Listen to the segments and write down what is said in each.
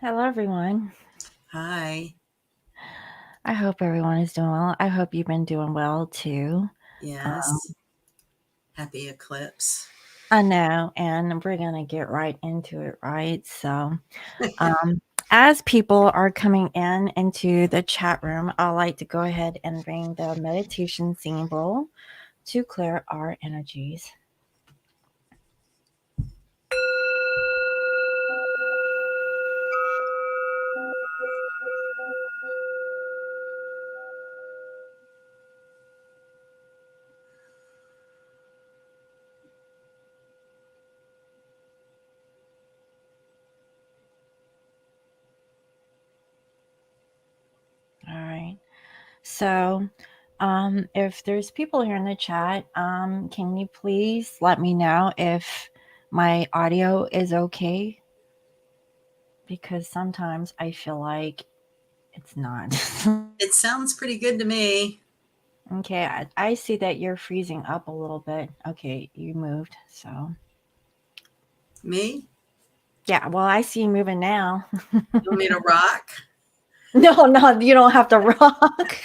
Hello, everyone. Hi. I hope everyone is doing well. I hope you've been doing well too. Um, Yes. Happy eclipse. I know, and we're going to get right into it, right? Um, as people are coming in into the chat room, I'd like to go ahead and ring the meditation symbol to clear our energies. All right. So, if there's people here in the chat, can you please let me know if my audio is okay? Because sometimes I feel like it's not. It sounds pretty good to me. Okay, I see that you're freezing up a little bit. Okay, you moved. So, Me? yeah, well, I see you moving now. You want me to rock? No, no, you don't have to rock.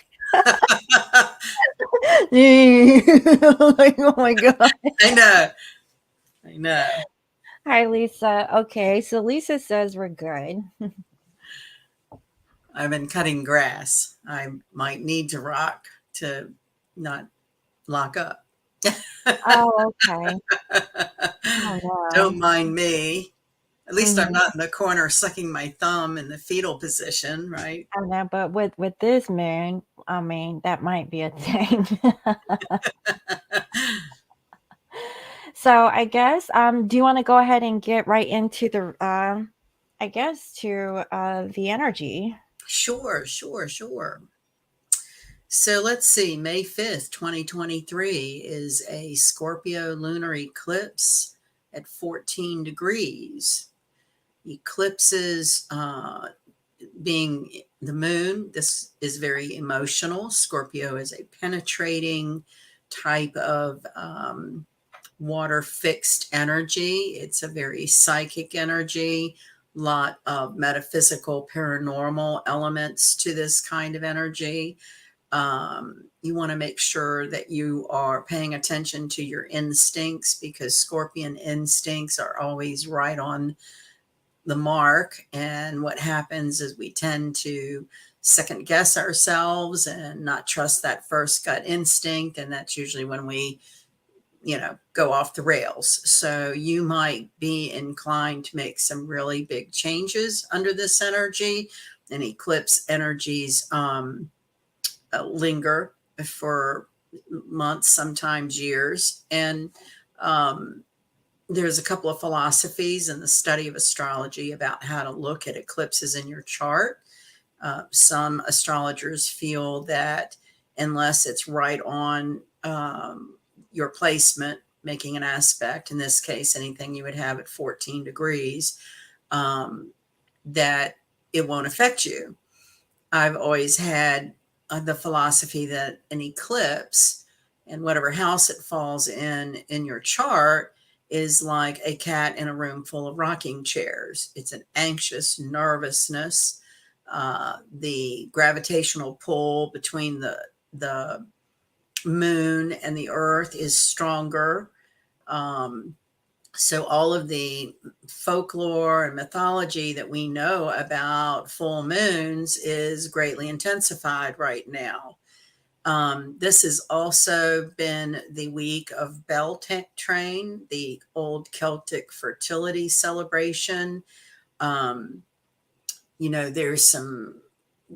Like, oh my God. I know. I know. Hi, Lisa. Okay, so Lisa says we're good. I've been cutting grass. I might need to rock to not lock up. Oh, okay. Oh, Don't no. mind me. At least I'm Mhm. not in the corner sucking my thumb in the fetal position, right? I know, but with this moon, I mean, that might be a thing. So I guess, do you want to go ahead and get right into the, I guess, to the energy? Sure, sure, sure. So let's see, May 5th, 2023 is a Scorpio lunar eclipse at 14 degrees. Eclipses being the moon, this is very emotional. Scorpio is a penetrating type of water fixed energy. It's a very psychic energy, lot of metaphysical, paranormal elements to this kind of energy. You want to make sure that you are paying attention to your instincts because scorpion instincts are always right on the mark. And what happens is we tend to second guess ourselves and not trust that first gut instinct. And that's usually when we, go off the rails. So you might be inclined to make some really big changes under this energy. And eclipse energies linger for months, sometimes years. And um, there's a couple of philosophies in the study of astrology about how to look at eclipses in your chart. Some astrologers feel that unless it's right on your placement, making an aspect, in this case, anything you would have at 14 degrees, um, that it won't affect you. I've always had the philosophy that an eclipse and whatever house it falls in your chart is like a cat in a room full of rocking chairs. It's an anxious nervousness. The gravitational pull between the moon and the earth is stronger. Um, so all of the folklore and mythology that we know about full moons is greatly intensified right now. This has also been the week of Beltane, the old Celtic fertility celebration. Um, there's some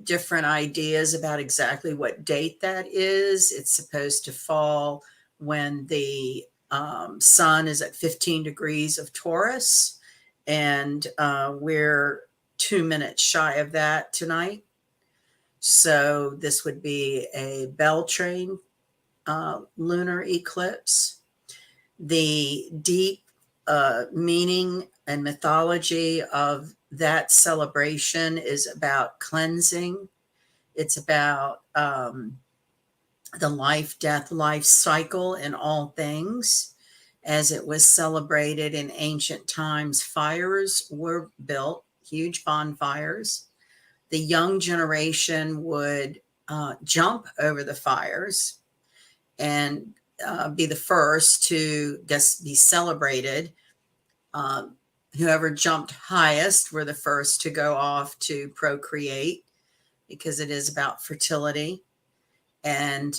different ideas about exactly what date that is. It's supposed to fall when the sun is at 15 degrees of Taurus, and we're 2 minutes shy of that tonight. So this would be a Beltane lunar eclipse. The deep meaning and mythology of that celebration is about cleansing. It's about the life, death, life cycle in all things. As it was celebrated in ancient times, fires were built huge bonfires. The young generation would jump over the fires and be the first to just be celebrated. Uh, Whoever jumped highest were the first to go off to procreate because it is about fertility. And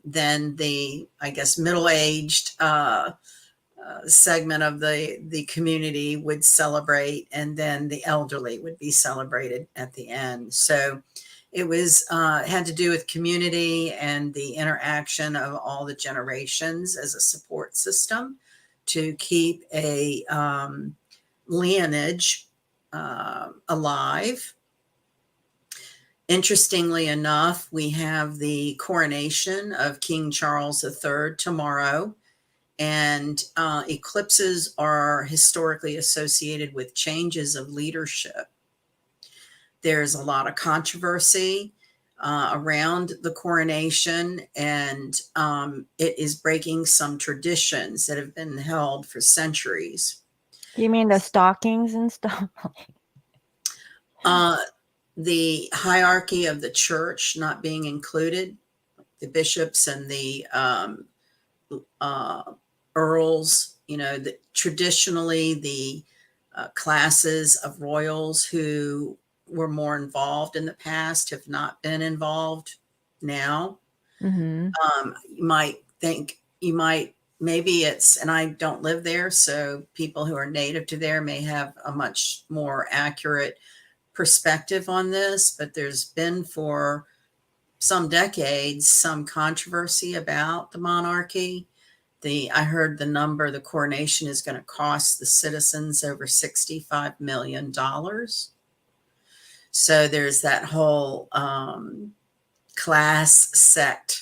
then the, I guess, middle-aged segment of the community would celebrate, and then the elderly would be celebrated at the end. So it was had to do with community and the interaction of all the generations as a support system to keep a lineage alive. Interestingly enough, we have the coronation of King Charles III tomorrow, and eclipses are historically associated with changes of leadership. There's a lot of controversy around the coronation, and it is breaking some traditions that have been held for centuries. You mean the stockings and stuff? Uh, the hierarchy of the church not being included, the bishops and the uh, earls, traditionally the classes of royals who were more involved in the past have not been involved now. Mm-hmm. You might think, maybe it's, and I don't live there, so people who are native to there may have a much more accurate perspective on this, but there's been for some decades some controversy about the monarchy. I heard the coronation is going to cost the citizens over $65 million. So there's that whole class sect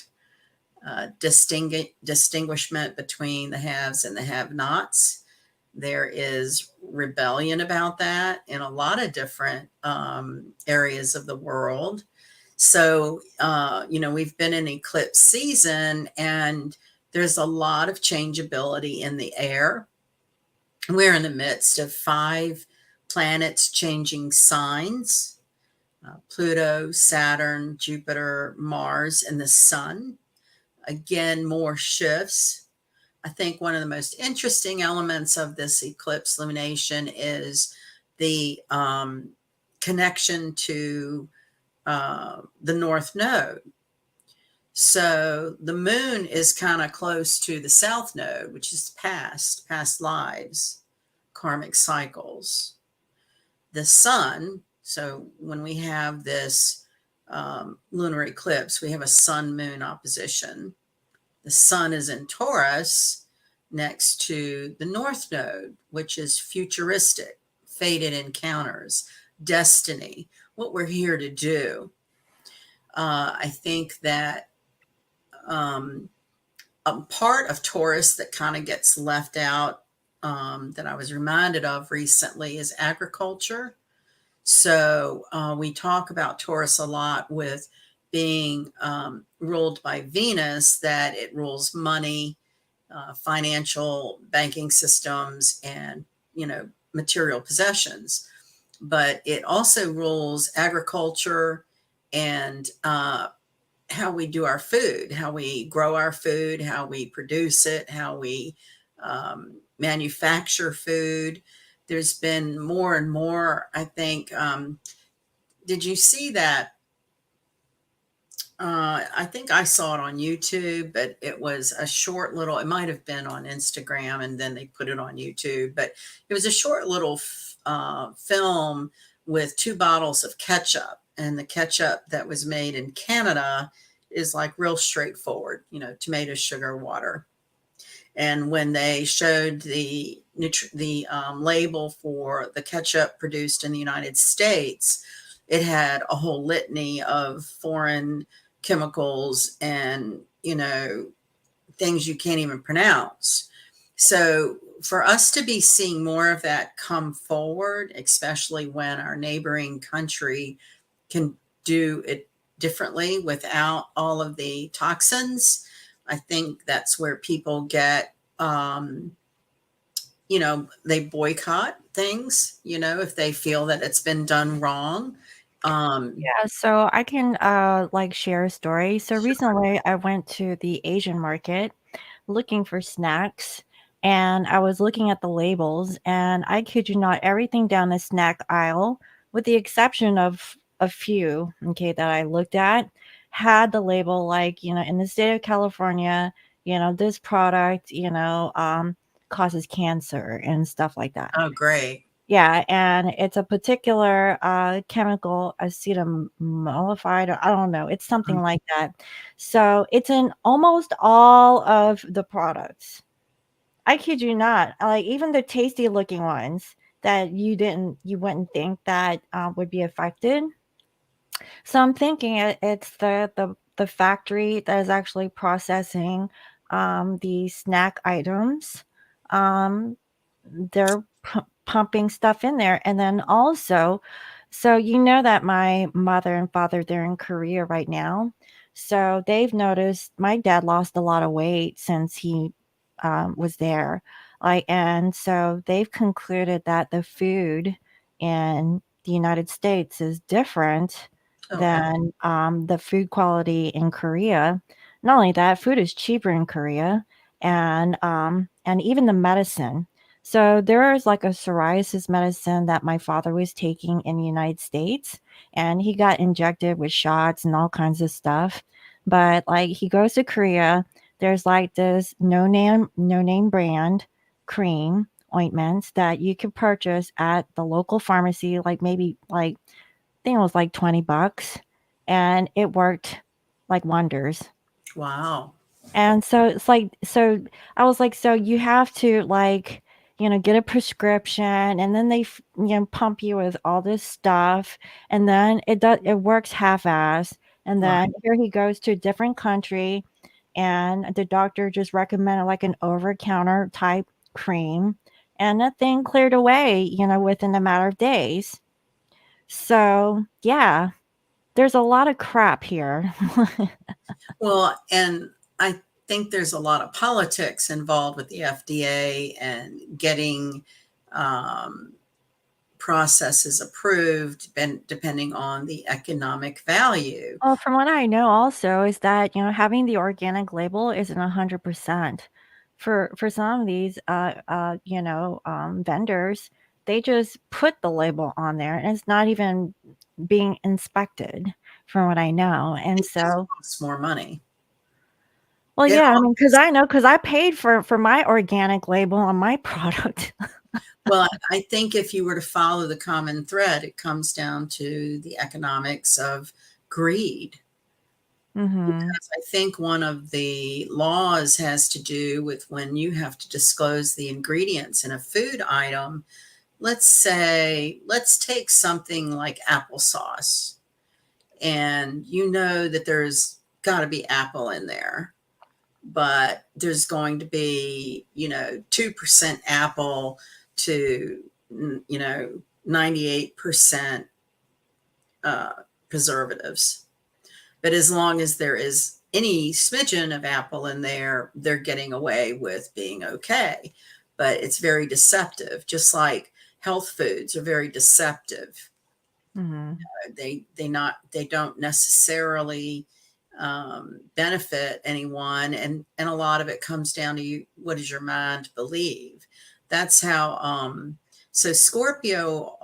distinguishment between the haves and the have-nots. There is rebellion about that in a lot of different areas of the world. So, we've been in eclipse season, and there's a lot of changeability in the air. We're in the midst of 5 planets changing signs: Pluto, Saturn, Jupiter, Mars, and the Sun. Again, more shifts. I think one of the most interesting elements of this eclipse lumination is the connection to the North Node. So the moon is kind of close to the South Node, which is past lives, karmic cycles. The sun, so when we have this lunar eclipse, we have a sun-moon opposition. The sun is in Taurus next to the North Node, which is futuristic, fated encounters, destiny, what we're here to do. I think that a part of Taurus that kind of gets left out, that I was reminded of recently, is agriculture. So we talk about Taurus a lot with being ruled by Venus, that it rules money, financial banking systems, and, material possessions. But it also rules agriculture and how we do our food, how we grow our food, how we produce it, how we manufacture food. There's been more and more, I think. Did you see that? I think I saw it on YouTube, but it was a short little, it might have been on Instagram and then they put it on YouTube, but it was a short little film with 2 bottles of ketchup. And the ketchup that was made in Canada is like real straightforward, tomato, sugar, water. And when they showed the label for the ketchup produced in the United States, it had a whole litany of foreign chemicals and, things you can't even pronounce. So for us to be seeing more of that come forward, especially when our neighboring country can do it differently without all of the toxins, I think that's where people get they boycott things, if they feel that it's been done wrong. Yeah, so I can like share a story. So recently I went to the Asian market looking for snacks, and I was looking at the labels, and I kid you not, everything down the snack aisle, with the exception of a few, okay, that I looked at, had the label like, in the state of California, this product, causes cancer and stuff like that. oh, great. Yeah, and it's a particular chemical, acetamolified, or I don't know, it's something Mhm. like that. So it's in almost all of the products. I kid you not. Like even the tasty looking ones that you wouldn't think that would be affected. So I'm thinking it's the factory that is actually processing the snack items. Um, they're pumping stuff in there, and then also, so that my mother and father, they're in Korea right now, so they've noticed my dad lost a lot of weight since he was there, like, and so they've concluded that the food in the United States is different Okay. than the food quality in Korea. Not only that, food is cheaper in Korea, and even the medicine. So there is like a psoriasis medicine that my father was taking in the United States, and he got injected with shots and all kinds of stuff. But like he goes to Korea, there's like this no name brand cream ointments that you could purchase at the local pharmacy, like maybe like I think it was like $20, and it worked like wonders. Wow. And so it's like, so I was like, so you have to like, get a prescription, and then they, pump you with all this stuff, and then it works half-ass. And Wow. then here he goes to a different country, and the doctor just recommended like an over-counter type cream, and that thing cleared away, within a matter of days. So yeah, there's a lot of crap here. Well, and I think there's a lot of politics involved with the FDA and getting um, processes approved, depending on the economic value. Well, from what I know also is that, having the organic label isn't 100%. For some of these vendors, they just put the label on there, and it's not even being inspected from what I know. And It just so, costs more money. well, It yeah, I mean, always, because I paid for my organic label on my product. well, I think if you were to follow the common thread, it comes down to the economics of greed. Mhm. Because I think one of the laws has to do with when you have to disclose the ingredients in a food item. Let's take something like applesauce, and that there's got to be apple in there, but there's going to be, 2% apple to, 98% uh, preservatives. But as long as there is any smidgen of apple in there, they're getting away with being okay. But it's very deceptive, just like health foods are very deceptive. Mhm. They don't necessarily benefit anyone, and a lot of it comes down to you. What does your mind believe? That's how. So Scorpio,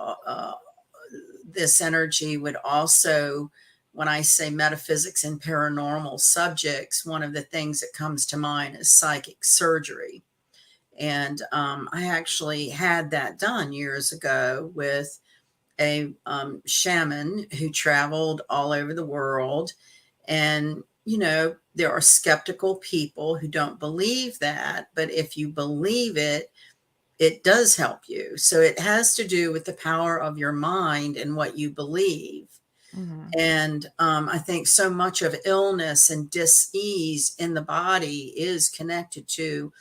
this energy would also, when I say metaphysics and paranormal subjects, one of the things that comes to mind is psychic surgery. And I actually had that done years ago with a shaman who traveled all over the world. And, there are skeptical people who don't believe that. But if you believe it, it does help you. So it has to do with the power of your mind and what you believe. Mhm. And I think so much of illness and dis-ease in the body is connected to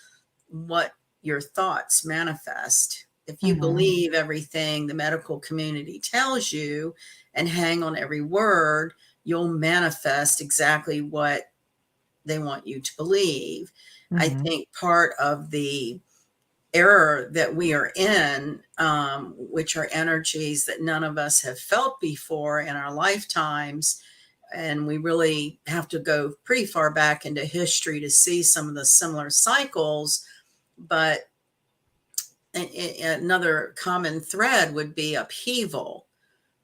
what your thoughts manifest. If you Mhm. believe everything the medical community tells you and hang on every word, you'll manifest exactly what they want you to believe. I Mhm. think part of the era that we are in, which are energies that none of us have felt before in our lifetimes. And we really have to go pretty far back into history to see some of the similar cycles. But another common thread would be upheaval,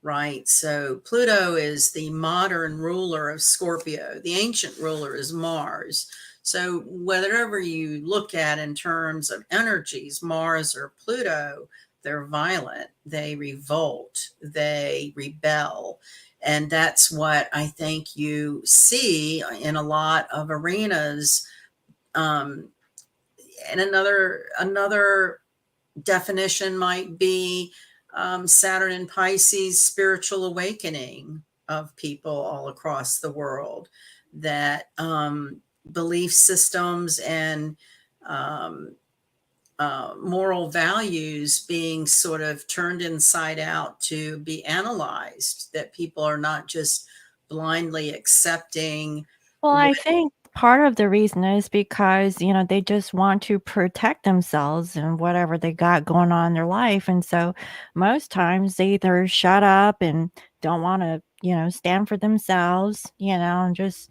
right? So Pluto is the modern ruler of Scorpio. The ancient ruler is Mars. So whatever you look at in terms of energies, Mars or Pluto, they're violent, they revolt, they rebel. And that's what I think you see in a lot of arenas. Um, and another definition might be Saturn and Pisces spiritual awakening of people all across the world, that belief systems and um, moral values being sort of turned inside out to be analyzed, that people are not just blindly accepting Well, what. I think part of the reason is because, they just want to protect themselves and whatever they got going on in their life. And so most times they either shut up and don't want to, stand for themselves, and just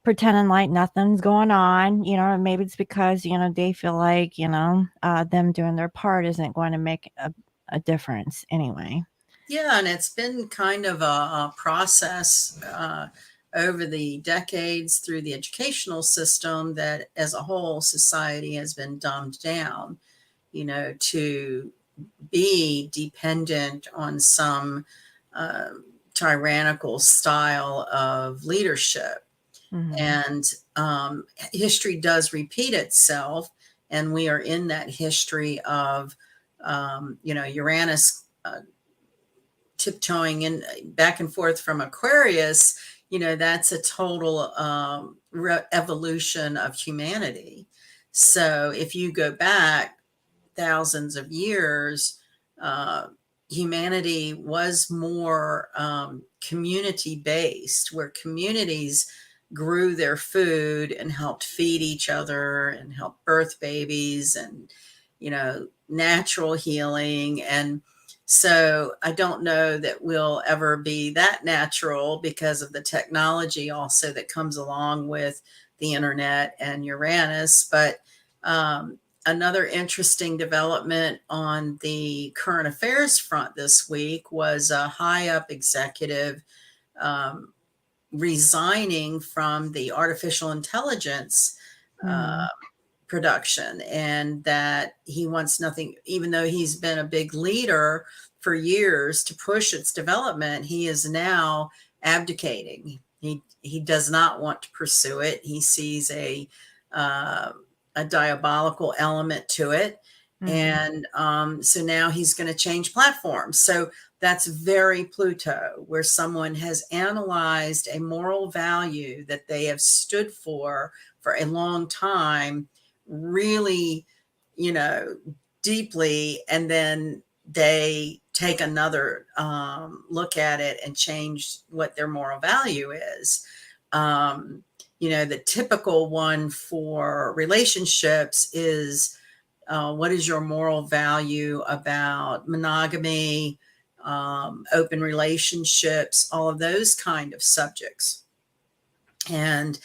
pretending like nothing's going on. Maybe it's because, they feel like, them doing their part isn't going to make a difference anyway. Yeah, and it's been kind of a process over the decades through the educational system that as a whole society has been dumbed down, to be dependent on some uh, tyrannical style of leadership. Mhm. And history does repeat itself. And we are in that history of, Uranus tiptoeing in back and forth from Aquarius, that's a total evolution of humanity. So if you go back thousands of years, uh, humanity was more community based, where communities grew their food and helped feed each other and helped birth babies and, natural healing. And so I don't know that we'll ever be that natural because of the technology also that comes along with the internet and Uranus. But another interesting development on the current affairs front this week was a high up executive um, resigning from the artificial intelligence uh, Mhm. production, and that he wants nothing, even though he's been a big leader for years to push its development, he is now abdicating. He does not want to pursue it. He sees uh, a diabolical element to it. Mhm. And so now he's going to change platforms. So that's very Pluto, where someone has analyzed a moral value that they have stood for a long time, really, you know, deeply, and then they take another look at it and change what their moral value is. Um, the typical one for relationships is what is your moral value about monogamy, open relationships, all of those kind of subjects. And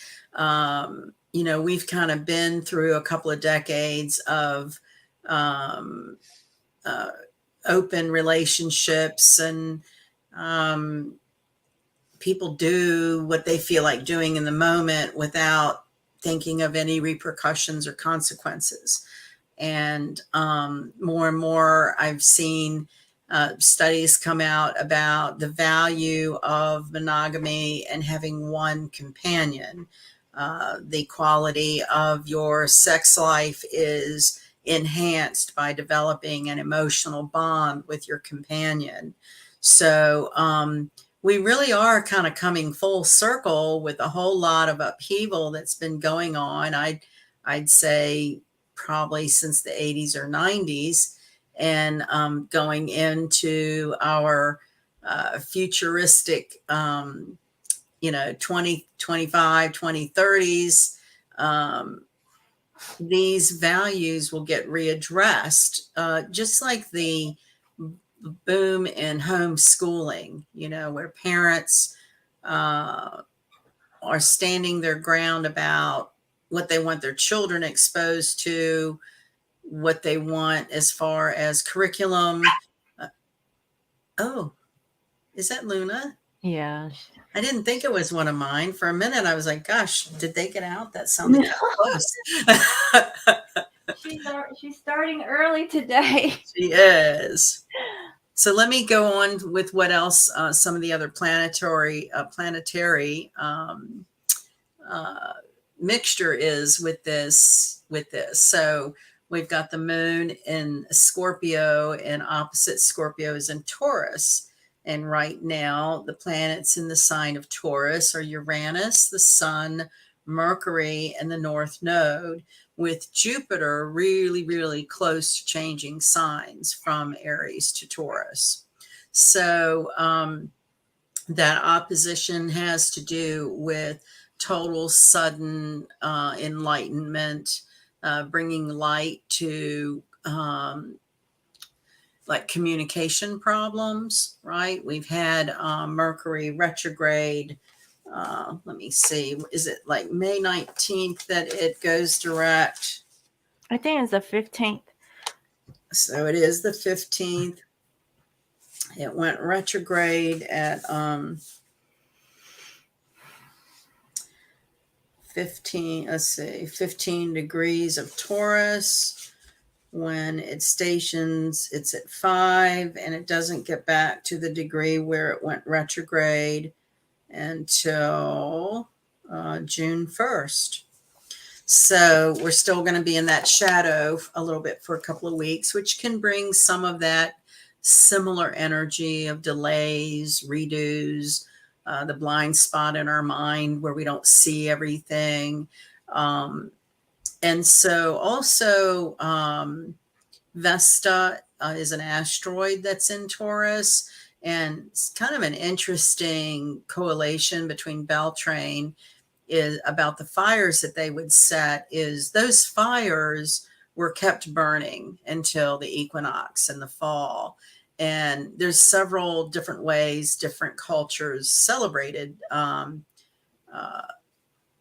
we've kind of been through a couple of decades of um, uh, open relationships, and um, people do what they feel like doing in the moment without thinking of any repercussions or consequences. And more and more, I've seen studies come out about the value of monogamy and having one companion. The quality of your sex life is enhanced by developing an emotional bond with your companion. So we really are kind of coming full circle with a whole lot of upheaval that's been going on. I'd say probably since the 80s or 90s, and going into our futuristic, 2025, 2030s. these values will get readdressed, just like the boom in homeschooling, where parents are standing their ground about what they want their children exposed to, what they want as far as curriculum. Uh, oh, is that Luna? Yeah. I didn't think it was one of mine. For a minute, I was like, gosh, did they get out? That sounded kind of close. She's starting early today. She is. So let me go on with what else some of the other planetary uh, mixture is with this. So we've got the moon in Scorpio, and opposite Scorpio is in Taurus. And right now, the planets in the sign of Taurus are Uranus, the Sun, Mercury, and the North Node, with Jupiter really, really close to changing signs from Aries to Taurus. So that opposition has to do with total sudden enlightenment, bringing light to like communication problems, right? We've had Mercury retrograde. Let me see, is it like May 19th that it goes direct? I think it's the 15th. So it is the 15th. It went retrograde at 15, let's see, 15 degrees of Taurus. When it stations, it's at 5, and it doesn't get back to the degree where it went retrograde until June 1st. So we're still going to be in that shadow a little bit for a couple of weeks, which can bring some of that similar energy of delays, redos, the blind spot in our mind where we don't see everything. And so also Vesta is an asteroid that's in Taurus, and it's kind of an interesting correlation between Beltane is about the fires that they would set. Is those fires were kept burning until the equinox in the fall. And there's several different ways different cultures celebrated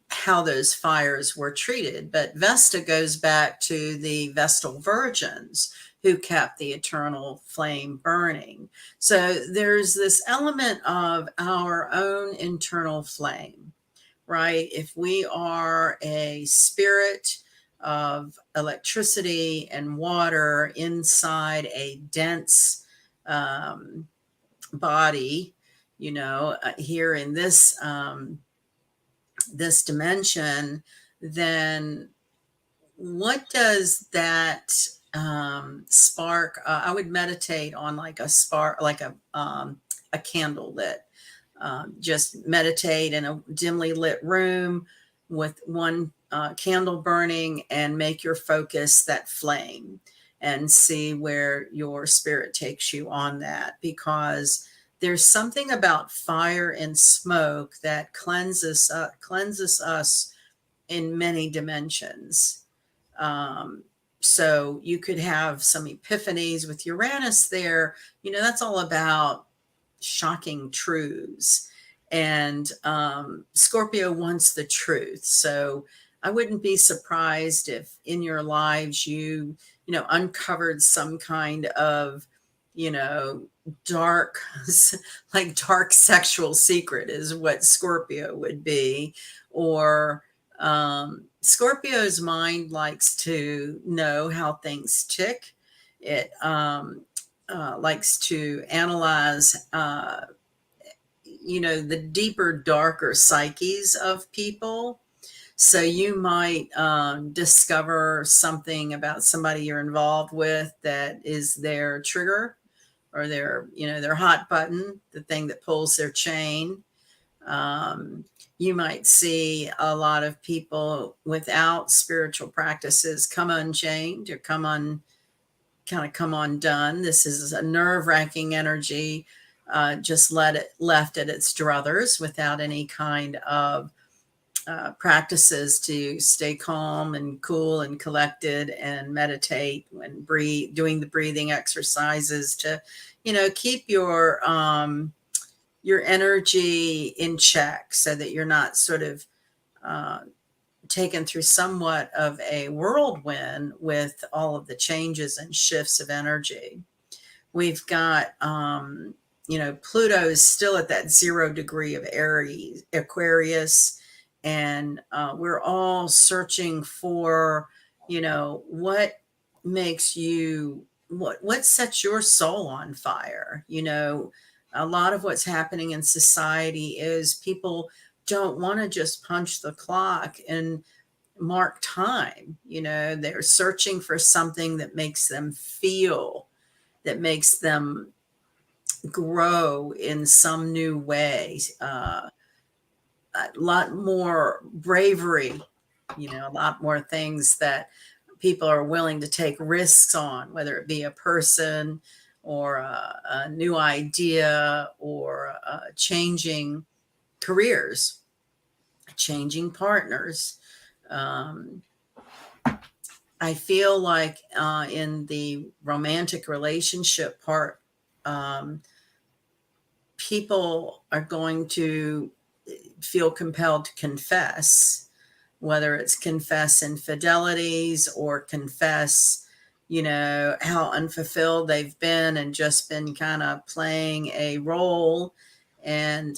how those fires were treated. But Vesta goes back to the Vestal virgins who kept the eternal flame burning. So there's this element of our own internal flame, right? If we are a spirit of electricity and water inside a dense body, here in this dimension, then what does that spark? I would meditate on like a spark, like a candle lit. Just meditate in a dimly lit room with one candle burning, and make your focus that flame, and see where your spirit takes you on that, because there's something about fire and smoke that cleanses us in many dimensions. So you could have some epiphanies with Uranus there. That's all about shocking truths. And Scorpio wants the truth. So I wouldn't be surprised if in your lives uncovered some kind of, dark, like dark sexual secret is what Scorpio would be. Or Scorpio's mind likes to know how things tick. It likes to analyze, the deeper, darker psyches of people. So you might discover something about somebody you're involved with that is their trigger, or their hot button, the thing that pulls their chain. You might see a lot of people without spiritual practices come unchained, or come undone. This is a nerve-wracking energy, just left at its druthers without any kind of practices to stay calm and cool and collected and meditate and breathe, doing the breathing exercises to, keep your energy in check so that you're not sort of uh, taken through somewhat of a whirlwind with all of the changes and shifts of energy. We've got, Pluto is still at that 0 degree of Aries, Aquarius, and we're all searching for, what makes you, what sets your soul on fire. A lot of what's happening in society is people don't want to just punch the clock and mark time. They're searching for something that makes them feel, that makes them grow in some new way, a lot more bravery, a lot more things that people are willing to take risks on, whether it be a person or a new idea or changing careers, changing partners. Um, I feel like in the romantic relationship part, um, people are going to feel compelled to confess, whether it's confess infidelities or confess, how unfulfilled they've been and just been kind of playing a role. And,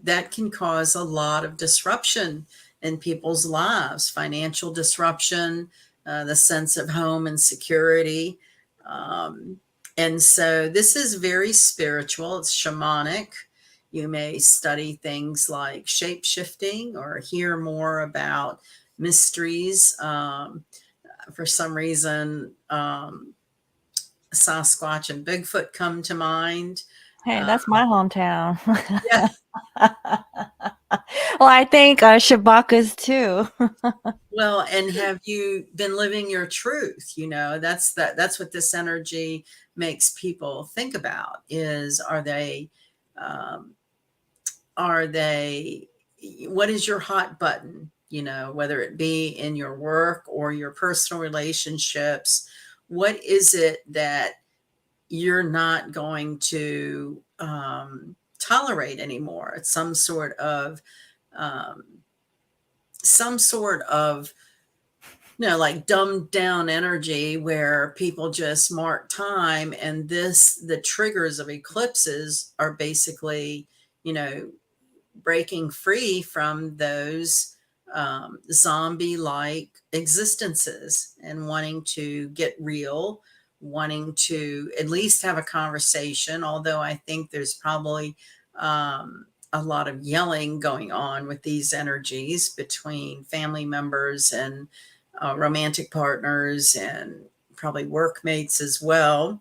that can cause a lot of disruption in people's lives, financial disruption, the sense of home and security. And so this is very spiritual, it's shamanic. You may study things like shape shifting or hear more about mysteries. For some reason, Sasquatch and Bigfoot come to mind. Hey, Uh, that's my hometown. yeah. Well, I think Shabaka's too. Well, and have you been living your truth? That's what this energy makes people think about is, um, are they, what is your hot button, whether it be in your work or your personal relationships? What is it that you're not going to tolerate anymore? It's um, some sort of like dumbed down energy where people just mark time, and the triggers of eclipses are basically, you know, breaking free from those zombie like existences and wanting to get real, wanting to at least have a conversation. Although I think there's probably a lot of yelling going on with these energies between family members and romantic partners and probably workmates as well.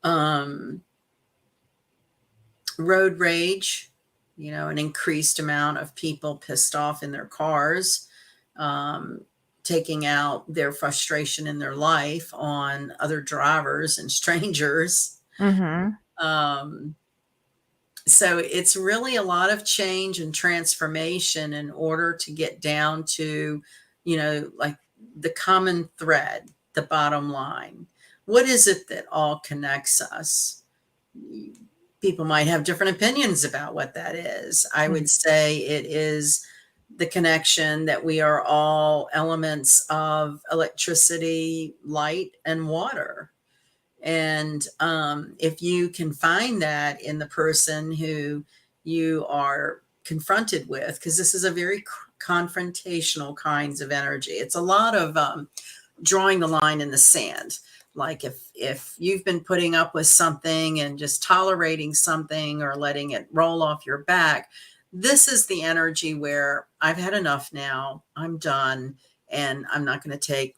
Um, Road rage, an increased amount of people pissed off in their cars, um, taking out their frustration in their life on other drivers and strangers. Mm-hmm. Um, so it's really a lot of change and transformation in order to get down to, like the common thread, the bottom line. What is it that all connects us? People might have different opinions about what that is. I would say it is the connection that we are all elements of electricity, light, and water. And if you can find that in the person who you are confronted with, because this is a very confrontational kinds of energy, it's a lot of drawing the line in the sand. Like if you've been putting up with something and just tolerating something or letting it roll off your back, this is the energy where I've had enough now, I'm done, and I'm not going to take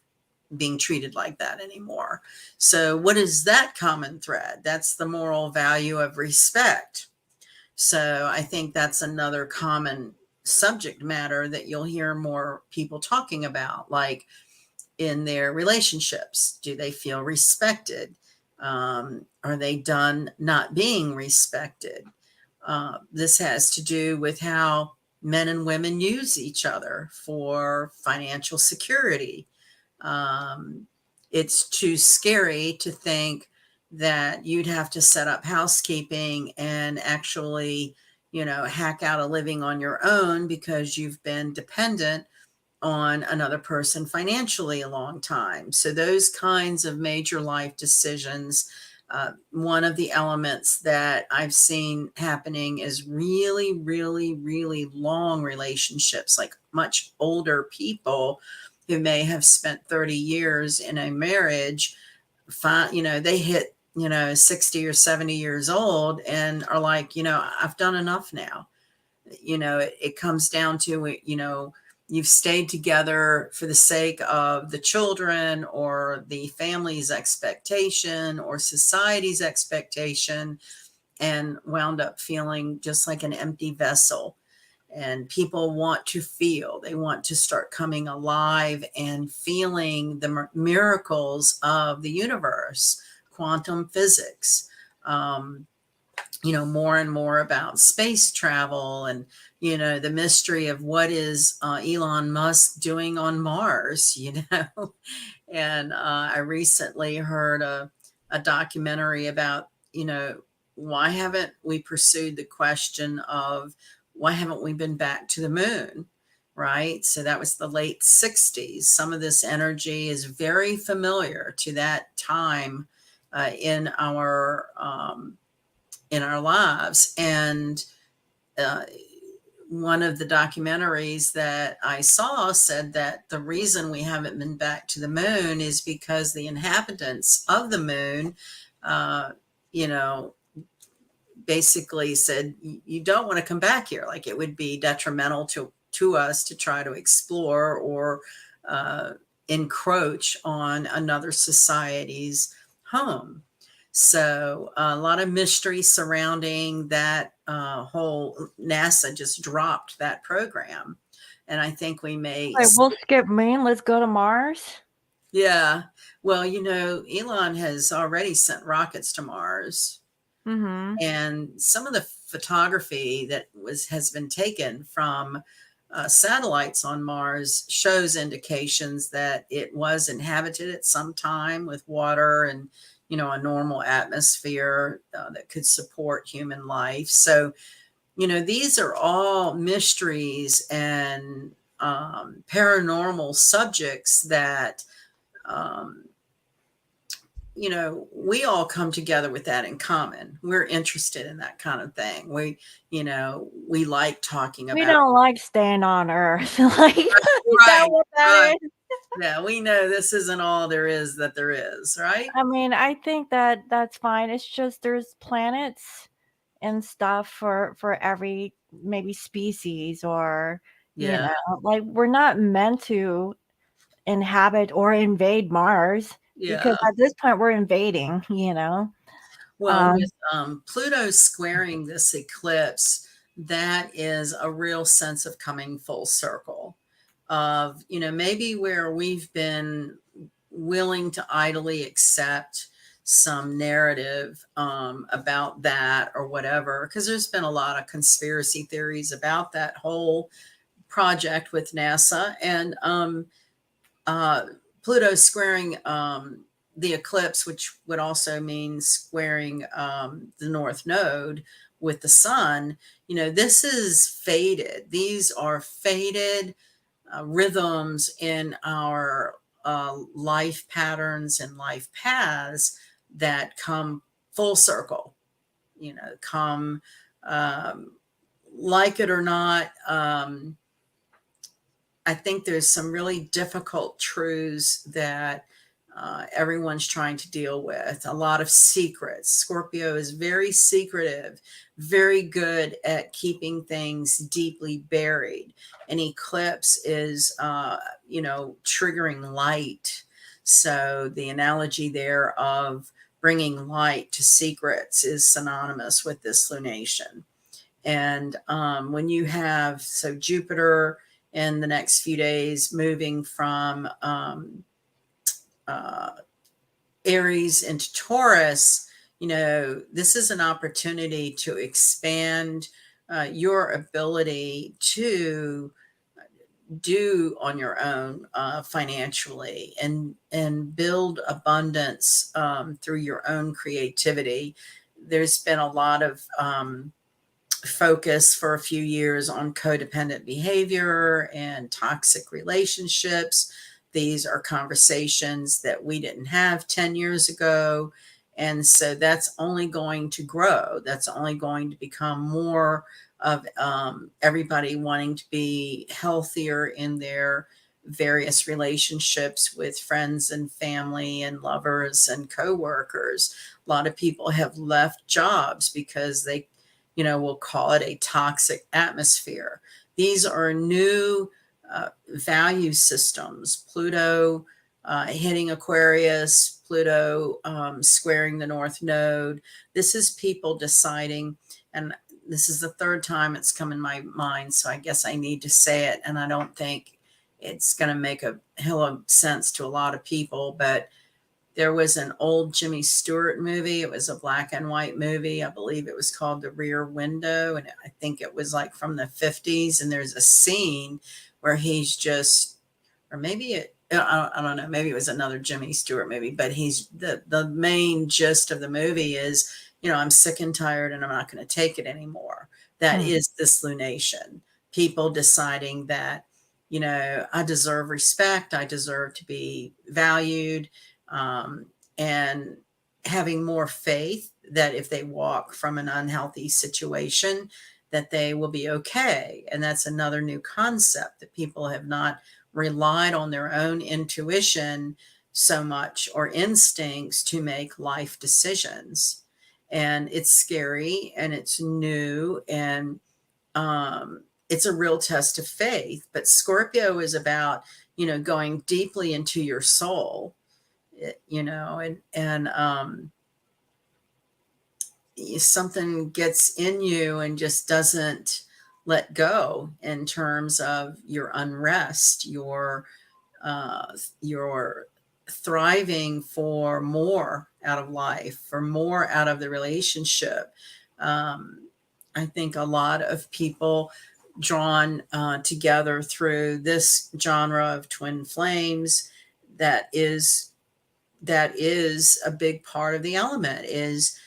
being treated like that anymore. So what is that common thread? That's the moral value of respect. So I think that's another common subject matter that you'll hear more people talking about, like in their relationships. Do they feel respected? Are they done not being respected? This has to do with how men and women use each other for financial security. Um, it's too scary to think that you'd have to set up housekeeping and actually, hack out a living on your own because you've been dependent on another person financially a long time. So those kinds of major life decisions, one of the elements that I've seen happening is really, really, really long relationships, like much older people who may have spent 30 years in a marriage. They hit 60 or 70 years old and are like, I've done enough now. It comes down to, you've stayed together for the sake of the children or the family's expectation or society's expectation, and wound up feeling just like an empty vessel. And people want to feel, they want to start coming alive and feeling the miracles of the universe, quantum physics. More and more about space travel and, the mystery of what is Elon Musk doing on Mars, And I recently heard a documentary about, why haven't we pursued the question of why haven't we been back to the moon? Right. So that was the late 60s. Some of this energy is very familiar to that time in our lives. And uh, one of the documentaries that I saw said that the reason we haven't been back to the moon is because the inhabitants of the moon, uh, you know, basically said, you don't want to come back here. Like it would be detrimental to us to try to explore or uh, encroach on another society's home. So a lot of mystery surrounding that whole NASA just dropped that program. And I think we may, Like, we'll skip moon. Let's go to Mars. yeah. Well, Elon has already sent rockets to Mars. Mm-hmm. And some of the photography that has been taken from satellites on Mars shows indications that it was inhabited at some time with water and a normal atmosphere that could support human life. So these are all mysteries and paranormal subjects that um, we all come together with that in common. We're interested in that kind of thing. We like talking We about. don't like staying on Earth. Like, is that Right, what right. that is? Yeah, we know this isn't all there is that there is, right? I mean, I think that that's fine. It's just there's planets and stuff for every maybe species, or Yeah, like we're not meant to inhabit or invade Mars, because yeah. at this point we're invading. Well, Um with Pluto squaring this eclipse, that is a real sense of coming full circle of, maybe where we've been willing to idly accept some narrative about that or whatever, because there's been a lot of conspiracy theories about that whole project with NASA. And uh, Pluto squaring the eclipse, which would also mean squaring the North Node with the sun. This is faded. These are faded rhythms in our life patterns and life paths that come full circle, come um, like it or not. I think there's some really difficult truths that everyone's trying to deal with. A lot of secrets. Scorpio is very secretive, very good at keeping things deeply buried. An eclipse is, triggering light. So the analogy there of bringing light to secrets is synonymous with this lunation. And when you have, so Jupiter in the next few days moving from uh, Aries into Taurus, this is an opportunity to expand your ability to do on your own financially, and build abundance through your own creativity. There's been a lot of focus for a few years on codependent behavior and toxic relationships. These are conversations that we didn't have 10 years ago. And so that's only going to grow. That's only going to become more of everybody wanting to be healthier in their various relationships with friends and family and lovers and coworkers. A lot of people have left jobs because they we'll call it a toxic atmosphere. These are new value systems. Pluto hitting Aquarius, Pluto squaring the North Node. This is people deciding, and this is the third time it's come in my mind, so I guess I need to say it, and I don't think it's going to make a hell of sense to a lot of people, but there was an old Jimmy Stewart movie. It was a black and white movie. I believe it was called The Rear Window. And I think it was like from the 50s. And there's a scene where he's just, or maybe I don't know, maybe it was another Jimmy Stewart movie, but he's the main gist of the movie is, I'm sick and tired and I'm not going to take it anymore. That Hmm. is this lunation. People deciding that, I deserve respect. I deserve to be valued, um, and having more faith that if they walk from an unhealthy situation, that they will be okay. And that's another new concept, that people have not relied on their own intuition so much, or instincts, to make life decisions. And it's scary and it's new, and it's a real test of faith. But Scorpio is about, going deeply into your soul, and something gets in you and just doesn't let go, in terms of your unrest, your thriving for more out of life, for more out of the relationship. um, I think a lot of people drawn together through this genre of twin flames, that is that is a big part of the element, is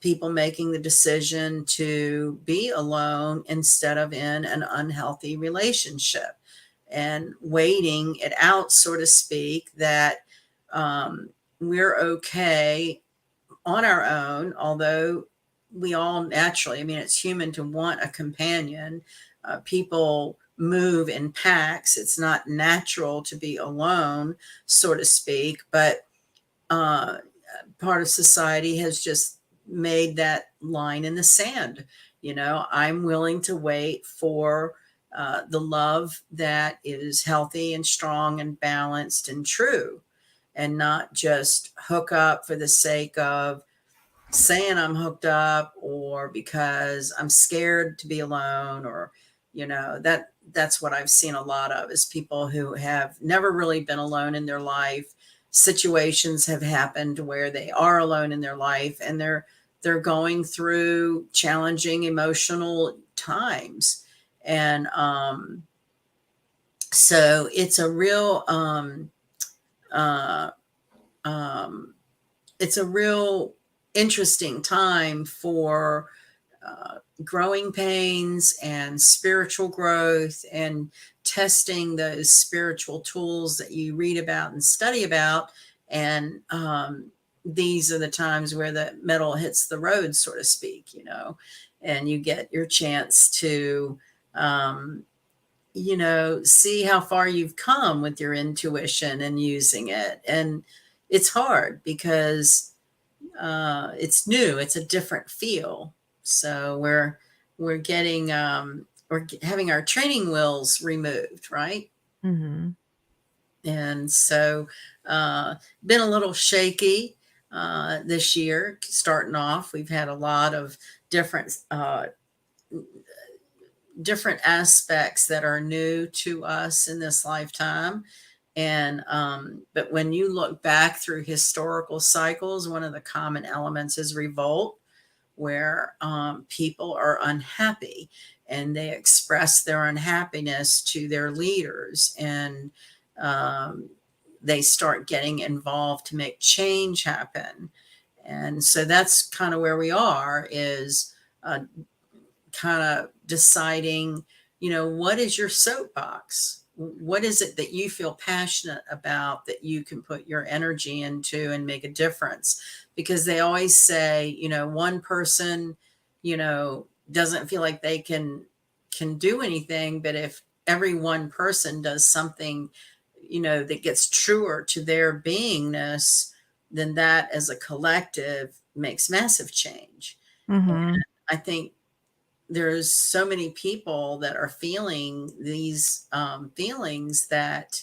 people making the decision to be alone instead of in an unhealthy relationship, and waiting it out, so to speak, that we're okay on our own, although we all naturally, I mean, it's human to want a companion. People move in packs. It's not natural to be alone, so to speak, but uh, part of society has just made that line in the sand. I'm willing to wait for the love that is healthy and strong and balanced and true, and not just hook up for the sake of saying I'm hooked up, or because I'm scared to be alone, or that's what I've seen a lot of, is people who have never really been alone in their life. Situations have happened where they are alone in their life, and they're going through challenging emotional times. And so uh, um, it's a real interesting time for growing pains and spiritual growth, and testing those spiritual tools that you read about and study about. And these are the times where the metal hits the road, so to speak, and you get your chance to, um, see how far you've come with your intuition and using it. And it's hard because it's new, it's a different feel. So we're getting having our training wheels removed, right? Hmm. And so been a little shaky this year. Starting off, we've had a lot of different different aspects that are new to us in this lifetime. And but when you look back through historical cycles, one of the common elements is revolt, where people are unhappy and they express their unhappiness to their leaders, and um, they start getting involved to make change happen. And so that's kind of where we are, is uh, kind of deciding, what is your soapbox? What is it that you feel passionate about that you can put your energy into and make a difference? Because they always say, one person, doesn't feel like they can do anything, but if every one person does something, that gets truer to their beingness, then that as a collective makes massive change. And Mm-hmm. I think there's so many people that are feeling these feelings that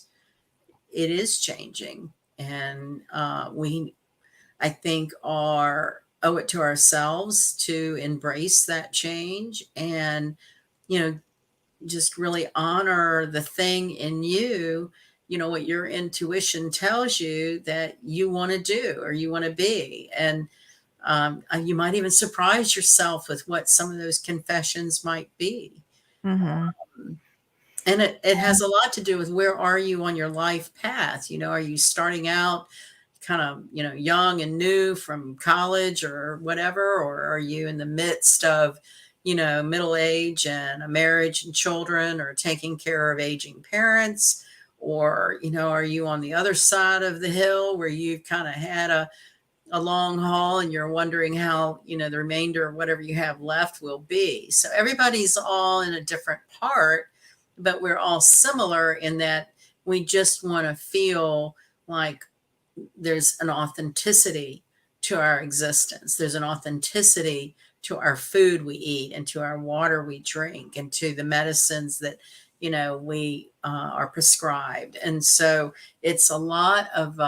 it is changing, and we, I think, are owe it to ourselves to embrace that change, and you know just really honor the thing in you, what your intuition tells you that you want to do or you want to be. And you might even surprise yourself with what some of those confessions might be. Mm-hmm. And it has a lot to do with, where are you on your life path? Are you starting out kind of, young and new from college or whatever, or are you in the midst of, middle age and a marriage and children, or taking care of aging parents? Or, are you on the other side of the hill where you've kind of had a long haul and you're wondering how, the remainder of whatever you have left will be? So everybody's all in a different part, but we're all similar in that we just want to feel like there's an authenticity to our existence. There's an authenticity to our food we eat, and to our water we drink, and to the medicines that we are prescribed. And so it's a lot of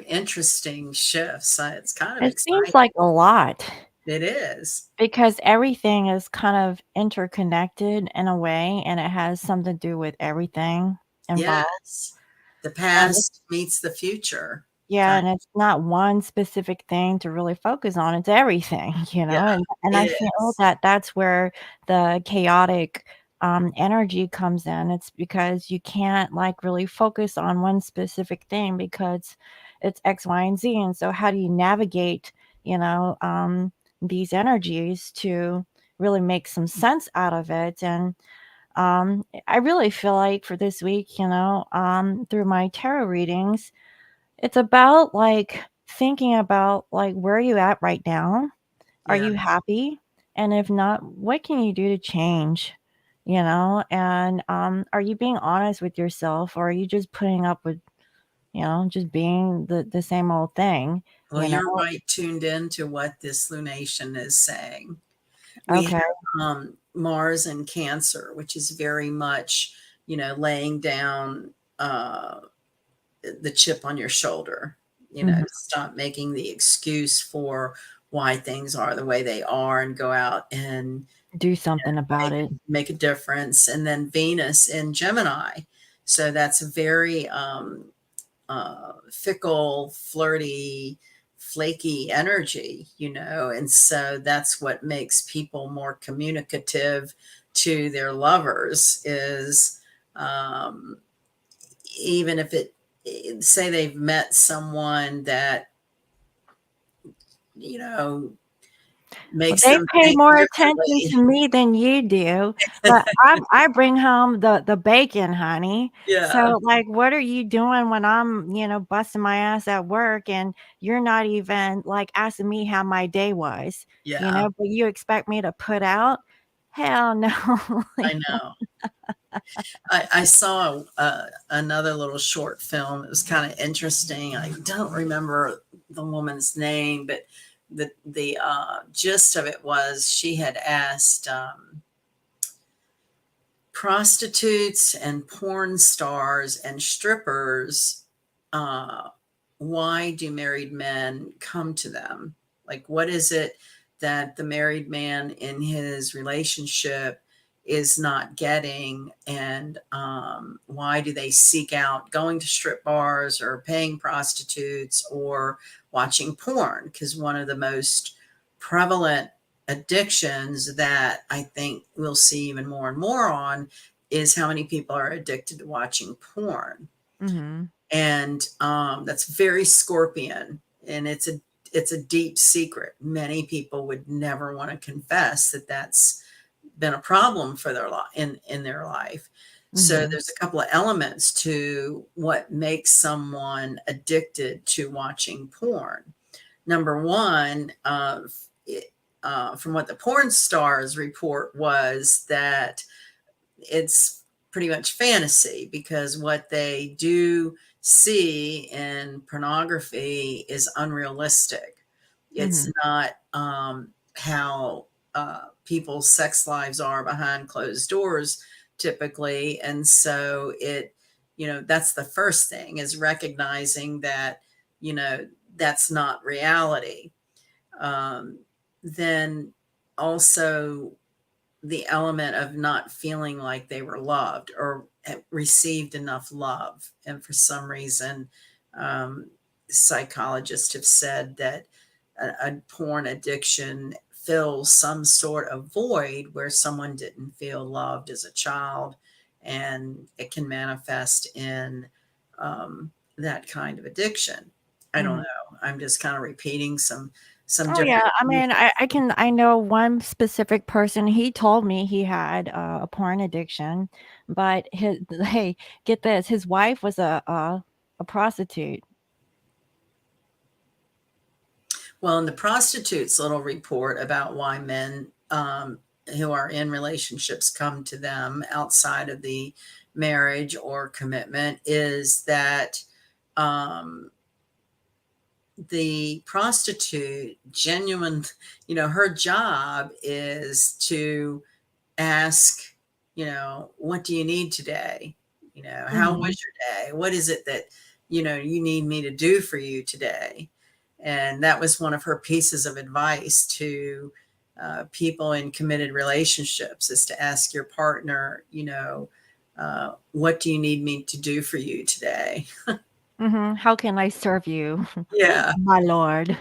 interesting shifts. It's kind of It seems exciting. like a lot It is. because everything is kind of interconnected in a way, and it has something to do with everything involved. Yes. The And past meets the future. yeah, Kind and it's not one specific thing to really focus on, it's everything, Yeah, and I it feel is. that that's where the chaotic, energy comes in. It's because you can't, like, really focus on one specific thing because it's X, Y, and Z, and so how do you navigate, you know, these energies to really make some sense out of it? And, I really feel like for this week, through my tarot readings, it's about, like, thinking about, like, where are you at right now? Are Yeah. you happy? And if not, what can you do to change? And, are you being honest with yourself, or are you just putting up with, just being the same old thing, Well, you know? you're right tuned in to what this lunation is saying. We Okay. have Mars in Cancer, which is very much, laying down the chip on your shoulder, Mhm. stop making the excuse for why things are the way they are, and go out and Do something about make, it. make a difference. And then Venus in Gemini. So that's a very fickle, flirty, flaky energy, and so that's what makes people more communicative to their lovers, is um, even if say they've met someone that, you know, Well, makes they them pay think more attention differently. to me than you do, but I bring home the bacon, honey. Yeah, So, like, what are you doing when I'm, busting my ass at work and you're not even, like, asking me how my day was, yeah, but you expect me to put out? Hell no. I Like, know. I saw another little short film. It was kind of interesting. I don't remember the woman's name, but the gist of it was, she had asked prostitutes and porn stars and strippers, uh, why do married men come to them? Like, what is it that the married man in his relationship is not getting, and why do they seek out going to strip bars or paying prostitutes or watching porn? Because one of the most prevalent addictions that I think we'll see even more and more on is how many people are addicted to watching porn. Mm-hmm. And that's very Scorpion, and it's a deep secret. Many people would never want to confess that that's been a problem for their life in their life. So Mm-hmm. there's a couple of elements to what makes someone addicted to watching porn. Number one, from what the porn stars report, was that it's pretty much fantasy, because what they do see in pornography is unrealistic. It's Mm-hmm. not how people's sex lives are behind closed doors typically. And so that's the first thing, is recognizing that, you know, that's not reality. Um, then also the element of not feeling like they were loved or received enough love. And for some reason, um, psychologists have said that a porn addiction fills some sort of void where someone didn't feel loved as a child, and it can manifest in that kind of addiction. I don't Mm-hmm. know. I'm just kind of repeating some Oh yeah, different I mean, I know one specific person. He told me he had a porn addiction, but his hey, get this, his wife was a prostitute. Well, in the prostitute's little report about why men who are in relationships come to them outside of the marriage or commitment is that um, the prostitute genuine, her job is to ask, what do you need today? How Mhm. was your day? What is it that, you need me to do for you today? And that was one of her pieces of advice to people in committed relationships, is to ask your partner, what do you need me to do for you today? Mhm. How can I serve you, Yeah. my lord?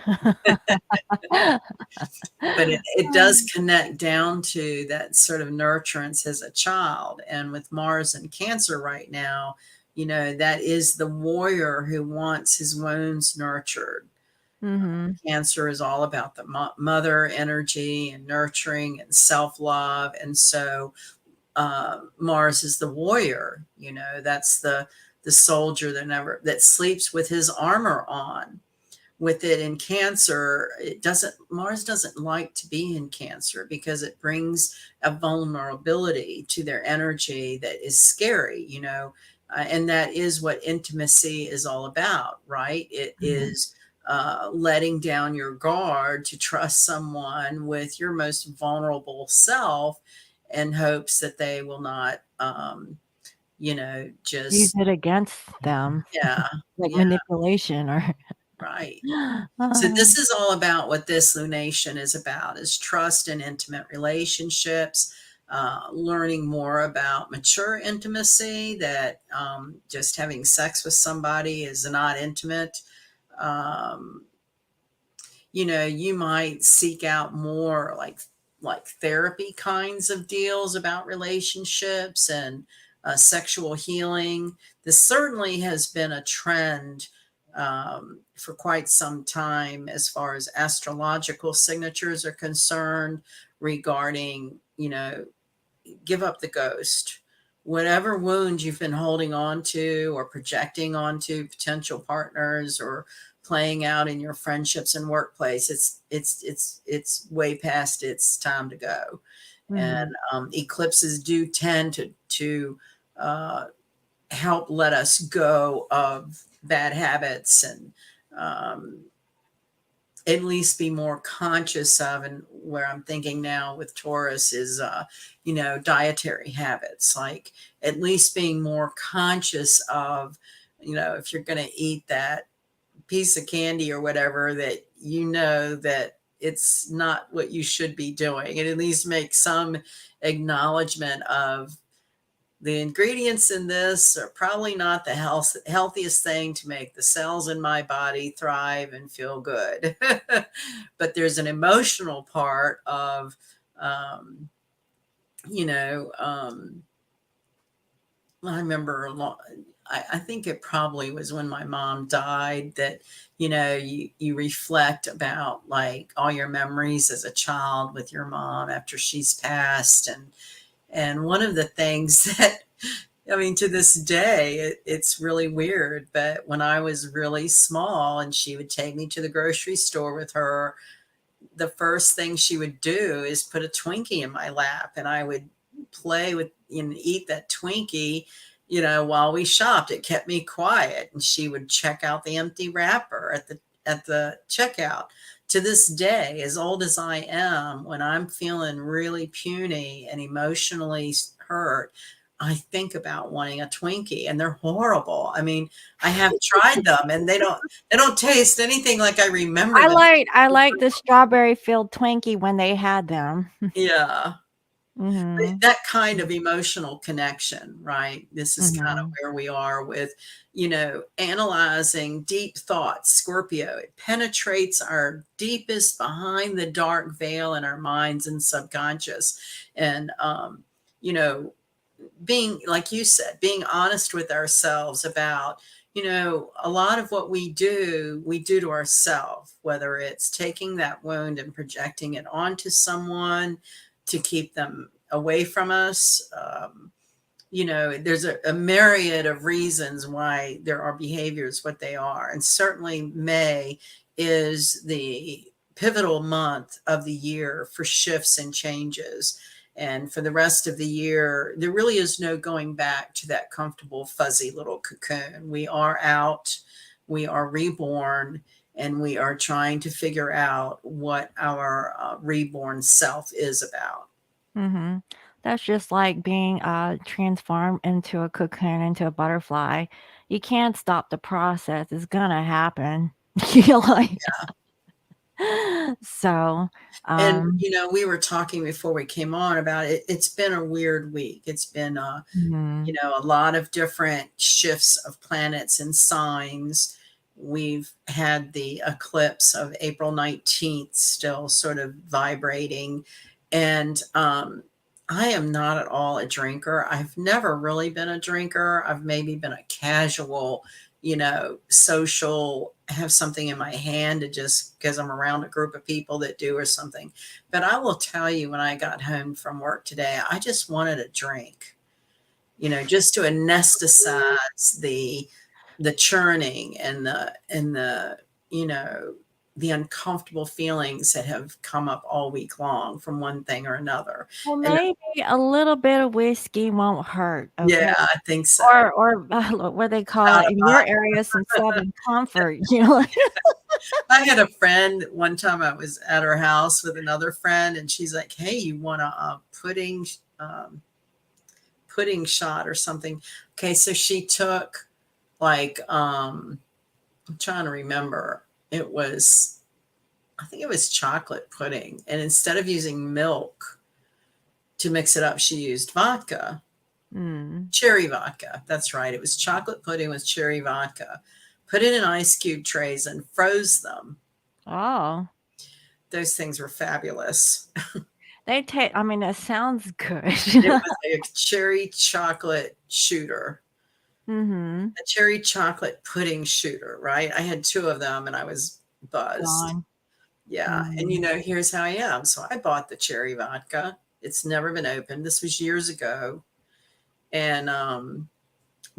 But it does connect down to that sort of nurturance as a child. And with Mars and Cancer right now, that is the warrior who wants his wounds nurtured. Mhm. Cancer is all about the mother energy and nurturing and self love. And so Mars is the warrior, that's the soldier that sleeps with his armor on. With it in Cancer, Mars doesn't like to be in Cancer because it brings a vulnerability to their energy that is scary, and that is what intimacy is all about, right? It Mhm. is letting down your guard to trust someone with your most vulnerable self, in hopes that they will not Use just it against them, yeah, like yeah, manipulation or right. So uh, this is all about what this lunation is about, is trust and intimate relationships, learning more about mature intimacy, that just having sex with somebody is not intimate. Um, you might seek out more like therapy kinds of deals about relationships and sexual healing. This certainly has been a trend for quite some time as far as astrological signatures are concerned, regarding, give up the ghost. Whatever wounds you've been holding on to or projecting onto potential partners or playing out in your friendships and workplace, it's way past its time to go. And mhm. eclipses do tend to uh, help let us go of bad habits, and um, at least be more conscious of. And where I'm thinking now with Taurus is dietary habits, like at least being more conscious of, if you're going to eat that piece of candy or whatever, that that it's not what you should be doing, and at least make some acknowledgement of the ingredients in this are probably not the healthiest thing to make the cells in my body thrive and feel good. But there's an emotional part of, um, you know, I remember a lot. I think it probably was when my mom died that, you reflect about like all your memories as a child with your mom after she's passed. And one of the things that, I mean, to this day, it's really weird, but when I was really small and she would take me to the grocery store with her, the first thing she would do is put a Twinkie in my lap, and I would play with and eat that Twinkie, while we shopped. It kept me quiet, and she would check out the empty wrapper at the checkout. To this day, as old as I am, when I'm feeling really puny and emotionally hurt, I think about wanting a Twinkie, and they're horrible. I mean, I have tried them, and they don't taste anything like I remember them. I like the strawberry filled Twinkie when they had them. Yeah. Mhm. That kind of emotional connection, right? This is kind of Mhm. where we are with, analyzing deep thoughts. Scorpio, it penetrates our deepest behind the dark veil in our minds and subconscious. And, you know, being, like you said, being honest with ourselves about, a lot of what we do to ourselves, whether it's taking that wound and projecting it onto someone to keep them away from us. There's a myriad of reasons why there are behaviors what they are. And certainly May is the pivotal month of the year for shifts and changes. And for the rest of the year, there really is no going back to that comfortable, fuzzy little cocoon. We are out, we are reborn, and we are trying to figure out what our reborn self is about. Mhm. That's just like being, transformed into a cocoon, into a butterfly. You can't stop the process, it's gonna happen. You like so, And, um we were talking before we came on about it. It's been a weird week. It's been, mhm, a lot of different shifts of planets and signs. We've had the eclipse of April 19th still sort of vibrating. And I am not at all a drinker. I've never really been a drinker. I've maybe been a casual, social, have something in my hand to just because I'm around a group of people that do or something. But I will tell you, when I got home from work today, I just wanted a drink, just to anesthetize the churning and the you know the uncomfortable feelings that have come up all week long from one thing or another. well, And maybe a little bit of whiskey won't hurt, yeah, okay? I think so. Or, what they call Out it of in your body. area, some Southern comfort, you know? I had a friend one time. I was at her house with another friend, and she's like, "Hey, you want a um, pudding shot or something?" Okay, so she took like I'm trying to remember. It was, I think it was chocolate pudding. And instead of using milk to mix it up, she used vodka, Mm. cherry vodka. That's right. It was chocolate pudding with cherry vodka. Put it in ice cube trays and froze them. Oh. Those things were fabulous. I mean, that sounds good. It was a cherry chocolate shooter, Mhm. a cherry chocolate pudding shooter, right? I had two of them and I was buzzed. Gone. Yeah, and Mhm. here's how I am. So I bought the cherry vodka. It's never been opened. This was years ago. And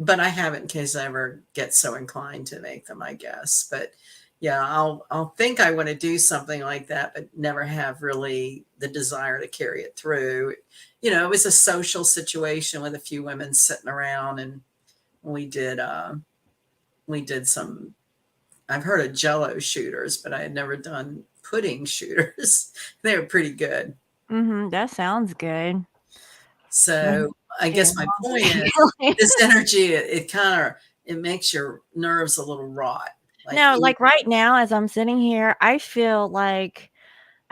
but I haven't in case I ever get so inclined to make them, I guess. But yeah, I'll think I want to do something like that, but never have really the desire to carry it through. It was a social situation with a few women sitting around, and we did we did some, I've heard of jello shooters, but I had never done pudding shooters. They were pretty good. Mhm, that sounds good. So I Yeah. guess my point is this energy, it kind of, it makes your nerves a little wrought. Like No, like, right now, as I'm sitting here, I feel like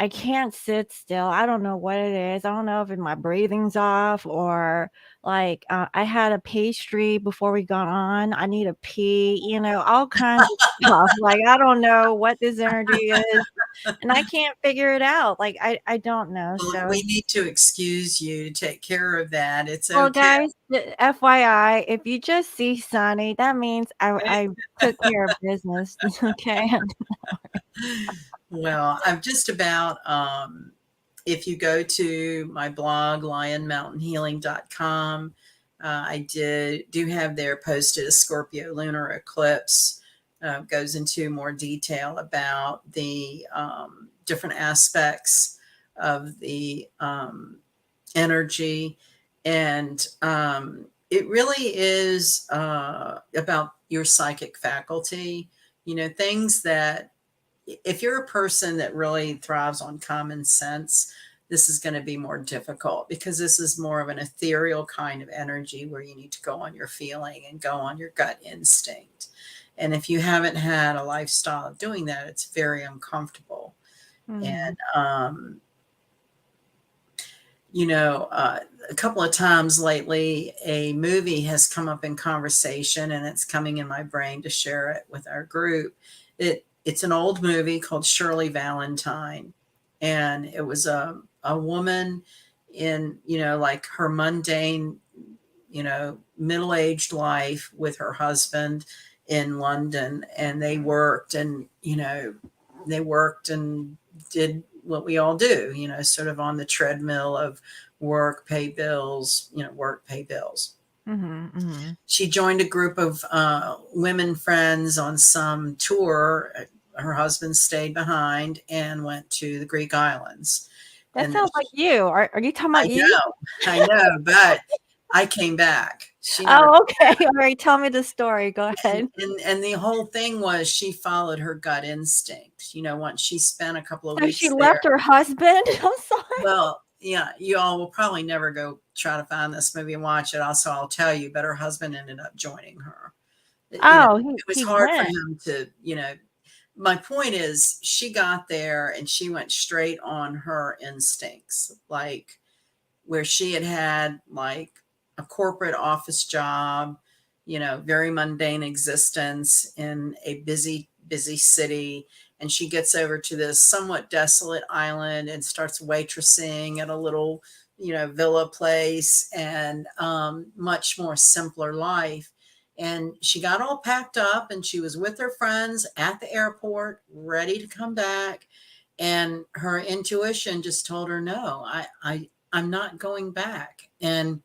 I can't sit still. I don't know what it is. I don't know if my breathing's off or like I had a pastry before we got on. I need a pee, all kinds of stuff. Like I don't know what this energy is, and I can't figure it out. Like I don't know. Well, So, we need to excuse you to take care of that. It's well, okay. guys, FYI, if you just see Sunny, that means I took care of business. Okay. Well, I'm just about, if you go to my blog, lionmountainhealing.com, do have there posted a Scorpio lunar eclipse. Goes into more detail about the different aspects of the energy. And it really is about your psychic faculty, things that if you're a person that really thrives on common sense, this is going to be more difficult because this is more of an ethereal kind of energy where you need to go on your feeling and go on your gut instinct. And if you haven't had a lifestyle of doing that, it's very uncomfortable. Mhm. And, a couple of times lately, a movie has come up in conversation and it's coming in my brain to share it with our group. It's an old movie called Shirley Valentine. And it was a woman in, like her mundane, middle-aged life with her husband in London. And they worked and did what we all do, sort of on the treadmill of work, pay bills, work, pay bills. Mhm. Mhm. She joined a group of women friends on some tour. Her husband stayed behind and went to the Greek islands. That And sounds like you. Are you talking about I you? know, I know, but I came back. She never Oh, came okay. back. All right. Tell me the story. Go And, ahead. and the whole thing was she followed her gut instinct. Once she spent a couple of So she weeks there. left her husband? I'm sorry. Well, yeah, you all will probably never go try to find this movie and watch it. Also, I'll tell you, but her husband ended up joining her. Oh, It was he hard for went. him to, my point is she got there and she went straight on her instincts, like where she had like a corporate office job, very mundane existence in a busy, busy city. And she gets over to this somewhat desolate island and starts waitressing at a little, villa place and much more simpler life. And she got all packed up and she was with her friends at the airport, ready to come back. And her intuition just told her, no, I'm not going back. And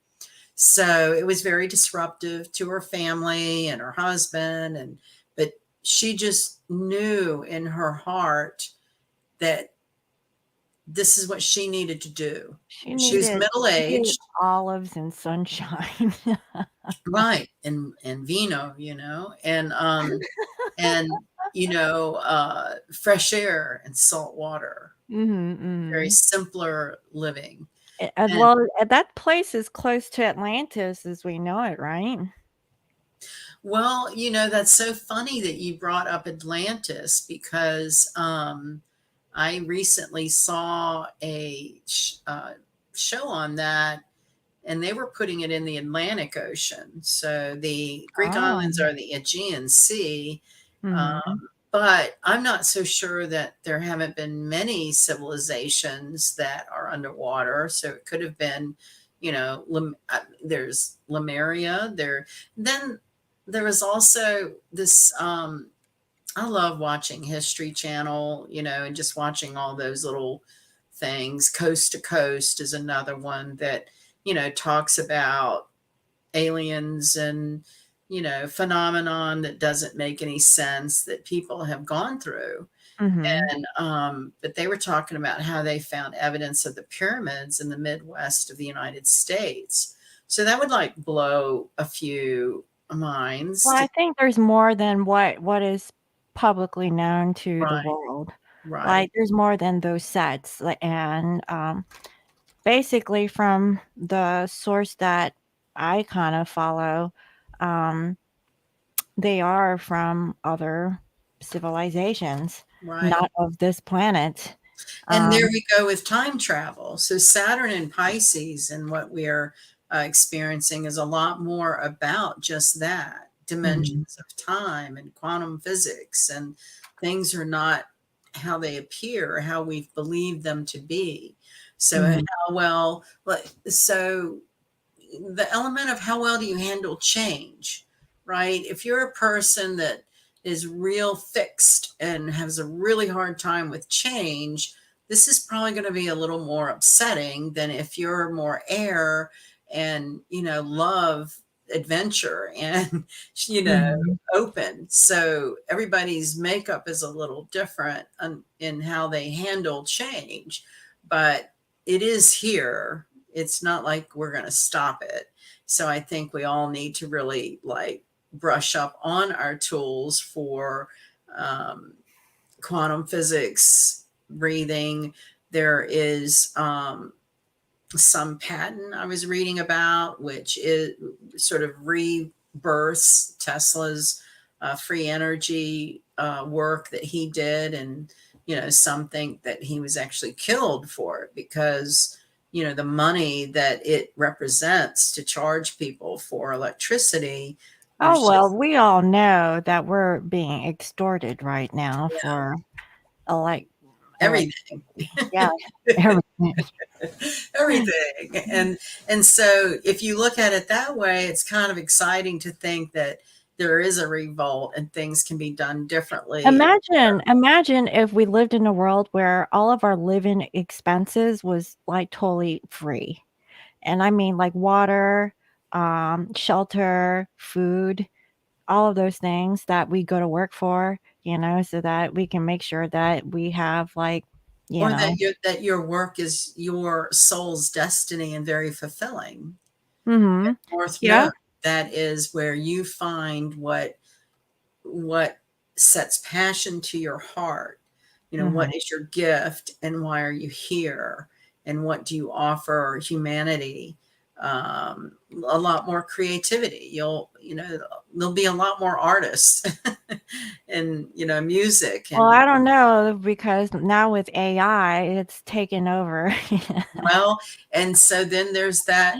so it was very disruptive to her family and her husband. But she just knew in her heart that this is what she needed to do. She She was needed middle she needed aged, olives and sunshine. right? And vino, and, fresh air and salt water, Mhm. very Mhm. simpler living. And Well, that place is close to Atlantis as we know it, right? well, that's so funny that you brought up Atlantis because I recently saw a show on that, and they were putting it in the Atlantic Ocean. So the Greek Oh. islands are the Aegean Sea, Mhm. but I'm not so sure that there haven't been many civilizations that are underwater. So it could have been, there's Lemuria there. Then there was also this. I love watching History Channel, and just watching all those little things. Coast to Coast is another one that talks about aliens and phenomenon that doesn't make any sense that people have gone through. Mhm. And but they were talking about how they found evidence of the pyramids in the Midwest of the United States. So that would like blow a few minds Well, to I think there's more than what is publicly known to the right, world. right, Like, there's more than those sets, and, basically from the source that I kinda follow, um, they are from other civilizations, right. not of this planet. And there Um, we go with time travel. So Saturn in Pisces and what we are experiencing is a lot more about just that mhm, dimensions of time and quantum physics, and things are not how they appear or how we've believed them to be. So mhm, how well, so the element of how well do you handle change, right? If you're a person that is real fixed and has a really hard time with change, this is probably going to be a little more upsetting than if you're more air and, love adventure and, you know, mhm. open. So everybody's makeup is a little different in how they handle change, but it is here. It's not like we're going to stop it. So I think we all need to really like brush up on our tools for um, quantum physics, breathing. There is some patent I was reading about, which is sort of rebirths Tesla's free energy work that he did. And, some think that he was actually killed for it because, the money that it represents to charge people for electricity Oh, was well, just, we all know that we're being extorted right now yeah, for elect elect everything. yeah, everything. Everything. And so if you look at it that way, it's kind of exciting to think that there is a revolt and things can be done differently. Imagine if we lived in a world where all of our living expenses was, like, totally free, and I mean, like, water, shelter, food, all of those things that we go to work for, so that we can make sure that we have, like, you Or know. that your work is your soul's destiny and very fulfilling. Mhm. North Yeah. Node, that is where you find what sets passion to your heart. What Mhm. is your gift and why are you here? And what do you offer humanity? A lot more creativity. There'll be a lot more artists and, music Well, and I don't know because now with AI, it's taken over. well, and so then there's that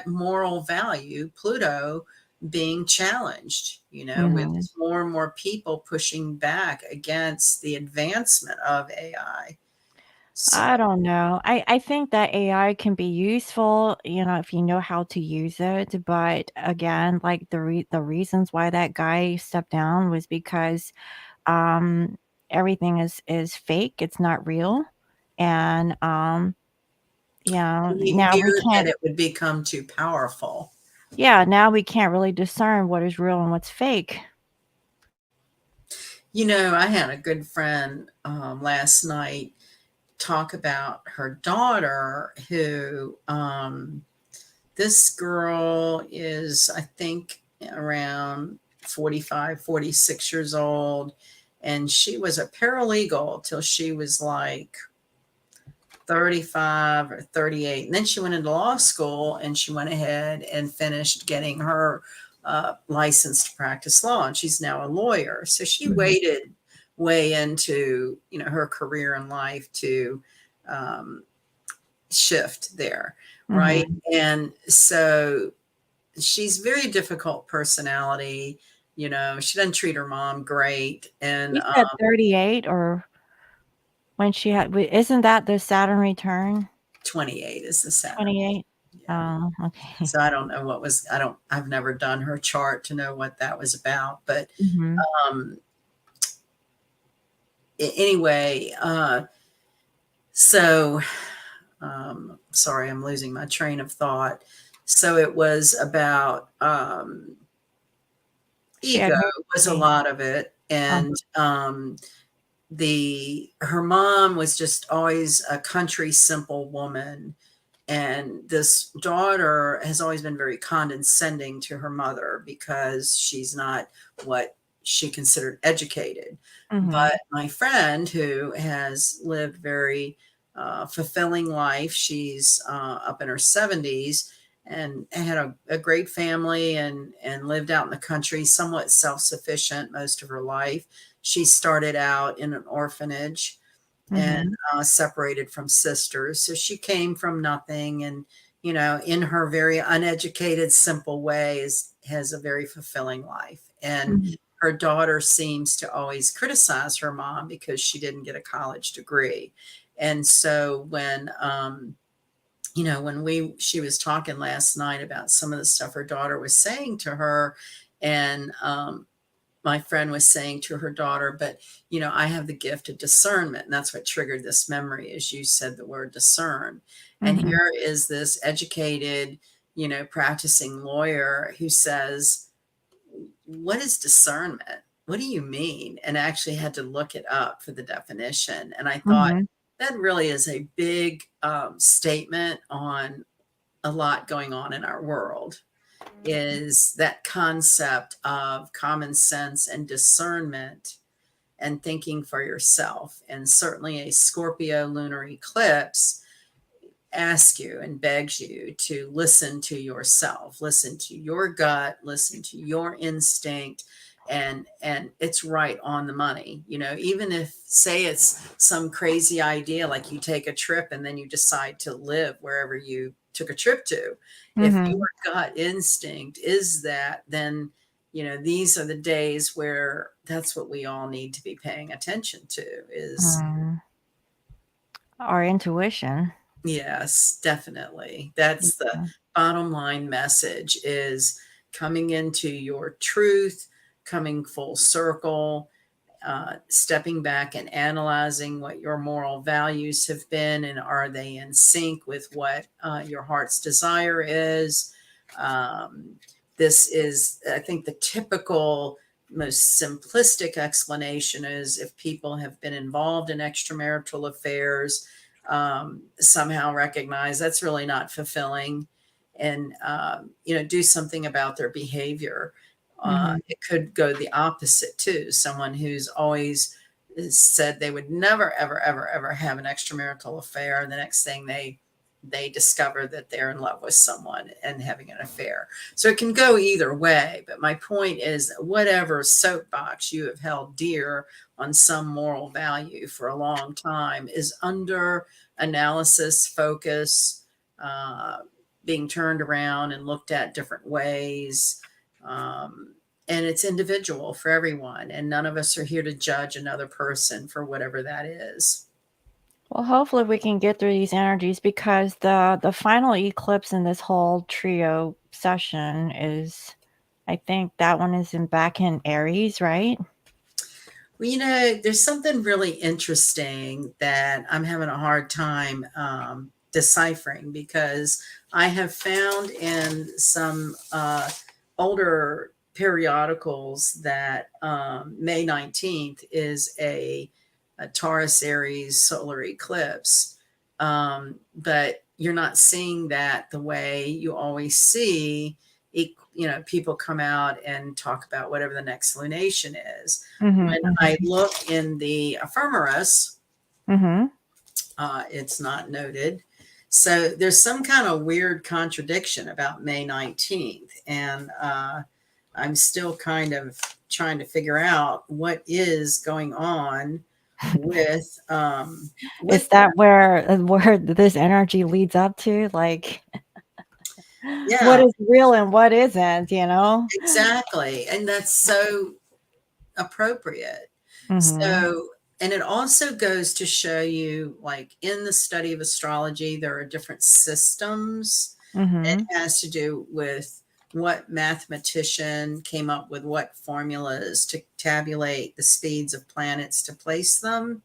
moral value, Pluto being challenged, with Mhm. more and more people pushing back against the advancement of AI. So I don't know. I think that AI can be useful, if you know how to use it, but again, like, the reasons why that guy stepped down was because, um, everything is fake, it's not real, and, he now we feared that can't it would become too powerful. now we can't really discern what is real and what's fake. I had a good friend last night talk about her daughter who this girl is, I think, around 45, 46 years old. And she was a paralegal till she was like 35 or 38. And then she went into law school and she went ahead and finished getting her license to practice law. And she's now a lawyer. So she Mhm, waited way into, her career in life to um, shift there. Right. mhm. And so she's very difficult personality. She doesn't treat her mom great. And You said 38 or when she had isn't that the Saturn return? 28 is the Saturn. 28? Yeah. Oh, okay. So I don't know I've never done her chart to know what that was about. But Mhm. um, anyway, so sorry, I'm losing my train of thought. So it was about She ego had no was a idea. lot of it. And the her mom was just always a country simple woman, and this daughter has always been very condescending to her mother because she's not what she considered educated. Mhm, But my friend, who has lived very fulfilling life, she's up in her 70s and had a great family and lived out in the country, somewhat self-sufficient most of her life. She started out in an orphanage and Mm-hmm. separated from sisters. So she came from nothing, and in her very uneducated, simple ways, has a very fulfilling life. And Mm-hmm. her daughter seems to always criticize her mom because she didn't get a college degree. And so when she was talking last night about some of the stuff her daughter was saying to her, and my friend was saying to her daughter, but I have the gift of discernment, and that's what triggered this memory, as you said the word discern. And Mm-hmm. here is this educated, practicing lawyer who says, what is discernment? What do you mean? And I actually had to look it up for the definition. And I thought Mm-hmm. that really is a big statement on a lot going on in our world, is that concept of common sense and discernment and thinking for yourself. And certainly a Scorpio lunar eclipse asks you and begs you to listen to yourself, listen to your gut, listen to your instinct, and it's right on the money. Even if, say, it's some crazy idea, like you take a trip and then you decide to live wherever you took a trip to. If Mm-hmm. your gut instinct is that, then these are the days where that's what we all need to be paying attention to. Is Mm. Our intuition. Yes, definitely. That's the Yeah. bottom line message, is coming into your truth, coming full circle, stepping back and analyzing what your moral values have been, and are they in sync with what your heart's desire is. Um, this is, I think, the typical, most simplistic explanation is if people have been involved in extramarital affairs, somehow recognize that's really not fulfilling, and do something about their behavior. Mm-hmm. It could go the opposite too. Someone who's always said they would never, ever, ever, ever have an extramarital affair, and the next thing they discover that they're in love with someone and having an affair. So it can go either way. But my point is that whatever soapbox you have held dear on some moral value for a long time is under analysis, focus, uh, being turned around and looked at different ways. And it's individual for everyone. And none of us are here to judge another person for whatever that is. Well, hopefully we can get through these energies, because the final eclipse in this whole trio session is, I think that one is back in Aries, right? Well, there's something really interesting that I'm having a hard time deciphering, because I have found in some older periodicals that May 19th is a Taurus Aries solar eclipse. But you're not seeing that the way you always see, people come out and talk about whatever the next lunation is. Mm-hmm. When I look in the ephemeris, Mm-hmm. it's not noted. So there's some kind of weird contradiction about May 19th. And I'm still kind of trying to figure out what is going on with Is with that that. where this energy leads up to? Like, what Yeah, is real and what isn't, you know? exactly. And that's so appropriate. Mm-hmm. So, and it also goes to show you, like in the study of astrology, there are different systems. It Mm-hmm. has to do with what mathematician came up with what formulas to tabulate the speeds of planets to place them.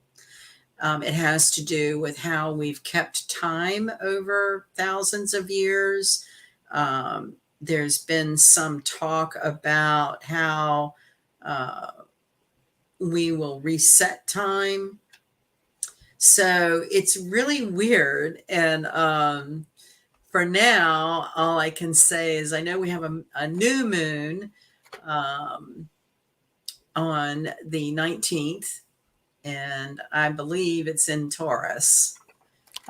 It has to do with how we've kept time over thousands of years. There's been some talk about how we will reset time. So it's really weird. And for now, all I can say is I know we have a new moon um, on the 19th, and I believe it's in Taurus.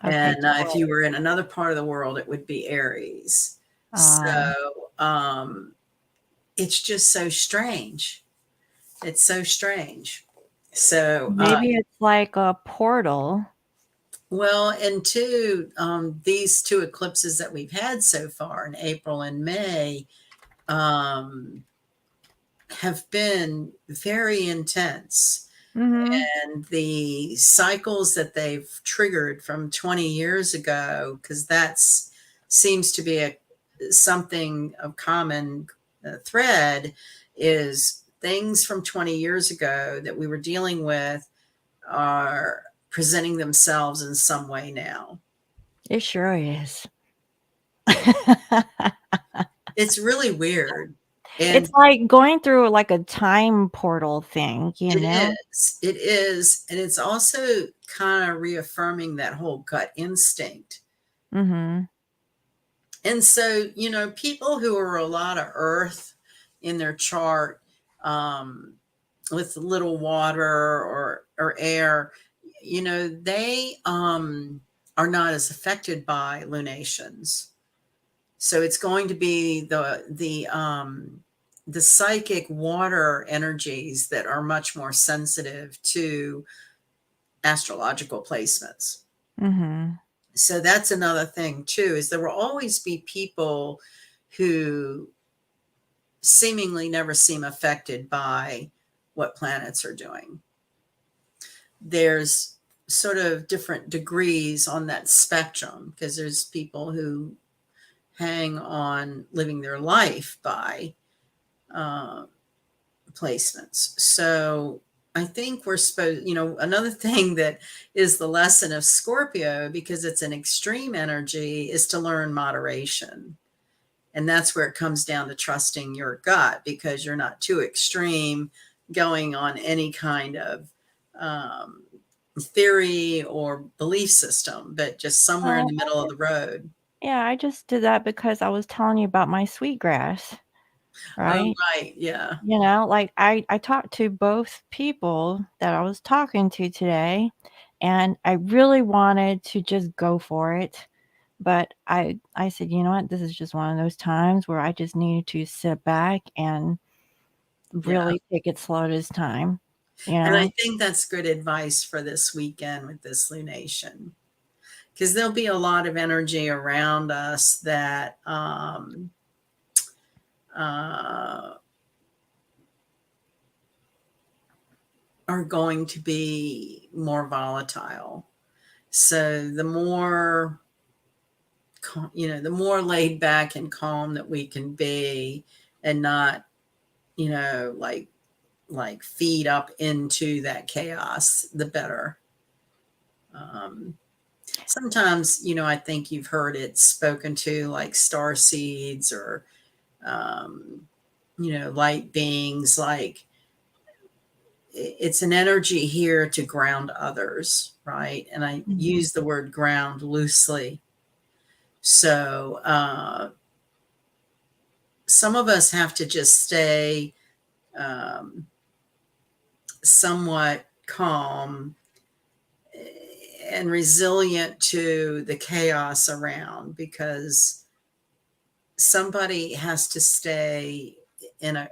Okay, And if you were in another part of the world, it would be Aries. Taurus. So it's just so strange. It's so strange. So, Maybe it's like a portal. well, and two, these two eclipses that we've had so far in April and May, um, have been very intense. Mhm. And the cycles that they've triggered from 20 years ago, because that's seems to be a something of common thread, is things from 20 years ago that we were dealing with are presenting themselves in some way now. It sure is. It's really weird. It's And like going through like a time portal thing, you it know? is. It is. And it's also kind of reaffirming that whole gut instinct. Mhm. And so, people who are a lot of earth in their chart, um, with little water or air, they are not as affected by lunations. So it's going to be the psychic water energies that are much more sensitive to astrological placements. Mhm. So that's another thing too, is there will always be people who seemingly never seem affected by what planets are doing. There's sort of different degrees on that spectrum, because there's people who hang on living their life by uh, placements. So I think we're supposed, another thing that is the lesson of Scorpio, because it's an extreme energy, is to learn moderation. And that's where it comes down to trusting your gut, because you're not too extreme going on any kind of um, theory or belief system, but just somewhere in Oh, the middle of the road. yeah, I just did that because I was telling you about my sweetgrass, Oh, right? right. Yeah. You know, like I talked to both people that I was talking to today, and I really wanted to just go for it, but I said, "You know what? This is just one of those times where I just needed to sit back and Yeah. really take it slow this time." You And I know? think that's good advice for this weekend with this lunation, because there'll be a lot of energy around us that uh, are going to be more volatile. So the more laid back and calm that we can be, and not, like feed up into that chaos, the better. Um, Sometimes, I think you've heard it spoken to like star seeds, or, um, light beings. Like, it's an energy here to ground others, right? And I Mhm. use the word ground loosely. So, some of us have to just stay um, somewhat calm and resilient to the chaos around, because somebody has to stay in a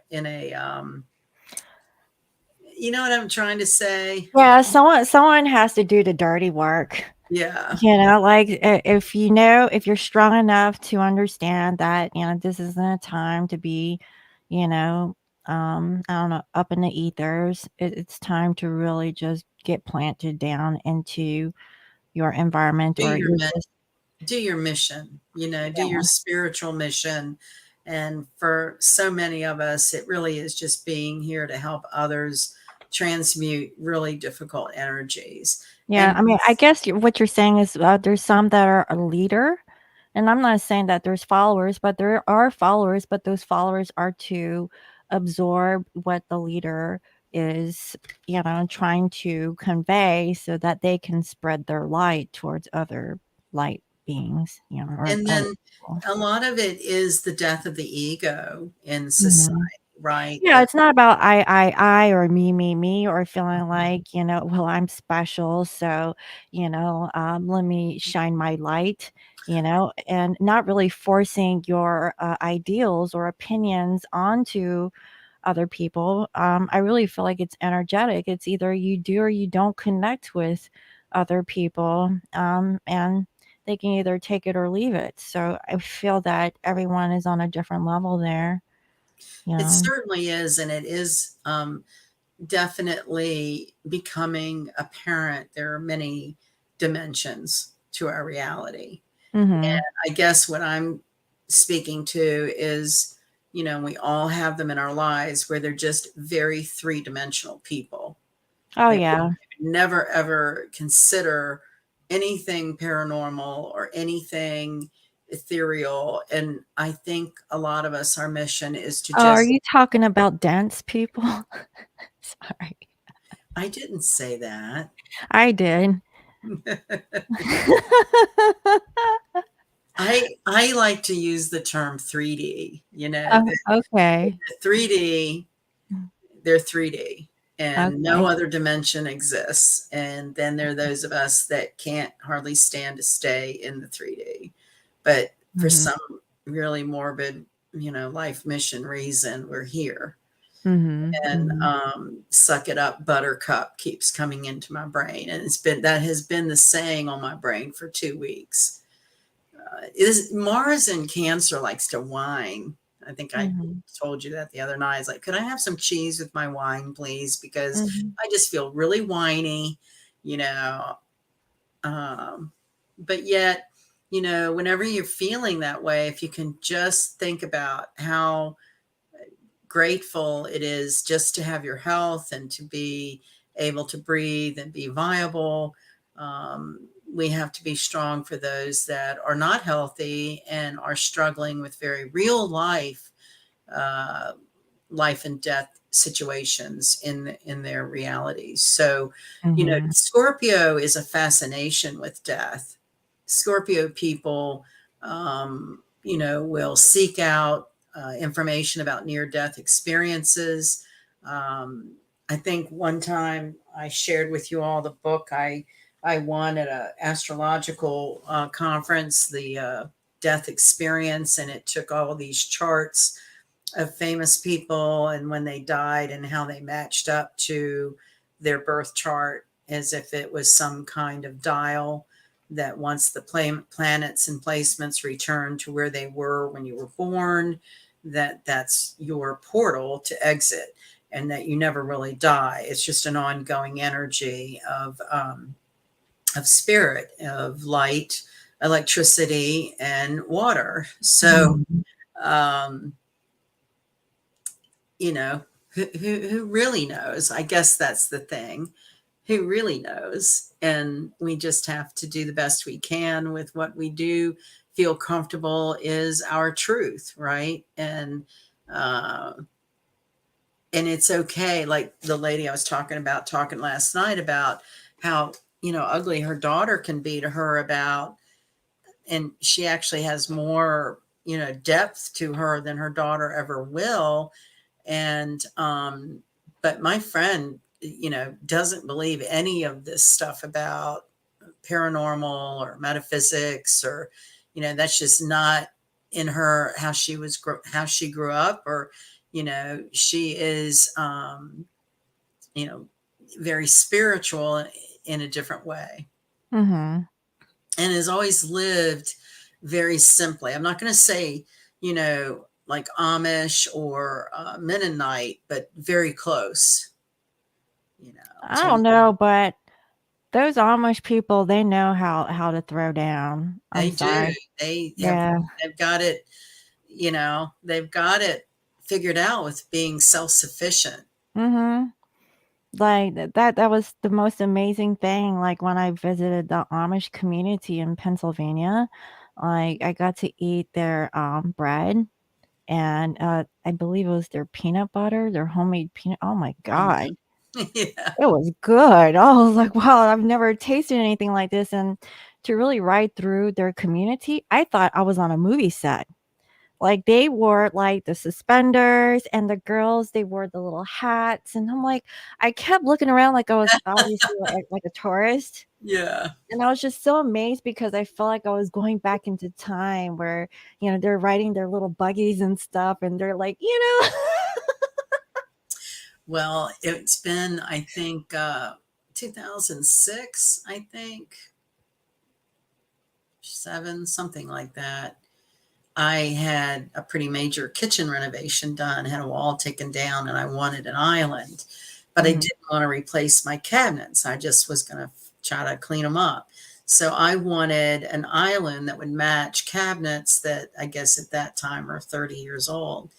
you know what I'm trying to say? Yeah, someone has to do the dirty work. Yeah. You know, like, if you know if you're strong enough to understand that, this isn't a time to be, you know, I don't know, up in the ethers. It's time to really just get planted down into your environment, do or your you're mi- just do your mission, do your yeah. spiritual mission. And for so many of us, it really is just being here to help others transmute really difficult energies. Yeah, And I mean, I guess what you're saying is, there's some that are a leader, and I'm not saying that there's followers, but there are followers, but those followers are to absorb what the leader is, trying to convey so that they can spread their light towards other light beings, or and other then people. a lot of it is the death of the ego in society, Mhm. right? Yeah, That it's not about I, or me, or feeling like, well, I'm special, so, let me shine my light, and not really forcing your ideals or opinions onto other people. I really feel like it's energetic. It's either you do or you don't connect with other people, and they can either take it or leave it. So I feel that everyone is on a different level there. You It know. certainly is, and it is definitely becoming apparent. There are many dimensions to our reality. Mhm. I guess what I'm speaking to is, we all have them in our lives where they're just very three-dimensional people. Oh They yeah. never ever consider anything paranormal or anything ethereal. And I think a lot of us, our mission is to Oh, are just, you talking about dense people? Sorry. I didn't say that. I did. I like to use the term 3D. Oh, okay. The 3D, they're 3D and no Okay. other dimension exists. And then there are those of us that can't hardly stand to stay in the 3D. But for Mhm. some really morbid, life mission reason, we're here. Mhm. And Mhm. suck it up, buttercup keeps coming into my brain. And that has been the saying on my brain for 2 weeks. Is Mars in Cancer likes to whine. I think I Mhm. told you that the other night. It's like, could I have some cheese with my wine, please? Because Mhm. I just feel really whiny, you know. Um, but yet, whenever you're feeling that way, if you can just think about how grateful it is just to have your health and to be able to breathe and be viable. We have to be strong for those that are not healthy and are struggling with very real uh, life and death situations in their realities. So, Mhm. Scorpio is a fascination with death. Scorpio people, will seek out information about near death experiences. I think one time I shared with you all the book I won at a astrological conference, the death experience, and it took all these charts of famous people and when they died and how they matched up to their birth chart as if it was some kind of dial that once the planets and placements return to where they were when you were born, that's your portal to exit and that you never really die. It's just an ongoing energy of spirit, of light, electricity, and water. So, Mhm. um, you know, who really knows? I guess that's the thing. Who really knows? And we just have to do the best we can with what we do. Feel comfortable is our truth, right? Uh, and it's okay. Like the lady I was talking last night about how ugly her daughter can be to her about, and she actually has more depth to her than her daughter ever will. And but my friend doesn't believe any of this stuff about paranormal or metaphysics, or that's just not in her, how she grew up, or she is you know very spiritual in a different way Mhm. and has always lived very simply. I'm not going to say, like Amish or Mennonite, but very close, I to don't know, but those Amish people, they know how to throw down. I'm they do. sorry. They have Yeah. they've got it, they've got it figured out with being self-sufficient. Mhm. Like that was the most amazing thing. Like when I visited the Amish community in Pennsylvania, like I got to eat their bread and I believe it was their peanut butter, their homemade peanut. Oh my god. Mhm. Yeah. It was good. I was like, wow, I've never tasted anything like this. And to really ride through their community, I thought I was on a movie set. Like, they wore, like, the suspenders, and the girls, they wore the little hats, and I'm like I kept looking around like I was obviously like a tourist, Yeah. and I was just so amazed because I felt like I was going back into time where, they're riding their little buggies and stuff, and they're like, Well, it's been, I think, 2006, I think, 7, something like that. I had a pretty major kitchen renovation done, had a wall taken down, and I wanted an island, but I Mhm. didn't want to replace my cabinets. I just was going to try to clean them up. So I wanted an island that would match cabinets that I guess at that time are 30 years old.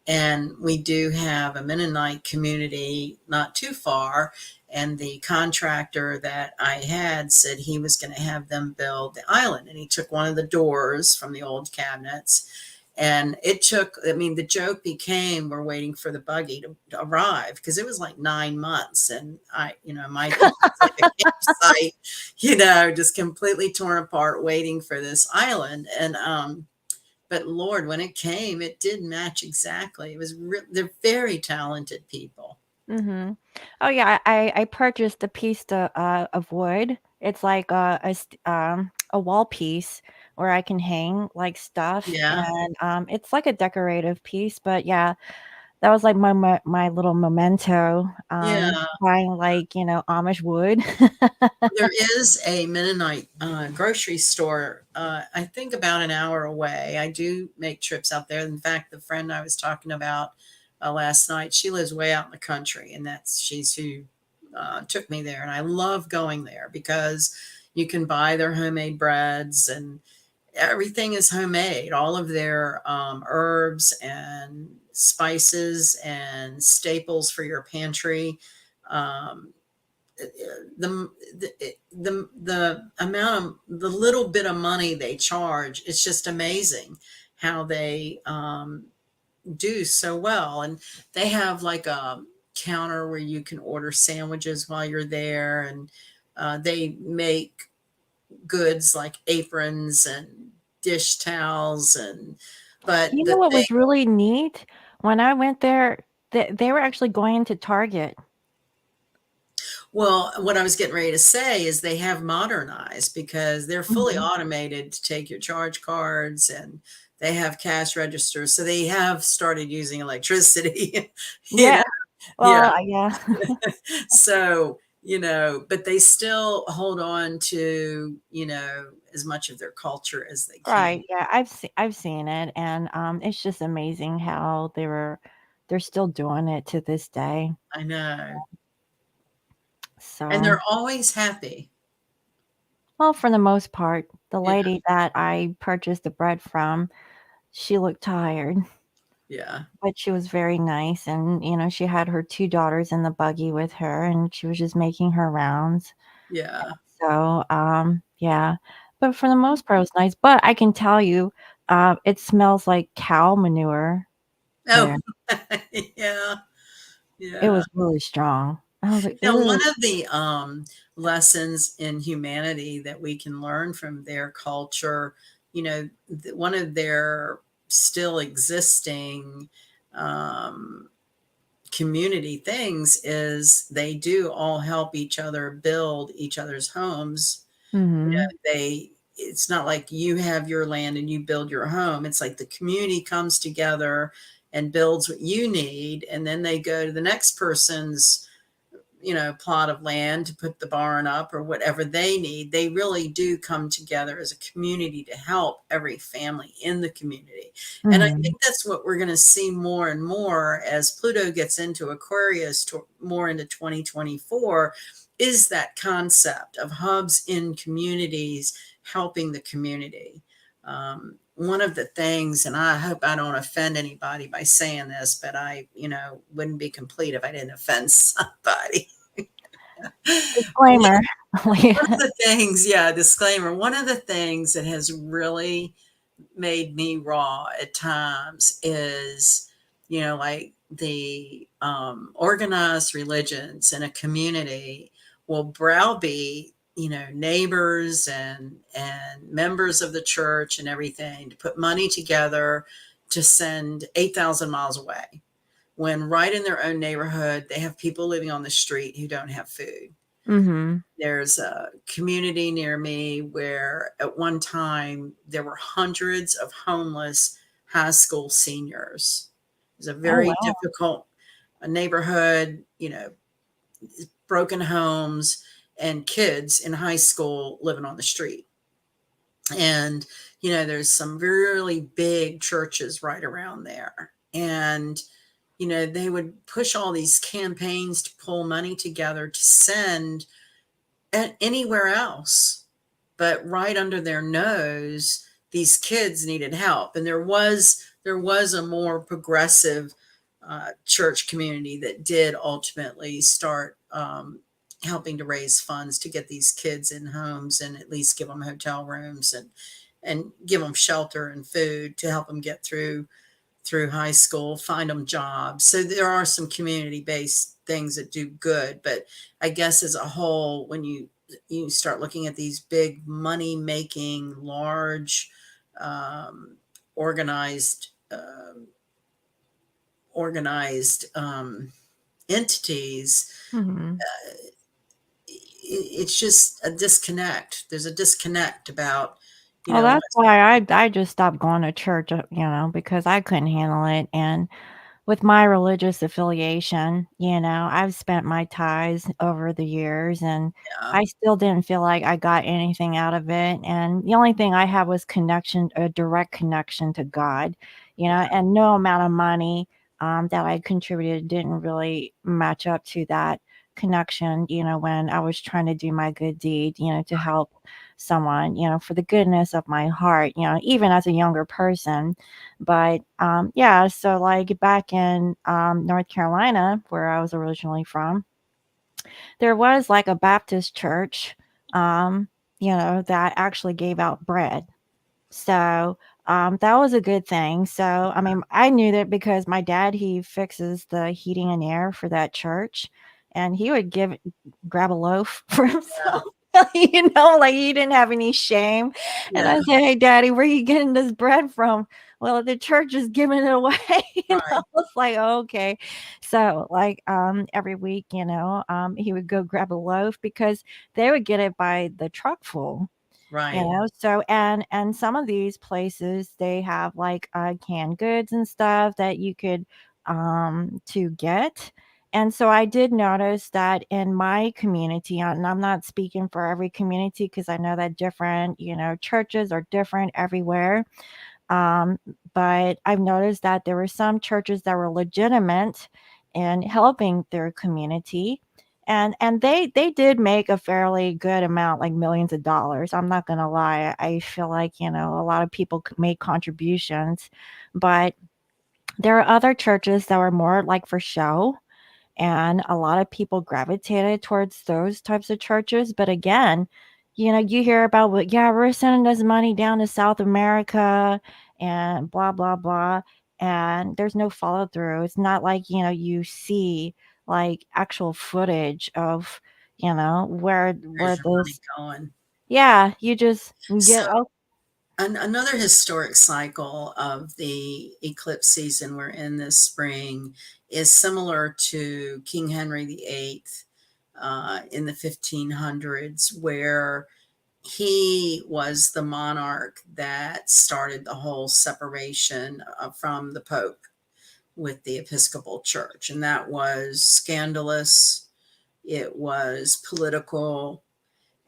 And we do have a Mennonite community not too far. And the contractor that I had said he was going to have them build the island. And he took one of the doors from the old cabinets. And it took, I mean, the joke became we're waiting for the buggy to arrive because it was like 9 months. And my kitchen's like a campsite, just completely torn apart, waiting for this island. And, but Lord, when it came, it did match exactly. They're very talented people. Mhm. Oh, yeah, I purchased a piece of wood. It's like a wall piece where I can hang, like, stuff, Yeah. and, it's like a decorative piece, but yeah, that was like my little memento, Yeah. buying, like, Amish wood. There is a Mennonite grocery store, I think about an hour away. I do make trips out there. In fact, the friend I was talking about last night, she lives way out in the country, and she's who took me there. And I love going there because you can buy their homemade breads, and everything is homemade. All of their herbs and spices and staples for your pantry. Um, the amount of the little bit of money they charge, it's just amazing how they do so well. And they have like a counter where you can order sandwiches while you're there, and they make goods like aprons and dish towels. And but You the know what thing was really neat? When I went there, they were actually going into Target. Well, what I was getting ready to say is they have modernized because they're fully Mhm. automated to take your charge cards, and they have cash registers. So they have started using electricity, you know. Yeah. Yeah. Well, yeah. So, but they still hold on to, as much of their culture as they can. Right, yeah, I've seen it, and, it's just amazing how they're still doing it to this day. I know. And So, they're always happy. well, for the most part, the Yeah. lady that I purchased the bread from, she looked tired, Yeah. but she was very nice, and, she had her 2 daughters in the buggy with her, and she was just making her rounds. Yeah. So, yeah, but for the most part, it was nice, but I can tell you, it smells like cow manure Oh, there. yeah. It Yeah. was really strong. I was like, Now, one "Ugh." of the lessons in humanity that we can learn from their culture, one of their still existing um, community things is they do all help each other build each other's homes. Mhm. It's not like you have your land and you build your home. It's like the community comes together and builds what you need, and then they go to the next person's plot of land to put the barn up or whatever they need. They really do come together as a community to help every family in the community. And I Mhm. think that's what we're going to see more and more as Pluto gets into Aquarius, more into 2024, is that concept of hubs in communities helping the community. One of the things, and I hope I don't offend anybody by saying this, but I, wouldn't be complete if I didn't offend somebody. One Disclaimer. of the things, yeah, disclaimer. One of the things that has really made me raw at times is, like the organized religions in a community will browbeat, neighbors and members of the church and everything to put money together to send 8,000 miles away, when right in their own neighborhood they have people living on the street who don't have food. Mhm. There's a community near me where at one time there were hundreds of homeless high school seniors. It was a Oh, very wow. difficult a neighborhood, broken homes and kids in high school living on the street. And, there's some really big churches right around there. And, they would push all these campaigns to pull money together to send anywhere else. But right under their nose, these kids needed help. And there was a more progressive church community that did ultimately start helping to raise funds to get these kids in homes and at least give them hotel rooms and give them shelter and food to help them get through high school, find them jobs. So there are some community based things that do good, but I guess as a whole, when you start looking at these big money making, large, um, organized, entities, Hmm. it's just a disconnect. There's a disconnect about, Well, what. that's why I just stopped going to church, because I couldn't handle it, and with my religious affiliation, I've spent my tithes over the years, and Yeah, I still didn't feel like I got anything out of it, and the only thing I had was connection a direct connection to God, yeah, and no amount of money, that I contributed didn't really match up to that connection, when I was trying to do my good deed, to help someone, for the goodness of my heart, even as a younger person. But yeah, so like back in North Carolina, where I was originally from, there was like a Baptist church, um, that actually gave out bread. So, that was a good thing. So, I mean, I knew that because my dad, he fixes the heating and air for that church, and he would grab a loaf for yeah, himself. Like he didn't have any shame. And yeah, I said, "Hey, Daddy, where are you getting this bread from?" Well, the church is giving it away. I right, was like, oh, okay. So, like, every week, he would go grab a loaf because they would get it by the truck full. right, So and some of these places, they have, like, canned goods and stuff that you could, to get, and so I did notice that in my community, and I'm not speaking for every community because I know that different, churches are different everywhere, um, but I've noticed that there were some churches that were legitimate in helping their community. And they did make a fairly good amount, like millions of dollars. I'm not gonna lie. I feel like, a lot of people made contributions, but there are other churches that were more like for show, and a lot of people gravitated towards those types of churches. But again, you hear about what, yeah, we're sending this money down to South America and blah blah blah, and there's no follow through. It's not like, you see like actual footage of, where where's your money this, going? yeah, you just So get, oh, another historic cycle of the eclipse season we're in this spring is similar to King Henry VIII in the 1500s, where he was the monarch that started the whole separation from the Pope with the Episcopal Church. And that was scandalous, it was political,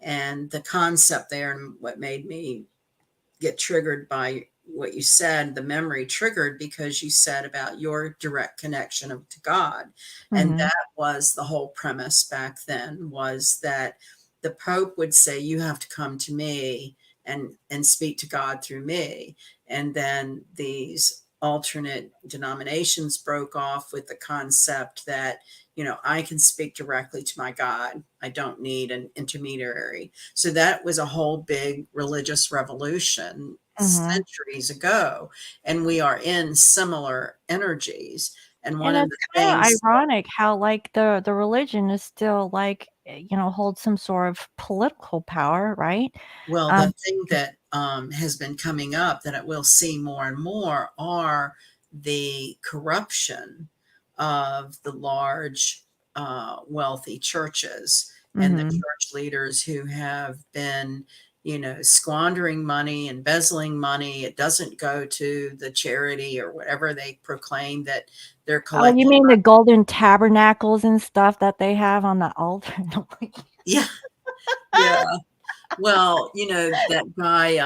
and the concept there, and what made me get triggered by what you said, the memory triggered because you said about your direct connection to God. And mhm, that was the whole premise back then, was that the Pope would say, you have to come to me and speak to God through me. And then these alternate denominations broke off with the concept that, I can speak directly to my God. I don't need an intermediary. So that was a whole big religious revolution mhm. centuries ago. And we are in similar energies. And one And of it's the kind of things, ironic how, like, the religion is still, like, holds some sort of political power, right? well, the Um thing that has been coming up that it will see more and more are the corruption of the large, wealthy churches and the Mhm, church leaders who have been, squandering money, embezzling money. It doesn't go to the charity or whatever they proclaim that they're Oh, you collecting. mean the golden tabernacles and stuff that they have on the altar? Yeah, yeah. Well, that guy,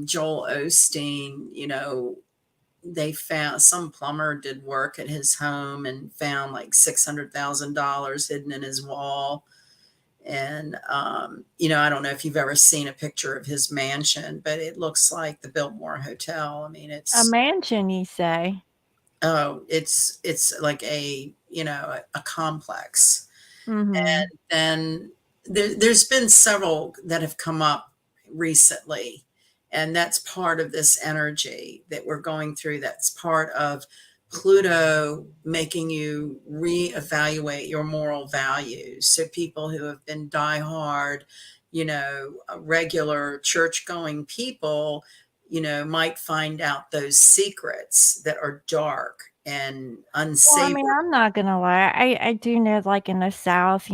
Joel Osteen, they found some plumber did work at his home and found like $600,000 hidden in his wall. And, I don't know if you've ever seen a picture of his mansion, but it looks like the Biltmore Hotel. I mean, A mansion, you say? it's like a complex. Mhm. And there's been several that have come up recently, and that's part of this energy that we're going through. That's part of Pluto making you reevaluate your moral values. So people who have been diehard, regular church going people, might find out those secrets that are dark and Well, I mean, unsavory. I'm not gonna lie. I do know, like in the South,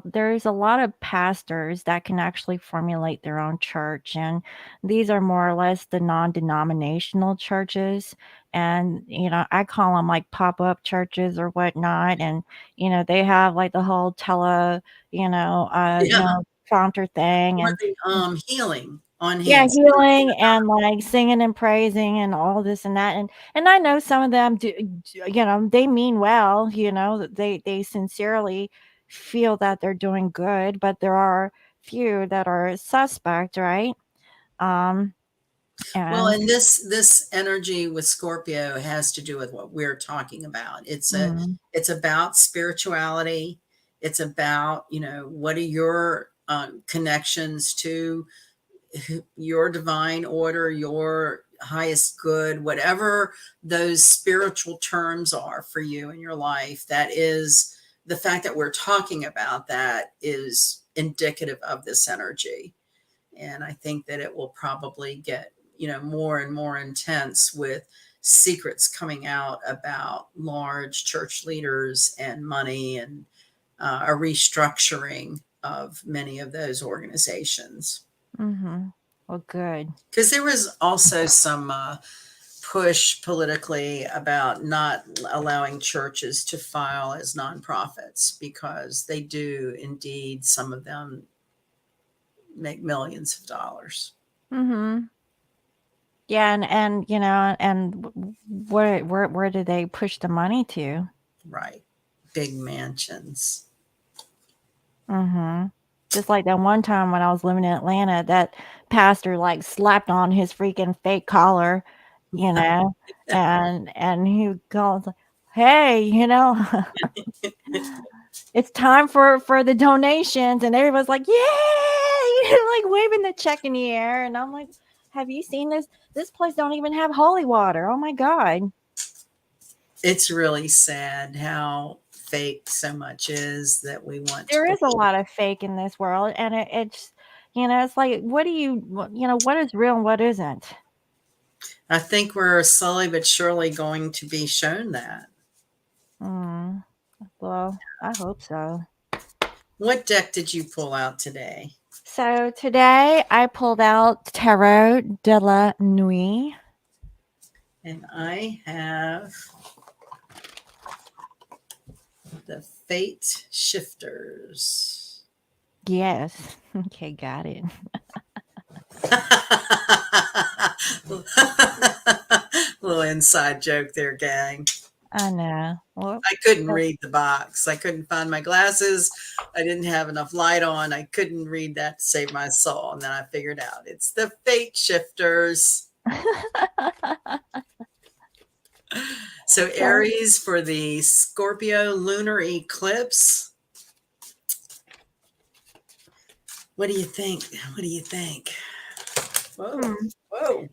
there's a lot of pastors that can actually formulate their own church, and these are more or less the non-denominational churches, and I call them like pop-up churches or whatnot, and they have like the whole Yeah. prompter thing, and Healing on yeah, hands. healing and, like, singing and praising and all this and that, and I know some of them they mean well, that they sincerely feel that they're doing good, but there are few that are suspect, right? Um, Well, and and this energy with Scorpio has to do with what we're talking about. mm, It's about spirituality. It's about, what are your connections to your divine order, your highest good, whatever those spiritual terms are for you in your life. That is the fact that we're talking about that is indicative of this energy. And I think that it will probably get, more and more intense with secrets coming out about large church leaders and money and a restructuring of many of those organizations. mhm. Well, good. Because there was also some push politically about not allowing churches to file as nonprofits because they do indeed, some of them make millions of dollars. Mhm. Yeah, and where do they push the money to? Right. Big mansions. Mhm. Just like that one time when I was living in Atlanta, that pastor, like, slapped on his freaking fake collar, you know, and he goes, "Hey, it's time for the donations," and everybody's like, "Yay!" Like, waving the check in the air, and I'm like, "Have you seen this? This place don't even have holy water. Oh my god." It's really sad how fake so much is that we want to There is a believe. lot of fake in this world, and it's like, what is real and what isn't? I think we're slowly but surely going to be shown that. Mm, well, I hope so. What deck did you pull out today? So today I pulled out Tarot de la Nuit. And I have the Fate Shifters. Yes. Okay, got it. Little inside joke there, gang. I know. Well, I couldn't read the box. I couldn't find my glasses. I didn't have enough light on. I couldn't read that to save my soul. And then I figured out it's the Fate Shifters. So so, Aries for the Scorpio lunar eclipse. What do you think? What do you think? Whoa, hmm. whoa,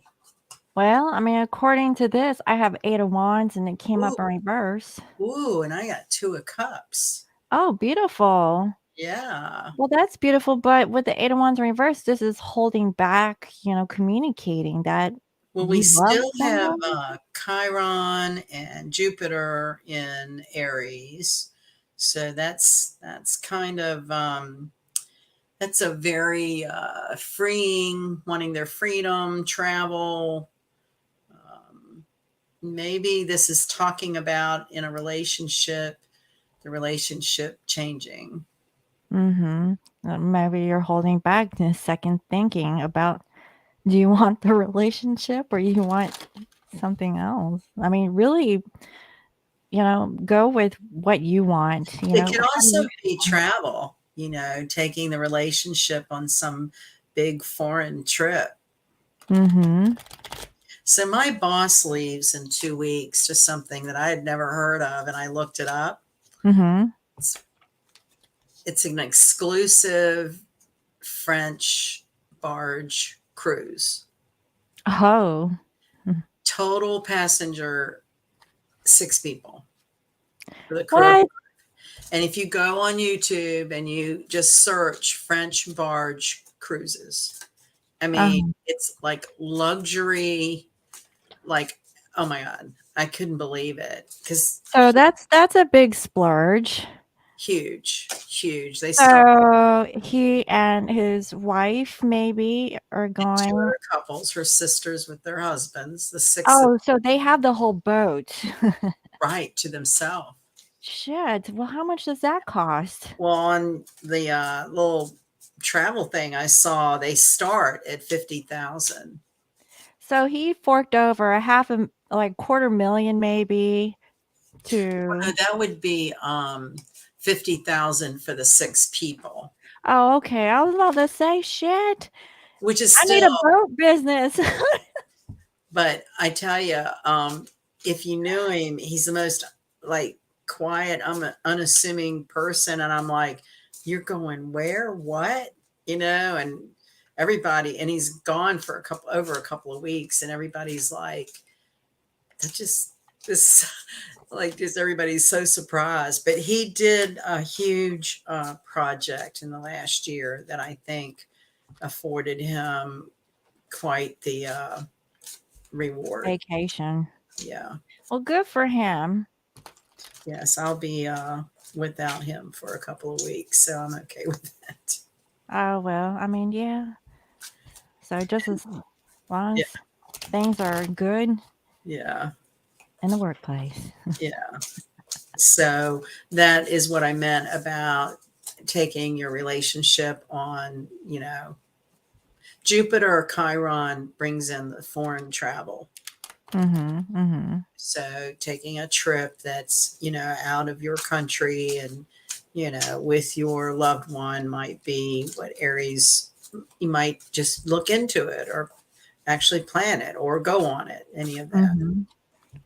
Well, I mean, according to this, I have Eight of Wands and it came ooh, up in reverse. ooh, and I got Two of Cups. Oh, beautiful. Yeah. Well, that's beautiful, but with the Eight of Wands in reverse, this is holding back, communicating that Well, we you love still have someone. Chiron and Jupiter in Aries, so that's kind of That's a very freeing, wanting their freedom, travel. Maybe this is talking about in a relationship, the relationship changing. Mm-hmm. Maybe you're holding back and second thinking about, do you want the relationship or you want something else? I mean, really, go with what you want. It can How do also you be feel? travel, taking the relationship on some big foreign trip. Mm-hmm. So my boss leaves in 2 weeks to something that I had never heard of, and I looked it up. Mm-hmm. It's, it's an exclusive French barge cruise. Oh. Total passenger, 6 people for the crew. What? And if you go on YouTube and you just search French barge cruises, I mean, Um, it's like luxury, like, oh my God, I couldn't believe it because so that's a big splurge. huge, huge. They start So he and his wife maybe are two going. other couples, her sisters with their husbands, the six of Oh, so they have the whole boat. right to themselves. Shit. Well, how much does that cost? Well, on the little travel thing I saw, they start at 50,000. So he forked over a half a like quarter million maybe to. That would be 50,000 for the 6 people, Oh, okay. I was about to say shit. which is I need still. a boat business. But I tell you, if you knew him, he's the most like quiet, unassuming person, and I'm like, you're going where, what, and everybody, and he's gone for over a couple of weeks, and everybody's like, that just this like just everybody's so surprised. But he did a huge project in the last year that I think afforded him quite the reward. Vacation. Yeah. Well, good for him. Yes, I'll be without him for a couple of weeks, so I'm okay with that. Oh, well, I mean, yeah. So just as long Yeah. as things are good Yeah. in the workplace. Yeah. So that is what I meant about taking your relationship on, Jupiter or Chiron brings in the foreign travel. Mhm. Mhm. So taking a trip that's, out of your country and, with your loved one might be what Aries, you might just look into it or actually plan it or go on it, any of that. Mhm.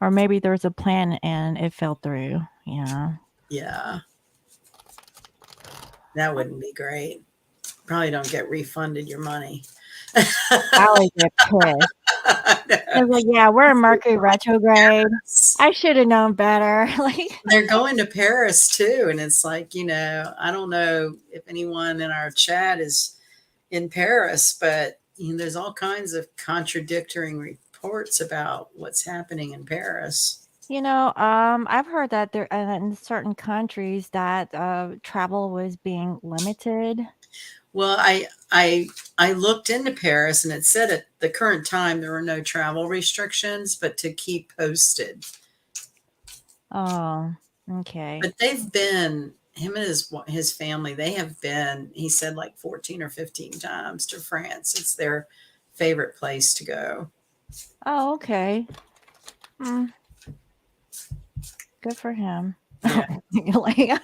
Or maybe there was a plan and it fell through. Yeah. Yeah, that wouldn't be great. Probably don't get refunded your money. I would get pissed. I was like, yeah, we're in Mercury retrograde. I should have known better. Like, They're going to Paris too. And it's like, I don't know if anyone in our chat is in Paris, but there's all kinds of contradictory reports about what's happening in Paris. I've heard that there in certain countries that travel was being limited. Well, I looked into Paris and it said at the current time there were no travel restrictions, but to keep posted. Oh, okay. But they've been him and his family. They have been. He said like 14 or 15 times to France. It's their favorite place to go. Oh, okay. Mm, good for him. Yeah. Like,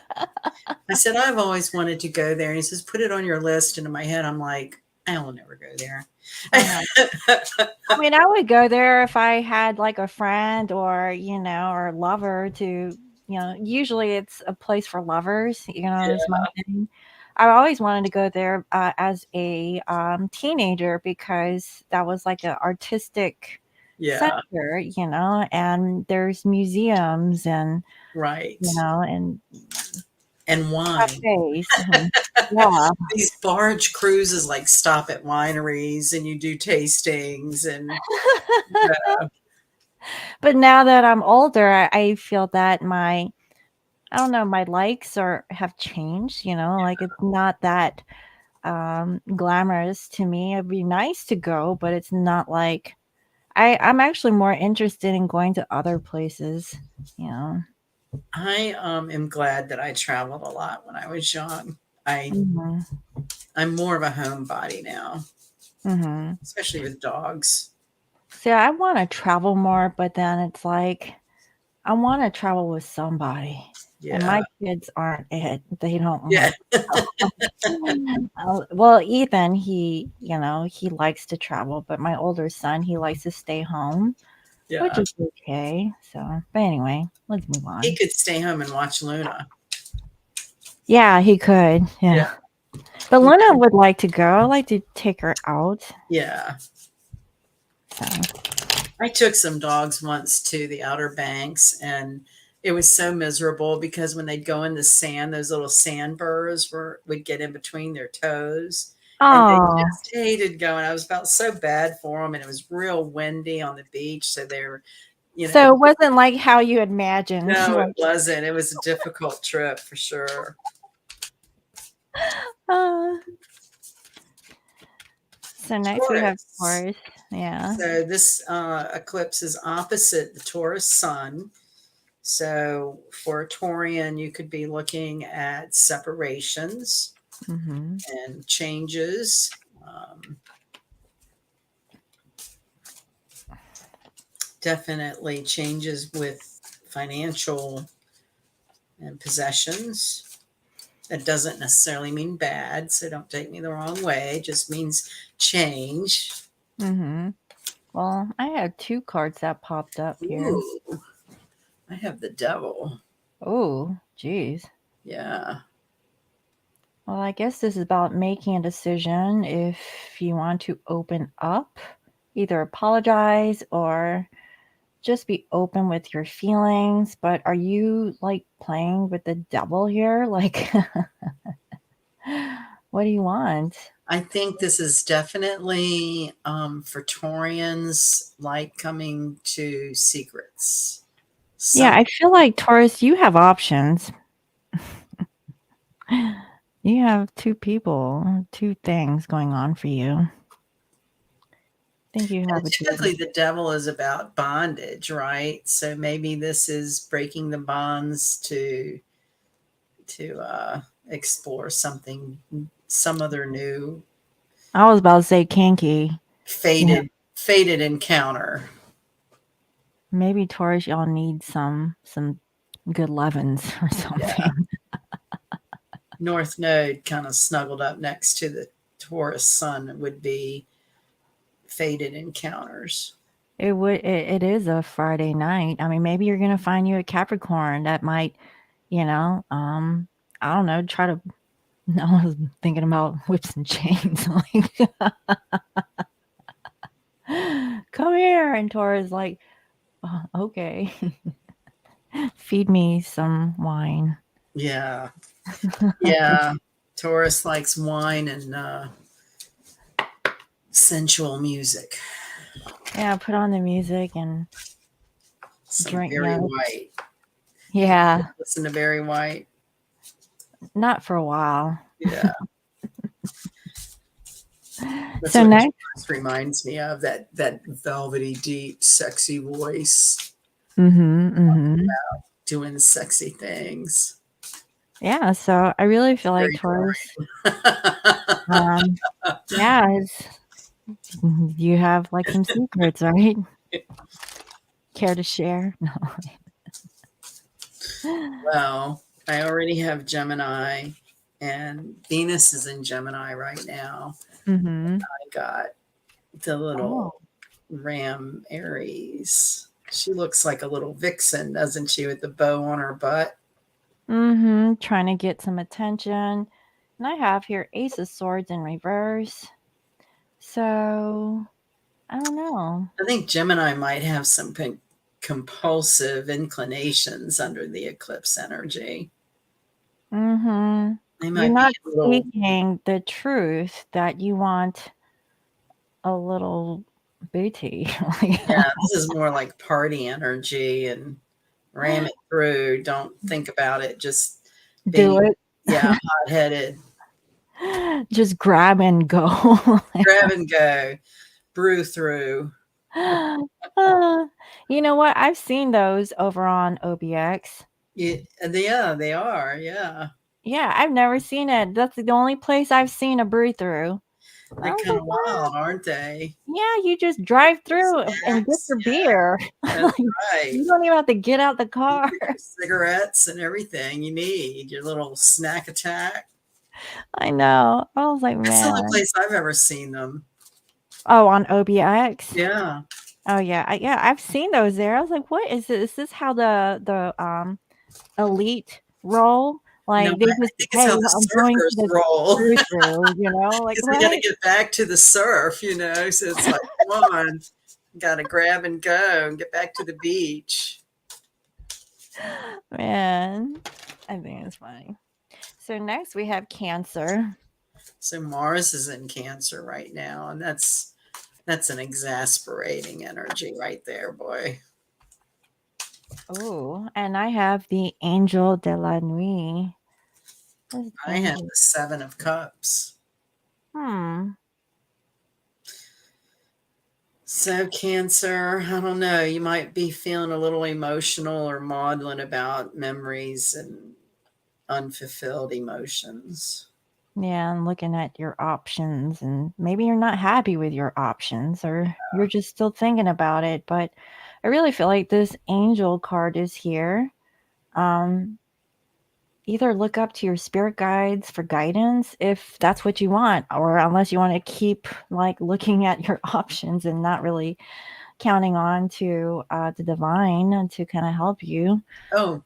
I said I've always wanted to go there, and he says put it on your list. And in my head, I'm like, I will never go there. I know. I mean, I would go there if I had like a friend or, or a lover to, usually it's a place for lovers, is my thing. I always wanted to go there as a teenager because that was like an artistic Yeah. center, and there's museums and, Right. and And wine. cafes. And, yeah. These barge cruises like stop at wineries and you do tastings and But now that I'm older, I feel that I don't know, my likes have changed, like it's not that glamorous to me. It'd be nice to go, but it's not like I'm actually more interested in going to other places, you know. I am glad that I traveled a lot when I was young. I Mhm. I'm more of a homebody now, Mhm. especially with dogs. See, I want to travel more, but then it's like I want to travel with somebody. And Yeah. my kids aren't it. They don't Yeah. want well, Ethan, he likes to travel, but my older son, he likes to stay home, which Yeah. is okay. So, but anyway, let's move He on. could stay home and watch Luna. Yeah, he could. Yeah. Yeah. But Luna would like to go. I like to take her out. Yeah. So, I took some dogs once to the Outer Banks, and it was so miserable because when they'd go in the sand, those little sand burrs would get in between their toes, and they oh, just hated going. I was felt so bad for them, and it was real windy on the beach, so they were, you know, so it wasn't like how you imagined. no, it Like, wasn't. It was a difficult trip for sure. uh, so next we have Taurus. Taurus. Yeah. So this eclipse is opposite the Taurus sun. So for a Taurian, you could be looking at separations Mm-hmm. and changes. Um, Definitely changes with financial and possessions. That doesn't necessarily mean bad, so don't take me the wrong way. It just means change. Mm-hmm. Well, I had two cards that popped up here. Ooh, I have the devil. Oh, geez. Yeah. Well, I guess this is about making a decision if you want to open up, either apologize or just be open with your feelings. But are you like playing with the devil here? Like, what do you want? I think this is definitely for Taurians like coming to secrets. Yeah, Some I feel like Taurus, you have options. You have two people, two things going on for you. I think you and have a good. typically the devil is about bondage, right? So maybe this is breaking the bonds to explore something, some other new I was about to say kinky. Yeah, fated encounter. maybe Taurus, y'all need some good lovins or Yeah. something. North Node kind of snuggled up next to the Taurus sun would be fated encounters. It is a Friday night. I mean, maybe you're gonna find you a Capricorn that might, you know, I don't know, try to. I was thinking about whips and chains, like, come here, and Taurus like, okay, feed me some wine. Yeah. Yeah. Taurus likes wine and sensual music. Yeah, put on the music and Some drink. Barry Yeah, White. yeah, Listen to Barry White. not for a while. Yeah. That's So what next, Taurus reminds me of, that velvety, deep, sexy voice mm-hmm, mm-hmm. doing sexy things. Yeah. So I really feel like Very Taurus. boring. Um, yeah, you have like some secrets, right? Care to share? No. Well, I already have Gemini, and Venus is in Gemini right now. Mm-hmm. I got the Oh. little Ram Aries. She looks like a little vixen, doesn't she, with the bow on her butt? Mm-hmm. Trying to get some attention. And I have here Ace of Swords in reverse. So I don't know. I think Gemini might have some compulsive inclinations under the eclipse energy. Mm-hmm. They You're might be not a little, speaking the truth that you want a little booty. Like, yeah, this is more like party energy and ram it through. Don't think about it. Just do be, it. yeah, hot headed. Just grab and go. Grab and go, brew through. Uh, you know what? I've seen those over on OBX. Yeah, they are. Yeah. Yeah, I've never seen it. That's the only place I've seen a brew through. I They're was kind like, of what? wild, aren't they? Yeah, you just drive through and get Snacks. your Yeah, beer. that's Like, right. you don't even have to get out the You car. get your cigarettes and everything you need, your little snack attack. I know. I was like, That's the only man. place I've ever seen them. Oh, on OBX. Yeah. Oh yeah, yeah. I've seen those there. I was like, what is this? Is this how the elite roll? No, Like they I just, think it's hey, how the I'm going to surfers this roll brew through, like because we got to what? get back to the surf, So it's like, come on, got to grab and go and get back to the beach. Man, I think it's funny. So next we have Cancer. So Mars is in Cancer right now, and that's an exasperating energy right there, boy. Oh, and I have the Angel de la Nuit. What's I have Angel? the Seven of Cups. Hmm. So Cancer, I don't know, you might be feeling a little emotional or maudlin about memories and unfulfilled emotions. Yeah, and looking at your options, and maybe you're not happy with your options, or you're just still thinking about it. But I really feel like this Angel card is here. Um, Either look up to your spirit guides for guidance if that's what you want, or unless you want to keep like looking at your options and not really counting on to the divine to kind of help you. Oh,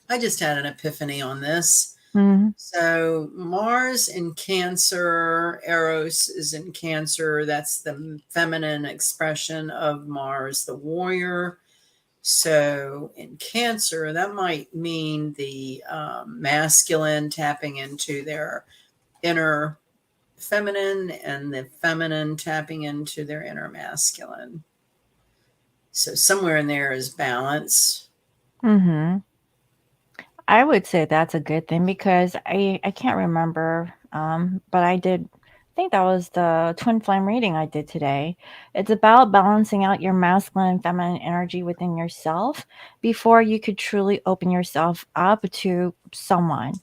I just had an epiphany on this. Mhm. So Mars in Cancer, Eros is in Cancer. That's the feminine expression of Mars, the warrior. So in Cancer, that might mean the masculine tapping into their inner feminine and the feminine tapping into their inner masculine. So somewhere in there is balance. Mhm. I would say that's a good thing because I can't remember, but I think that was the twin flame reading I did today. It's about balancing out your masculine and feminine energy within yourself before you could truly open yourself up to someone.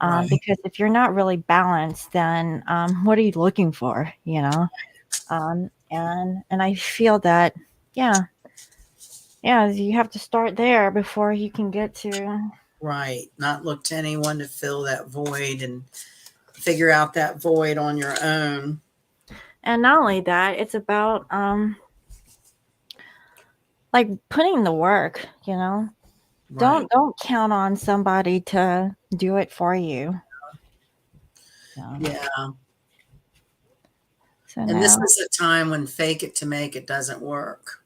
Right. Because if you're not really balanced, then what are you looking for? And I feel that, yeah, yeah, you have to start there before you can get to. Right. Not look to anyone to fill that void and figure out that void on your own. And not only that, it's about like putting the work, Right. Don't count on somebody to do it for you. Yeah. Yeah. So And this now is a time when fake it to make it doesn't work.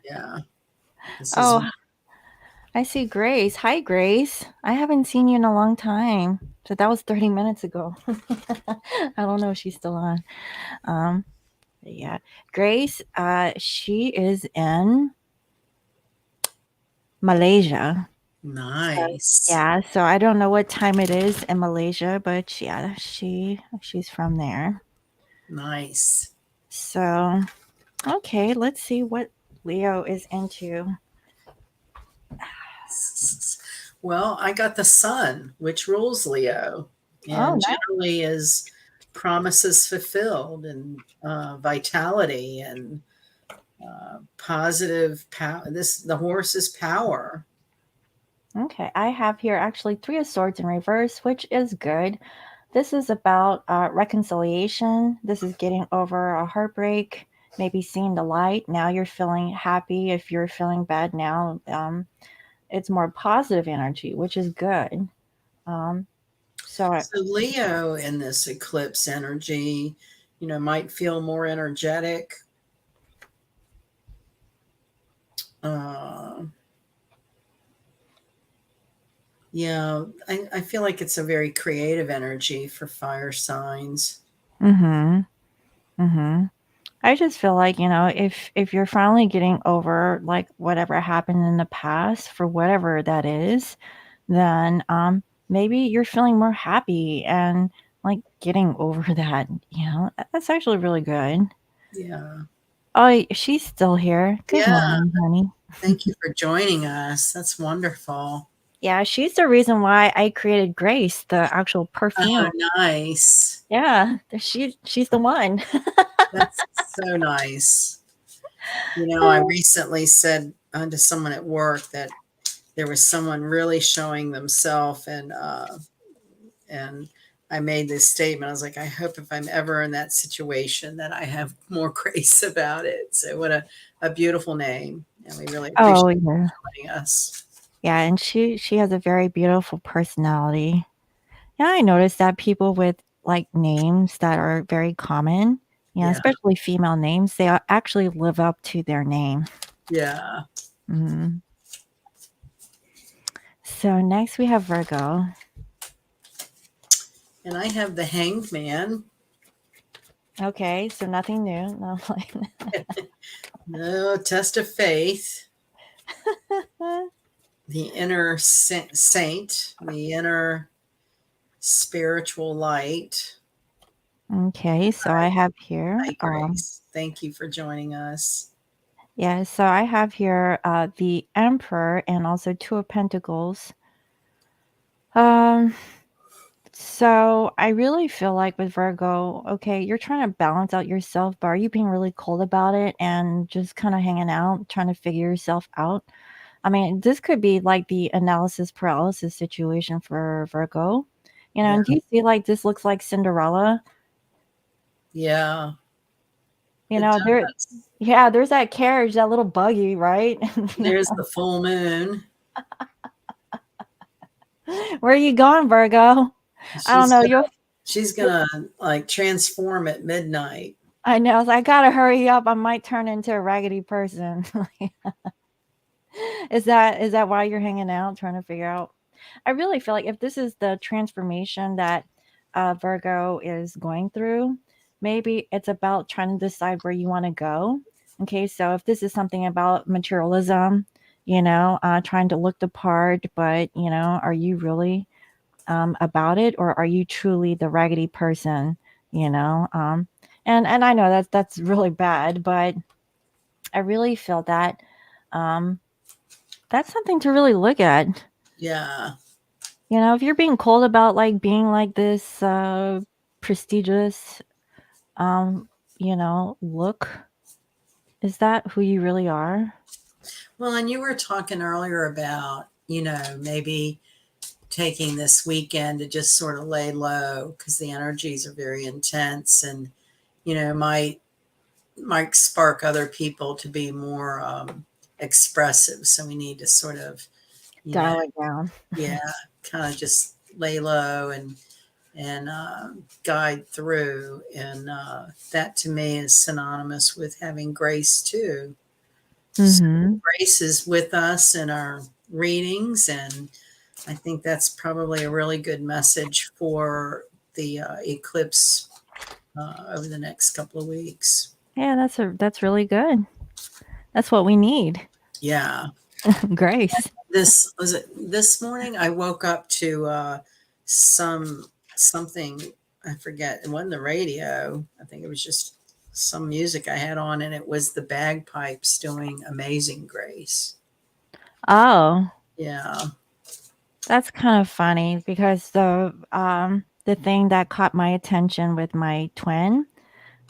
Yeah. This is oh, I see Grace. Hi Grace. I haven't seen you in a long time. So that was 30 minutes ago. I don't know if she's still on. Um yeah. Grace, she is in Malaysia. So nice. yeah, so I don't know what time it is in Malaysia, but yeah, she's from there. Nice. So okay, let's see what Leo is into. Well, I got the sun, which rules Leo, Oh, and generally is promises fulfilled and vitality and positive power. This the horse is power. okay. I have here actually Three of Swords in reverse, which is good. This is about reconciliation. This is getting over a heartbreak, maybe seeing the light. Now you're feeling happy. If you're feeling bad now, it's more positive energy, which is good. Um, so, So Leo in this eclipse energy, might feel more energetic. Uh, yeah, I feel like it's a very creative energy for fire signs. mm-hmm, mm-hmm. I just feel like, if you're finally getting over like whatever happened in the past for whatever that is, then maybe you're feeling more happy and like getting over that. That's actually really good. Yeah. Oh, she's still here. Good Yeah. morning, honey. Thank you for joining us. That's wonderful. Yeah, she's the reason why I created Grace, the actual Oh, perfume. nice. Yeah, she's the one. That's so nice. I recently said to someone at work that there was someone really showing themselves, and I made this statement. I was like, I hope if I'm ever in that situation that I have more grace about it. So what a beautiful name. And we really appreciate Oh yeah. you joining us. Yeah, and she has a very beautiful personality. Yeah, I noticed that people with like names that are very common, Yeah. especially female names, they actually live up to their name. Yeah. Mhm. So next we have Virgo. And I have the Hanged Man. Okay, so nothing new. No, No, test of faith. The inner saint, the inner spiritual light. okay, so I have here, Hi, Grace. Thank you for joining us. yeah, so I have here the Emperor and also Two of Pentacles. Um, so I really feel like with Virgo, okay, you're trying to balance out yourself, but are you being really cold about it and just kind of hanging out, trying to figure yourself out? I mean, this could be like the analysis paralysis situation for Virgo. Yeah. And do you see like this looks like Cinderella? Yeah. You It know, there does. yeah, there's that carriage, that little buggy, right? There's the full moon. Where are you going, Virgo? I don't She's know. gonna she's gonna like transform at midnight. I know. I gotta hurry up. I might turn into a raggedy person. Is that why you're hanging out, trying to figure out? I really feel like if this is the transformation that Virgo is going through, maybe it's about trying to decide where you want to go. Okay, so if this is something about materialism, trying to look the part, but are you really about it, or are you truly the raggedy person? You know, and I know that's really bad, but I really feel that um, that's something to really look at. Yeah. If you're being cold about like being like this prestigious, um, look, is that who you really are? Well, and you were talking earlier about, maybe taking this weekend to just sort of lay low because the energies are very intense, and, might spark other people to be more expressive. So we need to sort of, you know, Dial it down. yeah, kind of just lay low and guide through. And that to me is synonymous with having grace too. So Mm-hmm. grace is with us in our readings, and I think that's probably a really good message for the eclipse over the next couple of weeks. Yeah, that's really good. That's what we need. Yeah. Grace. This was it this morning. I woke up to something, I forget. It wasn't the radio. I think it was just some music I had on, and it was the bagpipes doing Amazing Grace. Oh, Yeah. that's kind of funny because the thing that caught my attention with my twin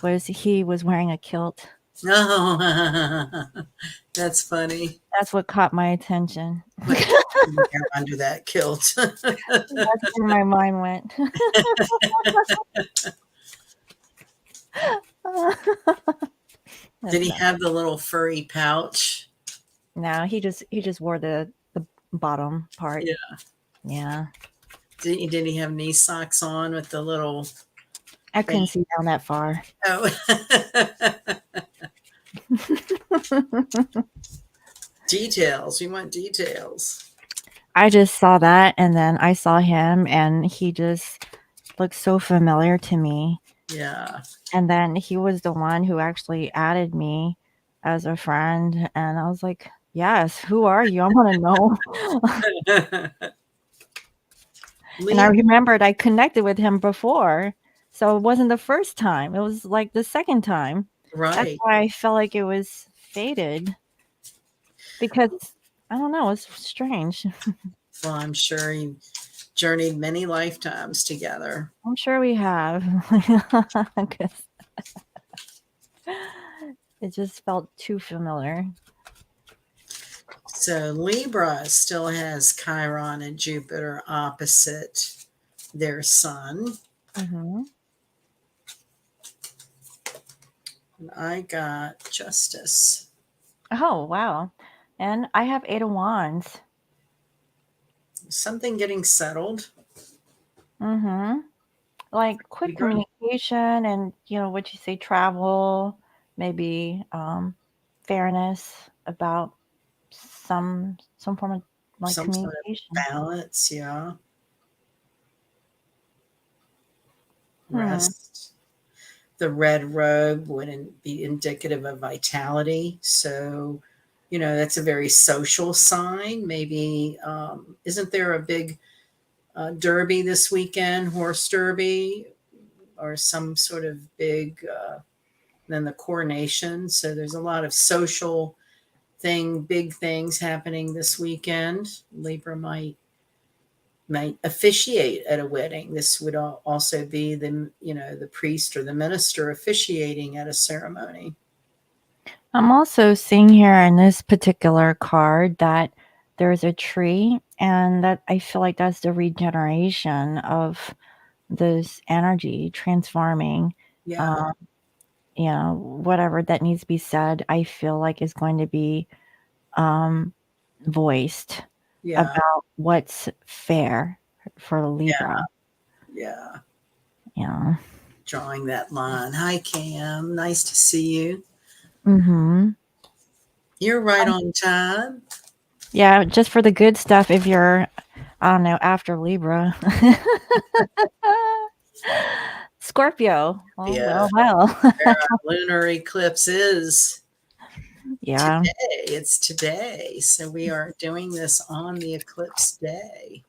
was he was wearing a kilt. Oh, that's funny. That's what caught my attention. What you wear under that kilt? That's where my mind went. Did That's he not. have the little furry pouch? No, he just wore the bottom part. Yeah. Yeah. Did he have knee socks on with the little I thing? couldn't see down that far. Oh. Details. We want details. I just saw that and then I saw him and he just looked so familiar to me. Yeah. And then he was the one who actually added me as a friend and I was like, "Yes, who are you? I want to know." And I Libra, remembered I connected with him before. So it wasn't the first time. It was like the second time. That's right. why I felt like it was fated because I don't know, it's strange. Well, I'm sure you journeyed many lifetimes together. I'm sure we have. 'Cause it just felt too familiar. So Libra still has Chiron and Jupiter opposite their sun. Mhm. And I got Justice. Oh, wow. And I have 8 of wands. Something getting settled. Mhm. Like quick Libra. communication and, what you say, travel, maybe fairness about some form of like Some sort of communication. balance. Yeah. Hmm. Rest. The red robe would be indicative of vitality. So, that's a very social sign. Maybe, isn't there a big derby this weekend, horse derby, or some sort of big, then the coronation. So there's a lot of social big things happening this weekend. Libra might officiate at a wedding. This would also be the priest or the minister officiating at a ceremony. I'm also seeing here in this particular card that there's a tree, and that I feel like that's the regeneration of this energy transforming. Yeah, Um, whatever that needs to be said, I feel like is going to be um, voiced yeah, about what's fair for yeah, Libra. yeah. Yeah. Drawing that line. Hi, Cam. Nice to see you. Mhm. You're right on time. Yeah, just for the good stuff if you're, I don't know, after Libra. Scorpio. Oh, Yeah, well, well. our lunar eclipse is Yeah. today. It's today. So we are doing this on the eclipse day.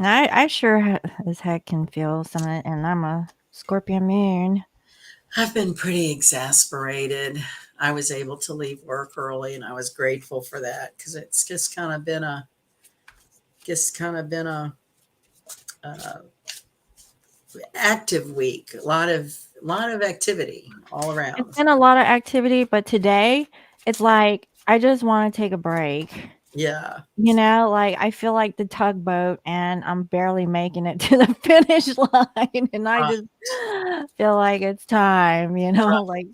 I sure as heck can feel some of it, and I'm a Scorpio moon. I've been pretty exasperated. I was able to leave work early and I was grateful for that because it's just kind of been a uh, active week. A lot of activity all It's around. been a lot of activity, but today it's like I just want to take a break. Yeah. Like I feel like the tugboat and I'm barely making it to the finish line and I Right. just feel like it's time, Right. like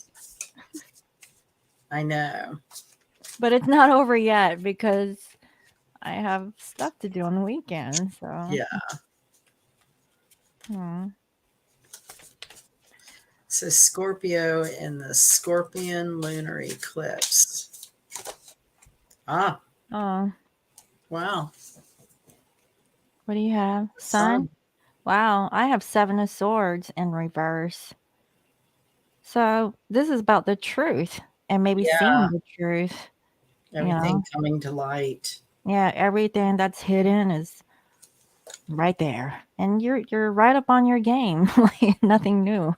I know. but it's not over yet because I have stuff to do on the weekend. So, Yeah. hmm. So Scorpio in the Scorpion lunar eclipse. Ah, Oh, wow. what do you have? The Sun? sun. Wow, I have 7 of swords in reverse. So, this is about the truth and maybe seeing Yeah. the truth, you Everything know. coming to light. Yeah, everything that's hidden is right there. And you're right up on your game. Like nothing new.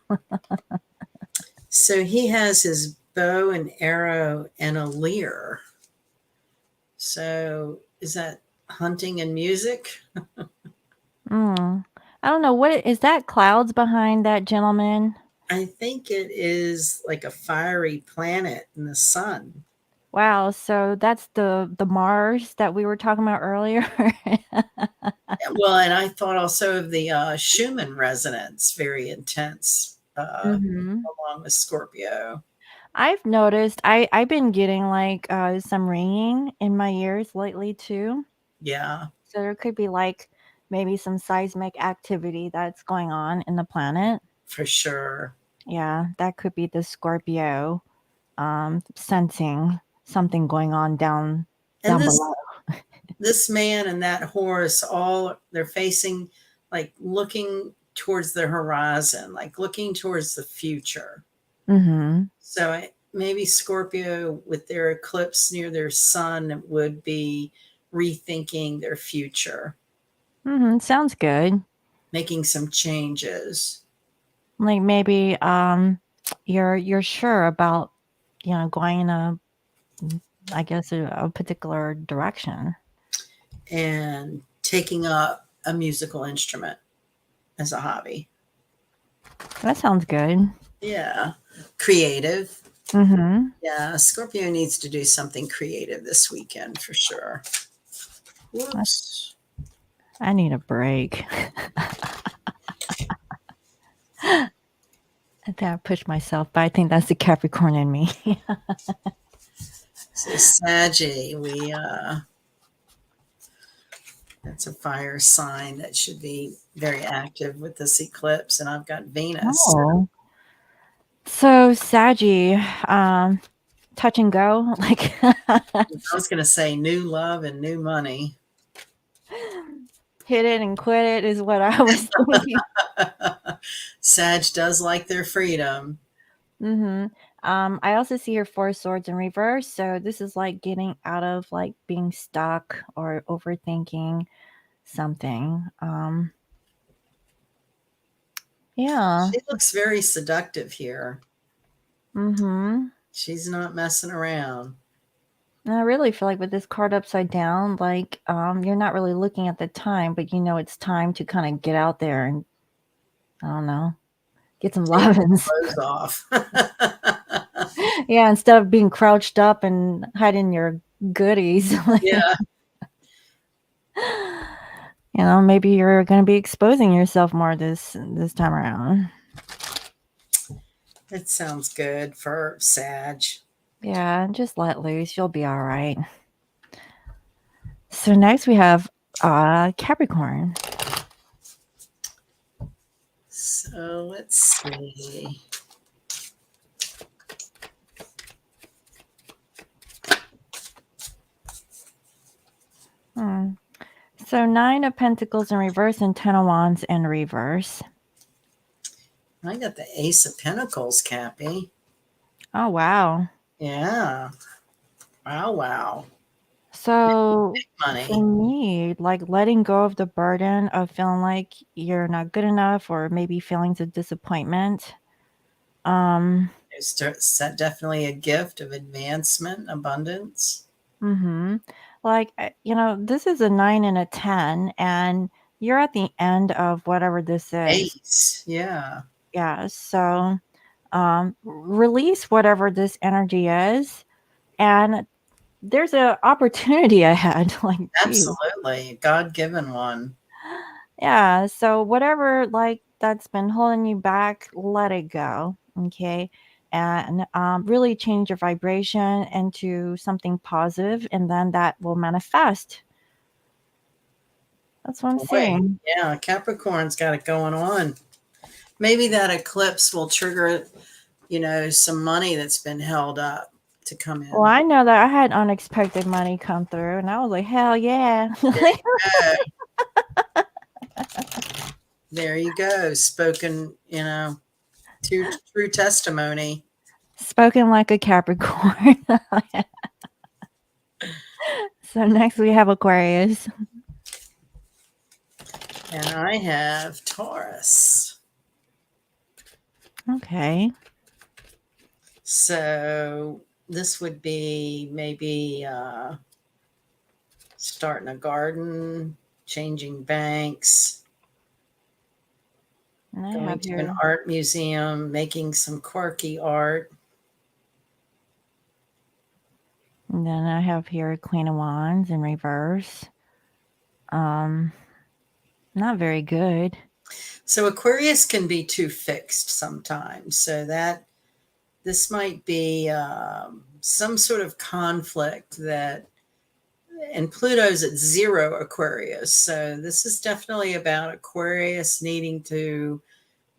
So he has his bow and arrow and a lyre. So is that hunting and music? Mm. I don't know what is that clouds behind that gentleman? I think it is like a fiery planet in the sun. Wow, so that's the Mars that we were talking about earlier. Well, and I thought also of the Schumann resonance, very intense, Mhm. along with Scorpio. I've noticed I've been getting like some ringing in my ears lately too. Yeah, So there could be like maybe some seismic activity that's going on in the planet. for sure. Yeah, that could be the Scorpio sensing something going on And down this below. this man and that horse, all they're facing, like looking towards the horizon, like looking towards the future. Mhm. So maybe Scorpio with their eclipse near their sun would be rethinking their future. Sounds good. making some changes. Like maybe you're sure about going in I guess a particular direction. And taking up a musical instrument as a hobby. That sounds good. Yeah. Creative. Mm-hmm. Yeah. Scorpio needs to do something creative this weekend for sure. I, Whoops. I need a break. I think I pushed myself, but I think that's the Capricorn in me. So Saggy, that's a fire sign that should be very active with this eclipse. And I've got Venus. Oh. So Saggy, touch and go, like I was going to say new love and new money. hit it and quit it is what I was thinking. Sag does like their freedom. Mm-hmm. I also see your four swords in reverse, so this is like getting out of like being stuck or overthinking something. Yeah. She looks very seductive here. Mm-hmm. She's not messing around. And I really feel like with this card upside down, like you're not really looking at the time, but you know it's time to kind of get out there and I don't know, get some Take your lovin's. clothes off. Yeah, instead of being crouched up and hiding your goodies. Yeah, Maybe you're going to be exposing yourself more this time around. it sounds good for Sag. Yeah, just let loose. You'll be all right. So next we have Capricorn. So let's see. Hmm. So 9 of Pentacles in reverse and 10 of Wands in reverse. I got the Ace of Pentacles, Cappy. Oh, wow. Yeah. Wow, wow. So for Money. me, like letting go of the burden of feeling like you're not good enough or maybe feelings of disappointment. Um, It's definitely a gift of advancement, abundance. mm-hmm. Like, this is a 9 and a 10, and you're at the end of whatever this is. Ace. Yeah. Yeah. So release whatever this energy is. And there's an opportunity ahead. Like, geez. Absolutely. God given one. Yeah. So whatever like that's been holding you back, let it go. Okay. And really change your vibration into something positive, and then that will manifest. That's what I'm Boy. seeing. Yeah. Capricorn's got it going on. Maybe that eclipse will trigger, some money that's been held up to come Well, in. I know that I had unexpected money come through, and I was like, hell yeah. There you go. There you go. Spoken, true testimony. Spoken like a Capricorn. So next we have Aquarius. And I have Taurus. Okay. So this would be maybe starting a garden, changing banks, And I going have to an here, art museum, making some quirky art. and then I have here Queen of Wands in reverse. Um, Not very good. So Aquarius can be too fixed sometimes. So that this might be some sort of conflict and Pluto's at 0 Aquarius. So this is definitely about Aquarius needing to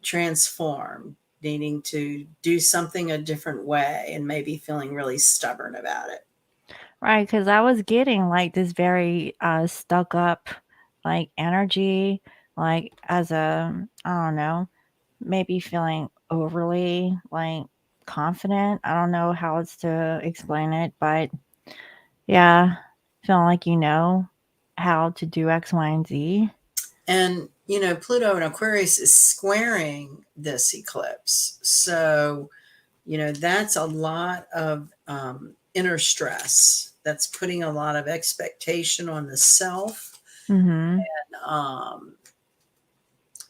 transform, needing to do something a different way, and maybe feeling really stubborn about it. Right, because I was getting like this very stuck up like energy, like as I don't know, maybe feeling overly like confident. I don't know how else to explain it, but yeah, feeling like you know how to do X, Y, and Z. And, Pluto and Aquarius is squaring this eclipse. So, that's a lot of inner stress. That's putting a lot of expectation on the self. Mhm. Um,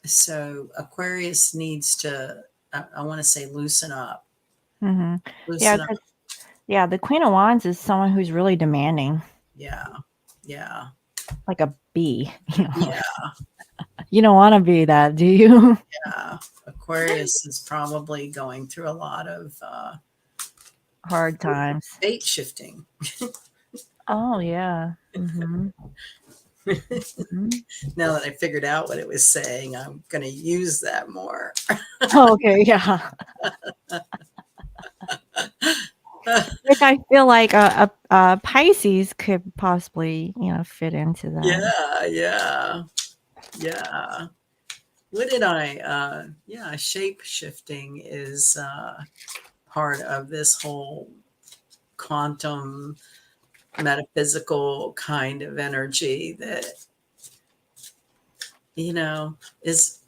so Aquarius needs to, I want to say, loosen up, Mhm. Yeah, loosen up. 'cause yeah, the Queen of Wands is someone who's really demanding, Yeah. Yeah. like a bee, you know. Yeah. You don't wanna be that, do you? Yeah. Aquarius is probably going through a lot of Hard times. bait shifting. Oh, yeah. Mhm. Mhm. Now that I figured out what it was saying, I'm going to use that more. Oh, okay, yeah. Which I feel like a Pisces could possibly, fit into that. Yeah, yeah, yeah. What did yeah, shape shifting is part of this whole quantum metaphysical kind of energy that, is,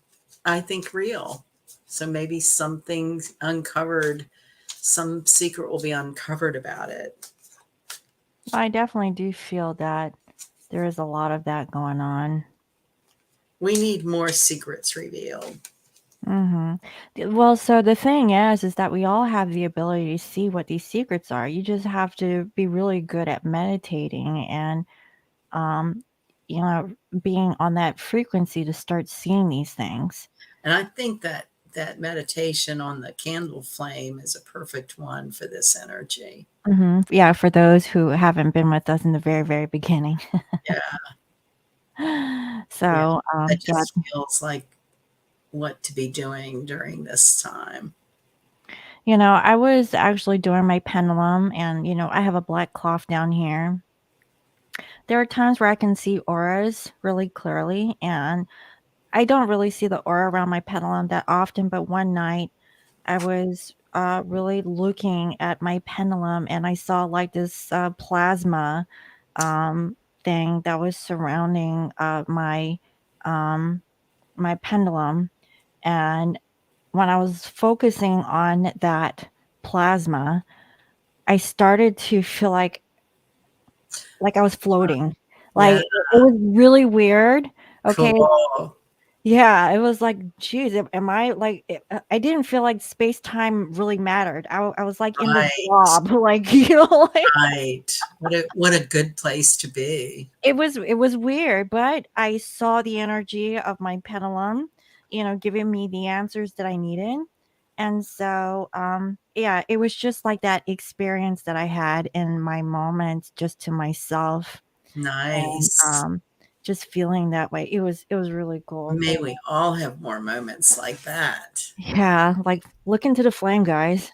I think, real. So maybe something's uncovered, some secret will be uncovered about it. I definitely do feel that there is a lot of that going on. We need more secrets revealed. Mhm. Well, so the thing is that we all have the ability to see what these secrets are. You just have to be really good at meditating and, um, you know, being on that frequency to start seeing these things. And I think that meditation on the candle flame is a perfect one for this energy. Mhm. Yeah, for those who haven't been with us in the very, very beginning. Yeah, yeah. So, That yeah, just feels like what to be doing during this time. I was actually doing my pendulum and, I have a black cloth down here. There are times where I can see auras really clearly, and I don't really see the aura around my pendulum that often, but one night I was, really looking at my pendulum and I saw, like, this, plasma, thing that was surrounding, um, my pendulum, and when I was focusing on that plasma, I started to feel like I was floating. Like, Yeah, it was really weird, okay? cool. Yeah, it was like, "Geez, am I like" I didn't feel like space-time really mattered. I was, like, in this Right, blob, like, like right. What a good place to be. it was weird, but I saw the energy of my pendulum, giving me the answers that I needed, and so, yeah, it was just like that experience that I had in my moment just to myself and, Nice. just feeling that way. It was really cool. May we all have more moments like that. Yeah, like, look into the flame, guys.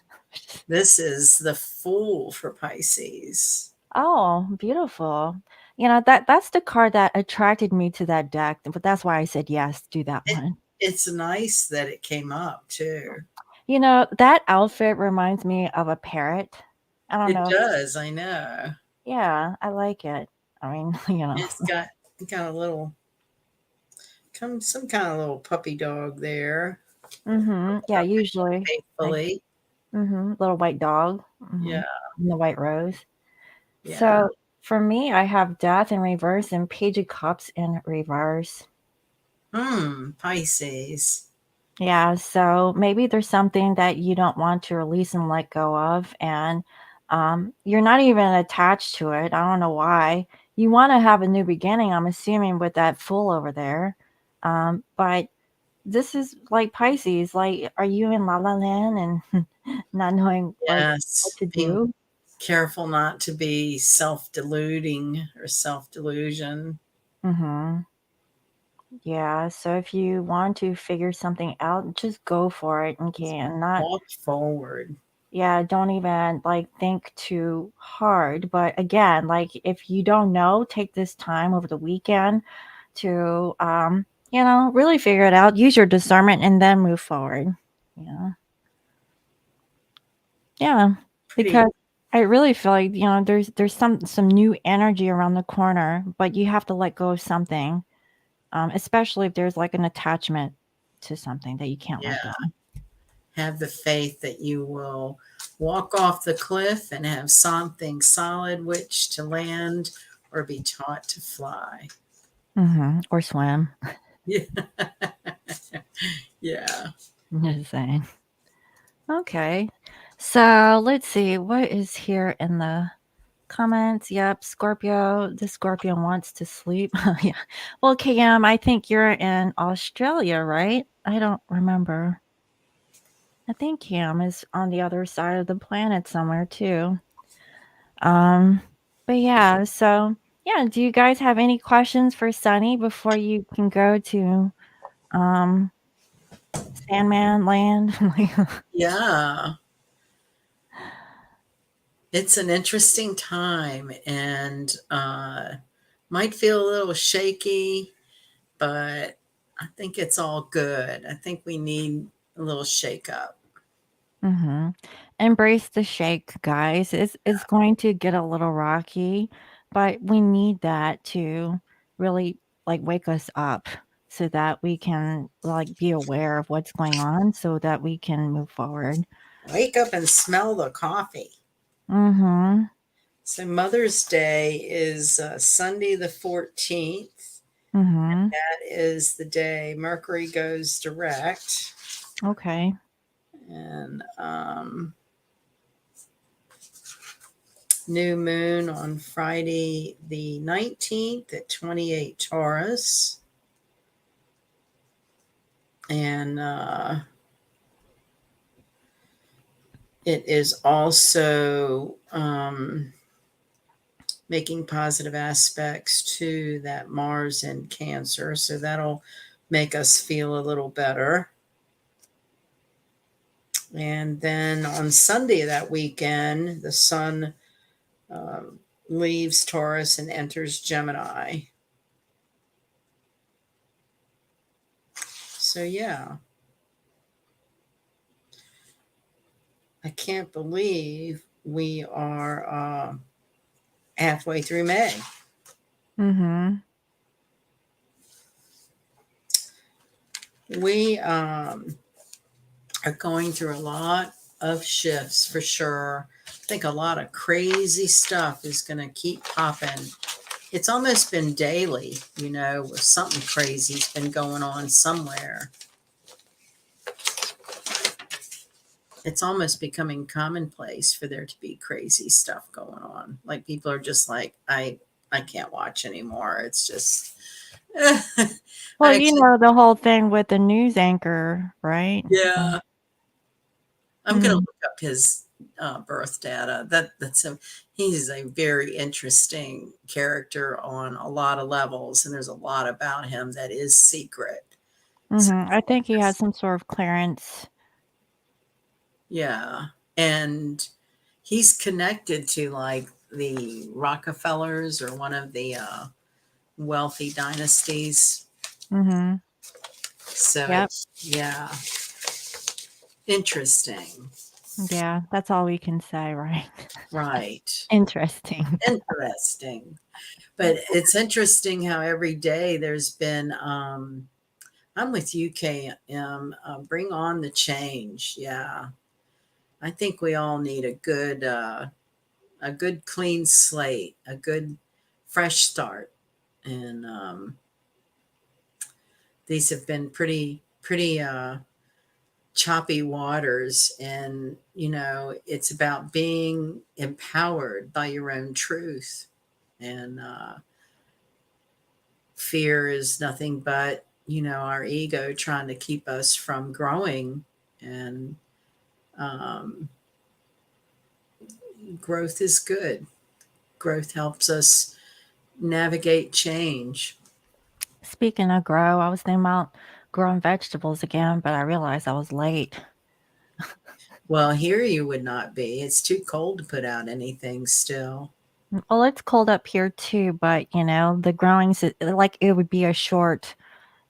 This is the Fool for Pisces. Oh, beautiful. That's the card that attracted me to that deck, but that's why I said, "Yes, do that It, one." it's nice that it came up too. That outfit reminds me of a parrot. I don't It know if does, I know. yeah, I like it. I mean, It's got a little, some kind of little puppy dog there. Mhm, yeah, usually, like Faithfully. little white dog, Yeah, and the white rose. yeah. So, for me, I have Death in reverse and Page of Cups in reverse. Pisces. Yeah, so maybe there's something that you don't want to release and let go of, and you're not even attached to it. I don't know why. You want to have a new beginning, I'm assuming, with that fool over there. But this is like Pisces. Like, are you in La La Land and not knowing like what Yes, to being do? careful not to be self-deluding or self-delusion. Mm-hmm. Yeah. So if you want to figure something out, just go for it. Okay, and not Walk forward. yeah, don't even like think too hard. But again, like if you don't know, take this time over the weekend to really figure it out, use your discernment and then move forward. Yeah. Yeah. Pretty. Because I really feel like, there's some new energy around the corner, but you have to let go of something. especially if there's like an attachment to something that you can't let go. Yeah. Have the faith that you will walk off the cliff and have something solid which to land or be taught to fly. Or swim. Yeah. Yeah. Just saying. Okay. So let's see what is here in the comments. Yep, Scorpio. The Scorpion wants to sleep. Yeah. Well, KM, I think you're in Australia, right? I don't remember. I think Cam is on the other side of the planet somewhere too. Um, but yeah, so yeah, do you guys have any questions for Sunny before you can go to um Sandman Land? Yeah. It's an interesting time and might feel a little shaky, but I think it's all good. I think we need a little shake up. Mm-hmm. Embrace the shake, guys. It's going to get a little rocky, but we need that to really like wake us up so that we can like be aware of what's going on so that we can move forward. Wake up and smell the coffee. Mm-hmm. So Mother's Day is Sunday the 14th. Mm-hmm. That is the day Mercury goes direct. Okay. And new moon on Friday the 19th at 28 Taurus. And it is also making positive aspects to that Mars in Cancer. So that'll make us feel a little better. And then on Sunday that weekend, the sun leaves Taurus and enters Gemini. So, yeah, I can't believe we are halfway through May. Mm-hmm. We are going through a lot of shifts for sure. I think a lot of crazy stuff is going to keep popping. It's almost been daily, where something crazy's been going on somewhere. It's almost becoming commonplace for there to be crazy stuff going on. Like people are just like, I can't watch anymore. It's just I Well, you actually know the whole thing with the news anchor, right? yeah. I'm gonna Mm-hmm. look up his birth data. He's a very interesting character on a lot of levels, and there's a lot about him that is secret. So Mm-hmm. I think he has some sort of clearance. yeah, and he's connected to like the Rockefellers or one of the wealthy dynasties. Mm-hmm. So Yep. it's yeah, interesting, Yeah, that's all we can say, right? right? Interesting. Interesting. But it's interesting how every day there's been I'm with you, KM. Bring on the change. Yeah. I think we all need a good clean slate, a good fresh start. And these have been pretty choppy waters. And, it's about being empowered by your own truth. And fear is nothing but our ego trying to keep us from growing, and um, growth is good. Growth helps us navigate change. Speaking of grow, I was thinking about growing vegetables again, but I realized I was late. Well, here you would not be. It's too cold to put out anything still. Well, it's cold up here too, but the growing's like it would be a short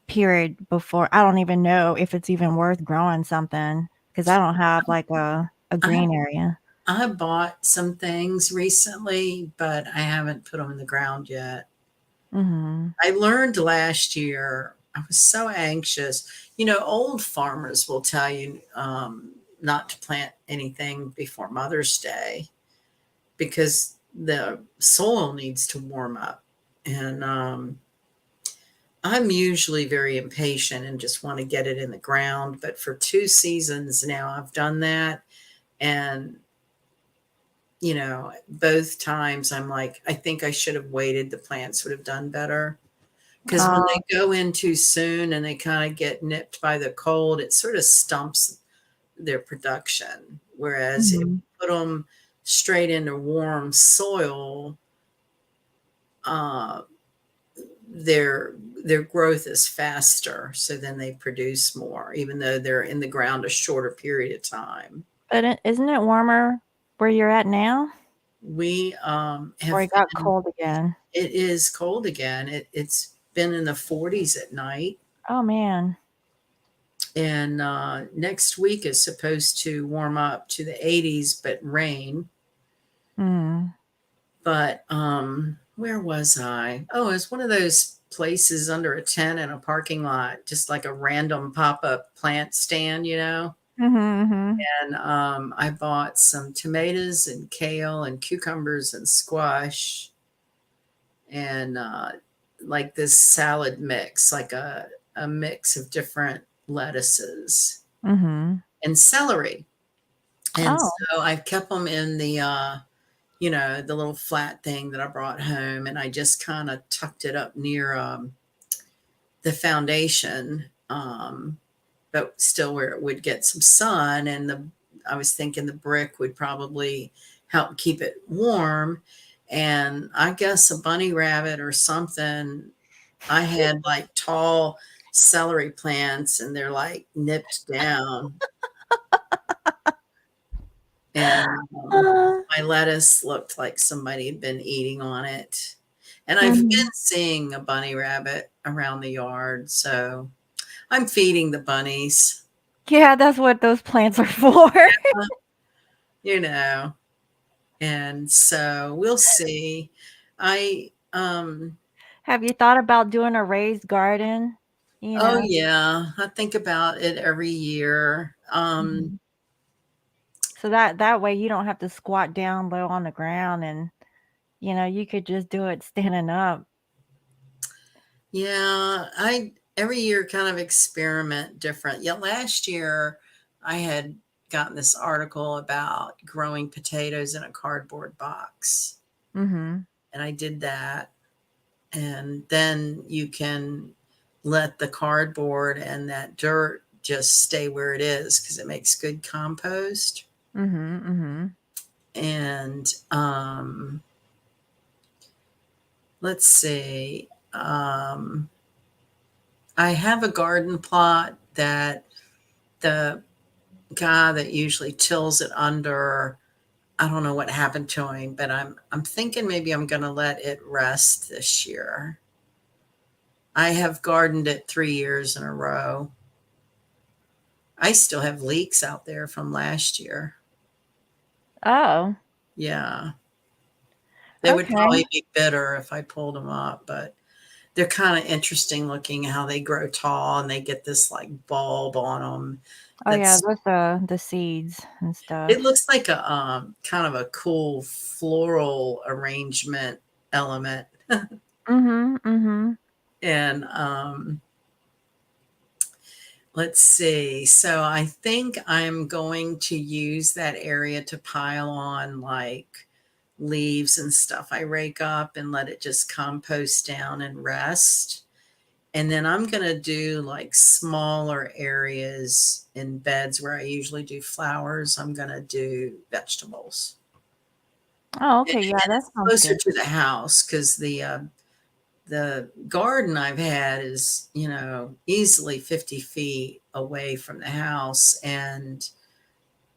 period before I don't even know if it's even worth growing something because I don't have like a I green area. I bought some things recently, but I haven't put them in the ground yet. Mhm. I learned last year, I was so anxious. Old farmers will tell you not to plant anything before Mother's Day because the soil needs to warm up. And I'm usually very impatient and just want to get it in the ground. But for 2 seasons now, I've done that. And, both times I'm like, I think I should have waited. The plants would have done better. Because when Oh. they go in too soon and they kind of get nipped by the cold, it sort of stumps their production. Whereas if Mhm. you put them straight into warm soil, uh, their their growth is faster. So then they produce more, even though they're in the ground a shorter period of time. But isn't it warmer where you're at now? We Or have it got been, cold again? it is cold again. It's been in the 40s at night. Oh, man. And next week is supposed to warm up to the 80s, but rain. Mm. But where was I? Oh, it's one of those places under a tent in a parking lot, just like a random pop-up plant stand. Mhm, mhm. And I bought some tomatoes and kale and cucumbers and squash and like this salad mix, like a mix of different lettuces Mhm. and celery. And Oh. so I've kept them in the little flat thing that I brought home, and I just kind of tucked it up near the foundation, but still where it would get some sun. And I was thinking the brick would probably help keep it warm. And I guess a bunny rabbit or something. I had like tall celery plants, and they're like nipped down. And Uh, my lettuce looked like somebody had been eating on it. And I've been mhm. seeing a bunny rabbit around the yard, so I'm feeding the bunnies, Yeah, that's what those plants are for. you know, and so we'll see. I Have you thought about doing a raised garden? You Oh know? yeah, I think about it every year. Mhm. So that way you don't have to squat down low on the ground and, you could just do it standing up. Yeah, I every year kind of experiment different. Yeah, last year I had gotten this article about growing potatoes in a cardboard box, Mhm. and I did that. And then you can let the cardboard and that dirt just stay where it is because it makes good compost. Mhm, mhm. And let's see. I have a garden plot that the guy that usually tills it under, I don't know what happened to him, but I'm thinking maybe I'm going to let it rest this year. I have gardened it 3 years in a row. I still have leeks out there from last year. Oh, Yeah. They would okay. probably be bitter if I pulled them up, but they're kind of interesting looking how they grow tall and they get this like bulb on them. Oh, yeah, That's those, the seeds and It stuff. looks like a kind of a cool floral arrangement element. Mhm, mhm. And let's see. So I think I'm going to use that area to pile on like leaves and stuff I rake up and let it just compost down and rest. And then I'm going to do like smaller areas in beds where I usually do flowers. I'm going to do vegetables. Oh, And okay, yeah, and that it's sounds closer good. to the house because the garden I've had is, easily 50 feet away from the house, and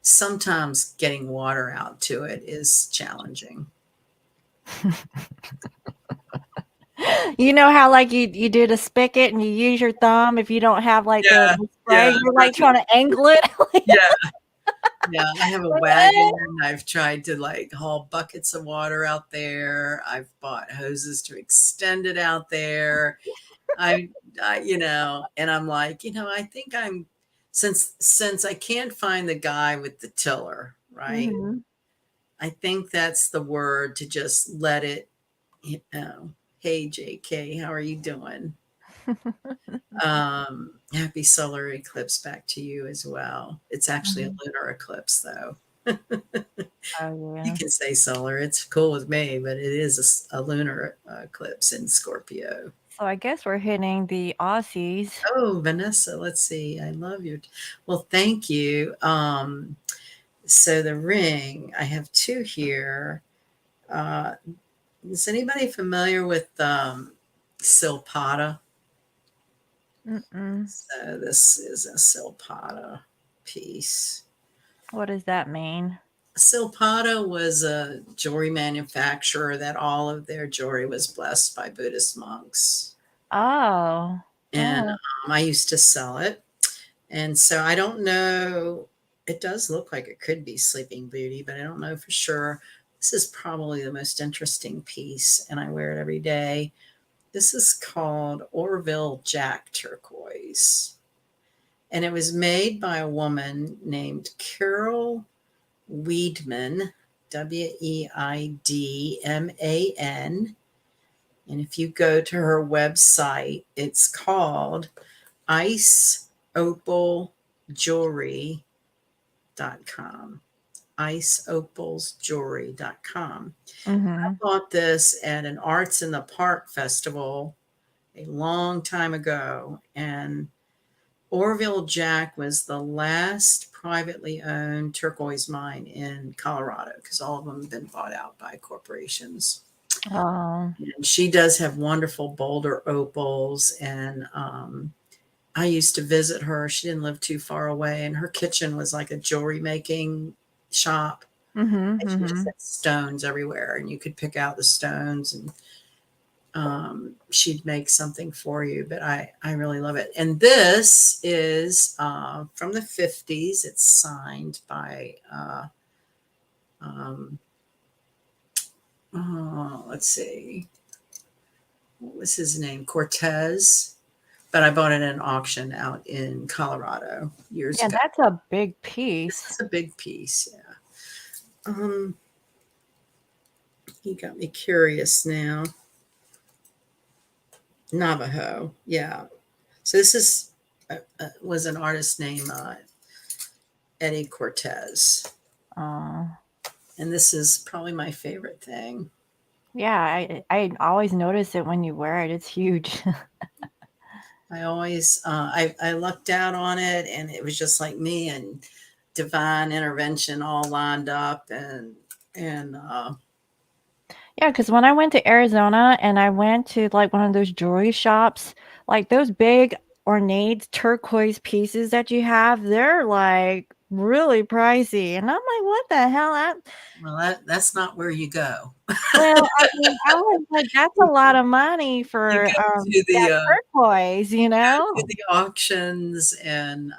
sometimes getting water out to it is challenging. You know how, like, you do the spigot and you use your thumb if you don't have, like, the Yeah, the spray, yeah, you're, like, right. trying to angle it? Yeah, Yeah, I have a Like, eh. wagon. I've tried to like haul buckets of water out there. I've bought hoses to extend it out there. I, and I'm like, I think since I can't find the guy with the tiller, right? Mhm. I think that's the word to just let it, hey JK, how are you doing? Happy solar eclipse back to you as well. It's actually a Mhm. lunar eclipse though. Oh, You yeah. can say solar, it's cool with me, but it is a lunar eclipse in Scorpio. So I guess we're hitting the Aussies. Oh, Vanessa, let's see. I love your, well, thank you. So the ring, I have two here. Uh, is anybody familiar with Silpata? Mm-mm. So this is a Silpata piece. What does that mean? Silpata was a jewelry manufacturer that all of their jewelry was blessed by Buddhist monks. Oh. And Oh. I used to sell it. And so I don't know. It does look like it could be Sleeping Beauty, but I don't know for sure. This is probably the most interesting piece, and I wear it every day. This is called Orville Jack Turquoise. And it was made by a woman named Carol Weidman, Weidman. And if you go to her website, it's called iceopaljewelry.com. Iceopalsjewelry.com. I Mhm. bought this at an Arts in the Park festival a long time ago, and Orville Jack was the last privately owned turquoise mine in Colorado because all of them have been bought out by corporations. Oh. And she does have wonderful Boulder opals. And I used to visit her. She didn't live too far away, and her kitchen was like a jewelry making shop. Mhm. And she just Mhm. had stones everywhere, and you could pick out the stones, and she'd make something for you. But I really love it. And this is from the 50s. It's signed by, um, oh, let's see, what was his name? Cortez. But I bought it at an auction out in Colorado years Yeah, ago. that's a big This piece. is a big piece. Yeah. Um, you got me curious now. Navajo. Yeah. So this is was an artist named Eddie Cortez, Oh. and this is probably my favorite thing. Yeah, I always notice it when you wear it. It's huge. I always I lucked out on it, and it was just like me and divine intervention all lined up, and Yeah, because when I went to Arizona and I went to like one of those jewelry shops, like those big ornate turquoise pieces that you have, they're like really pricey. And I'm like, what the hell? well, that's not where you go. Well, I mean, I was like, that's a lot of money You for go to that turquoise, you know? the auctions and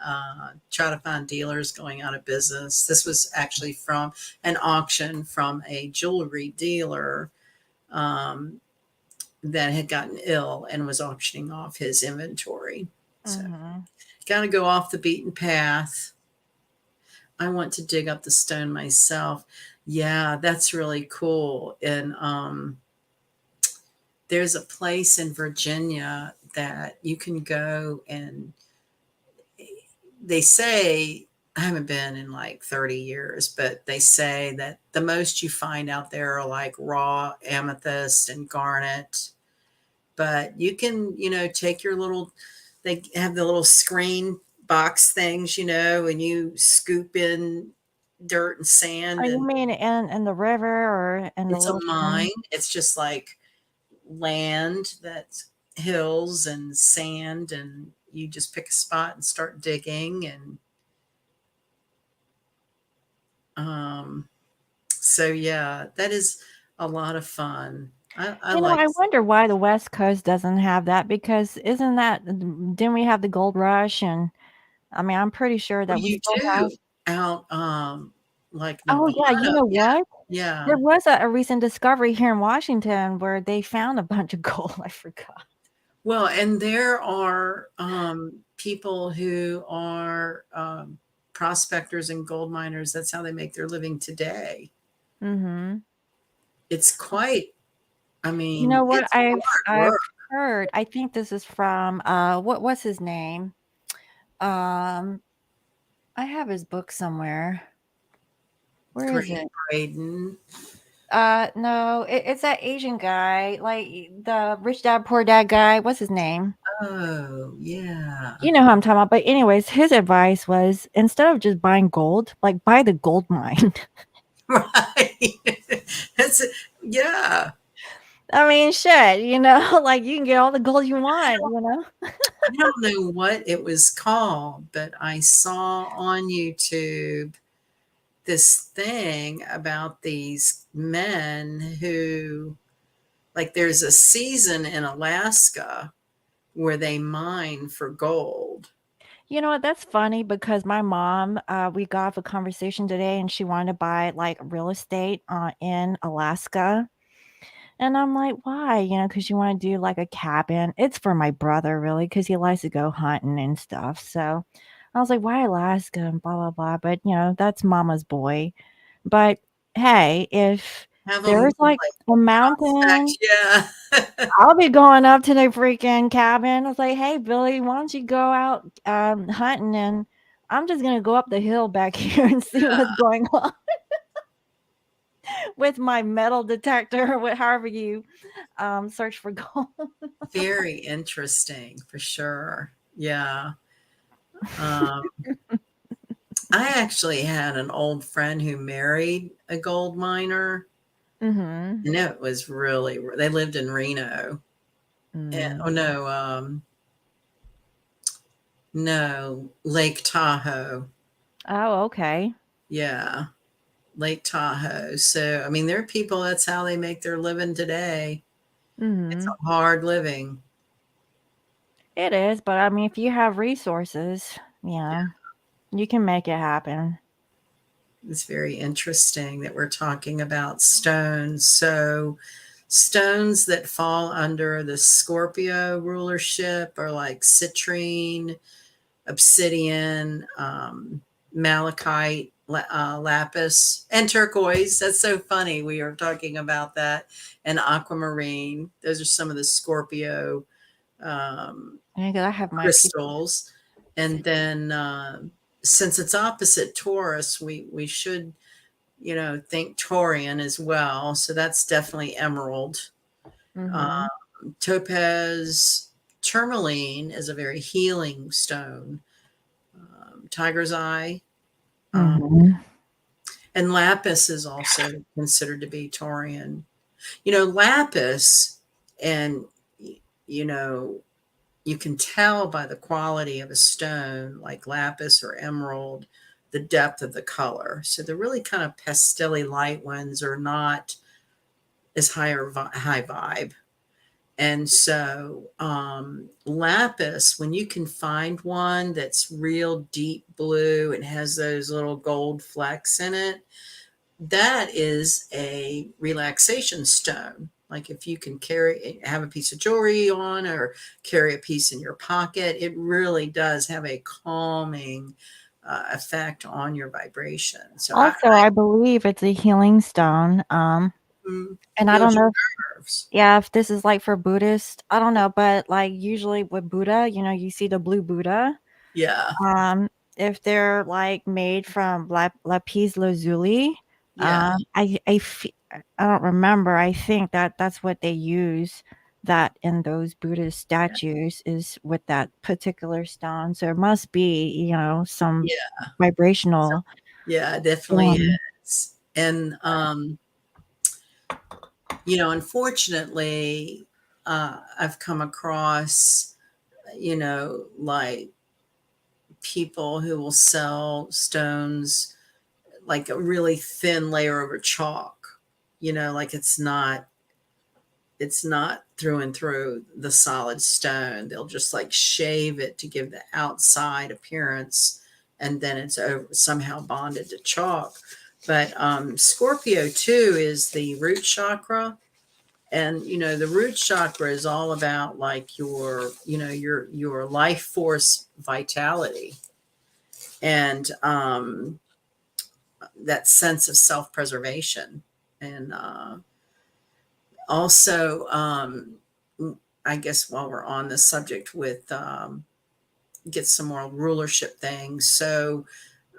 try to find dealers going out of business. This was actually from an auction from a jewelry dealer um, that had gotten ill and was auctioning off his inventory. So, Hmm. got to go off the beaten path. I want to dig up the stone myself. Yeah, that's really cool. And there's a place in Virginia that you can go, and they say, I haven't been in like 30 years, but they say that the most you find out there are like raw amethyst and garnet. But you can, take your little, they have the little screen box things, and you scoop in dirt and Oh, sand, you and mean in the river or in the it's a little mine. stream? It's just like land that's hills and sand, and you just pick a spot and start digging. And um, so, yeah, that is a lot of fun. I You know, like, I wonder why the West Coast doesn't have that because isn't that didn't we have the gold rush? And I mean, I'm pretty sure well, that we you still have. do. out, like Oh, yeah, you Nevada. know Yeah, what? yeah. There was a recent discovery here in Washington where they found a bunch of gold, I forgot. Well, and there are people who are prospectors and gold miners. That's how they make their living today. Mhm. It's quite, I You mean, know what? it's hard I've work. heard, I think this is from, what's his name? Um, I have his book somewhere. Where is Great it? Braden. No, it's that Asian guy, like, the Rich Dad Poor Dad guy. What's his name? Oh, yeah. You know who I'm talking about. But anyways, his advice was instead of just buying gold, like buy the gold mine. Right. That's, yeah. I mean, shit, like you can get all the gold you want. I don't know what it was called, but I saw on YouTube this thing about these men who, like, there's a season in Alaska where they mine for gold. You know what? That's funny because my mom, we got off a conversation today and she wanted to buy like real estate in Alaska. And I'm like, why? Because you want to do like a cabin. It's for my brother, really, because he likes to go hunting and stuff. So I was like, why Alaska and blah, blah, blah. But, that's mama's boy. But hey, if Have them there's like like a mountain, prospect, yeah. I'll be going up to the freaking cabin. I was like, hey, Billy, why don't you go out hunting? And I'm just going to go up the hill back here and see what's going on with my metal detector, however you search for gold. Very interesting for sure. Yeah. Um, I actually had an old friend who married a gold miner, Mhm. and it was really, they lived in Reno. And, Mm. oh no, no, Lake Tahoe. Oh, okay. Yeah, Lake Tahoe. So, I mean, there are people, that's how they make their living today. It's Mhm. a hard living. It is, but I mean, if you have resources, you can make it happen. It's very interesting that we're talking about stones. So, stones that fall under the Scorpio rulership are like citrine, obsidian, malachite, lapis, and turquoise. That's so funny. We are talking about that. And aquamarine. Those are some of the Scorpio um, Yeah, 'cause I have my piece of crystals. And then since it's opposite Taurus, we should, think Taurian as well. So that's definitely emerald. Uh, Mhm. topaz, tourmaline is a very healing stone. Tiger's eye, um, Mhm. and lapis is also considered to be Taurian. Lapis, and you know, you can tell by the quality of a stone like lapis or emerald, the depth of the color. So the really kind of pastelly light ones are not as high vibe. And so, lapis, when you can find one that's real deep blue and has those little gold flecks in it, that is a relaxation stone. Like if you can have a piece of jewelry on or carry a piece in your pocket, it really does have a calming effect on your vibration. So Also, I believe it's a healing stone. And I heals don't your know nerves. yeah, if this is like for Buddhist, I don't know, but like usually with Buddha, you see the blue Buddha. Yeah, Um, if they're like made from lapis lazuli, yeah, I don't remember. I think that's what they use that in those Buddhist statues is with that particular stone. So it must be, some yeah. So, vibrational yeah, it definitely feeling. is. And unfortunately, I've come across, like people who will sell stones like a really thin layer over chalk, like it's not through and through the solid stone. They'll just like shave it to give the outside appearance and then it's somehow bonded to chalk. But Scorpio too is the root chakra. And the root chakra is all about like your life force vitality, and that sense of self-preservation. And also, I guess while we're on the subject with get some more rulership things. So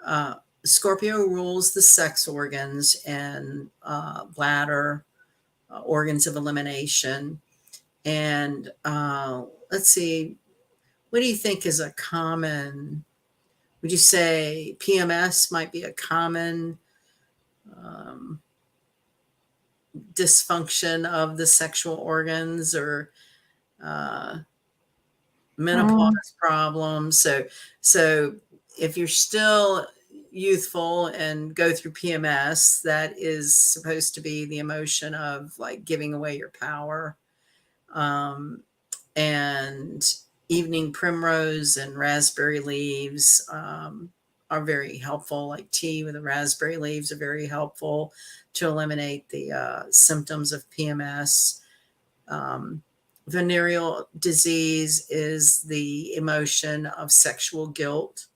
uh, Scorpio rules the sex organs and bladder, organs of elimination. And let's see, what do you think is a common, would you say PMS might be a common um, dysfunction of the sexual organs, or uh, Mm, menopause problems? So if you're still youthful and go through PMS, that is supposed to be the emotion of like giving away your power. Um, and evening primrose and raspberry leaves are very helpful. Like tea with the raspberry leaves are very helpful to eliminate the symptoms of PMS. Um, Venereal disease is the emotion of sexual guilt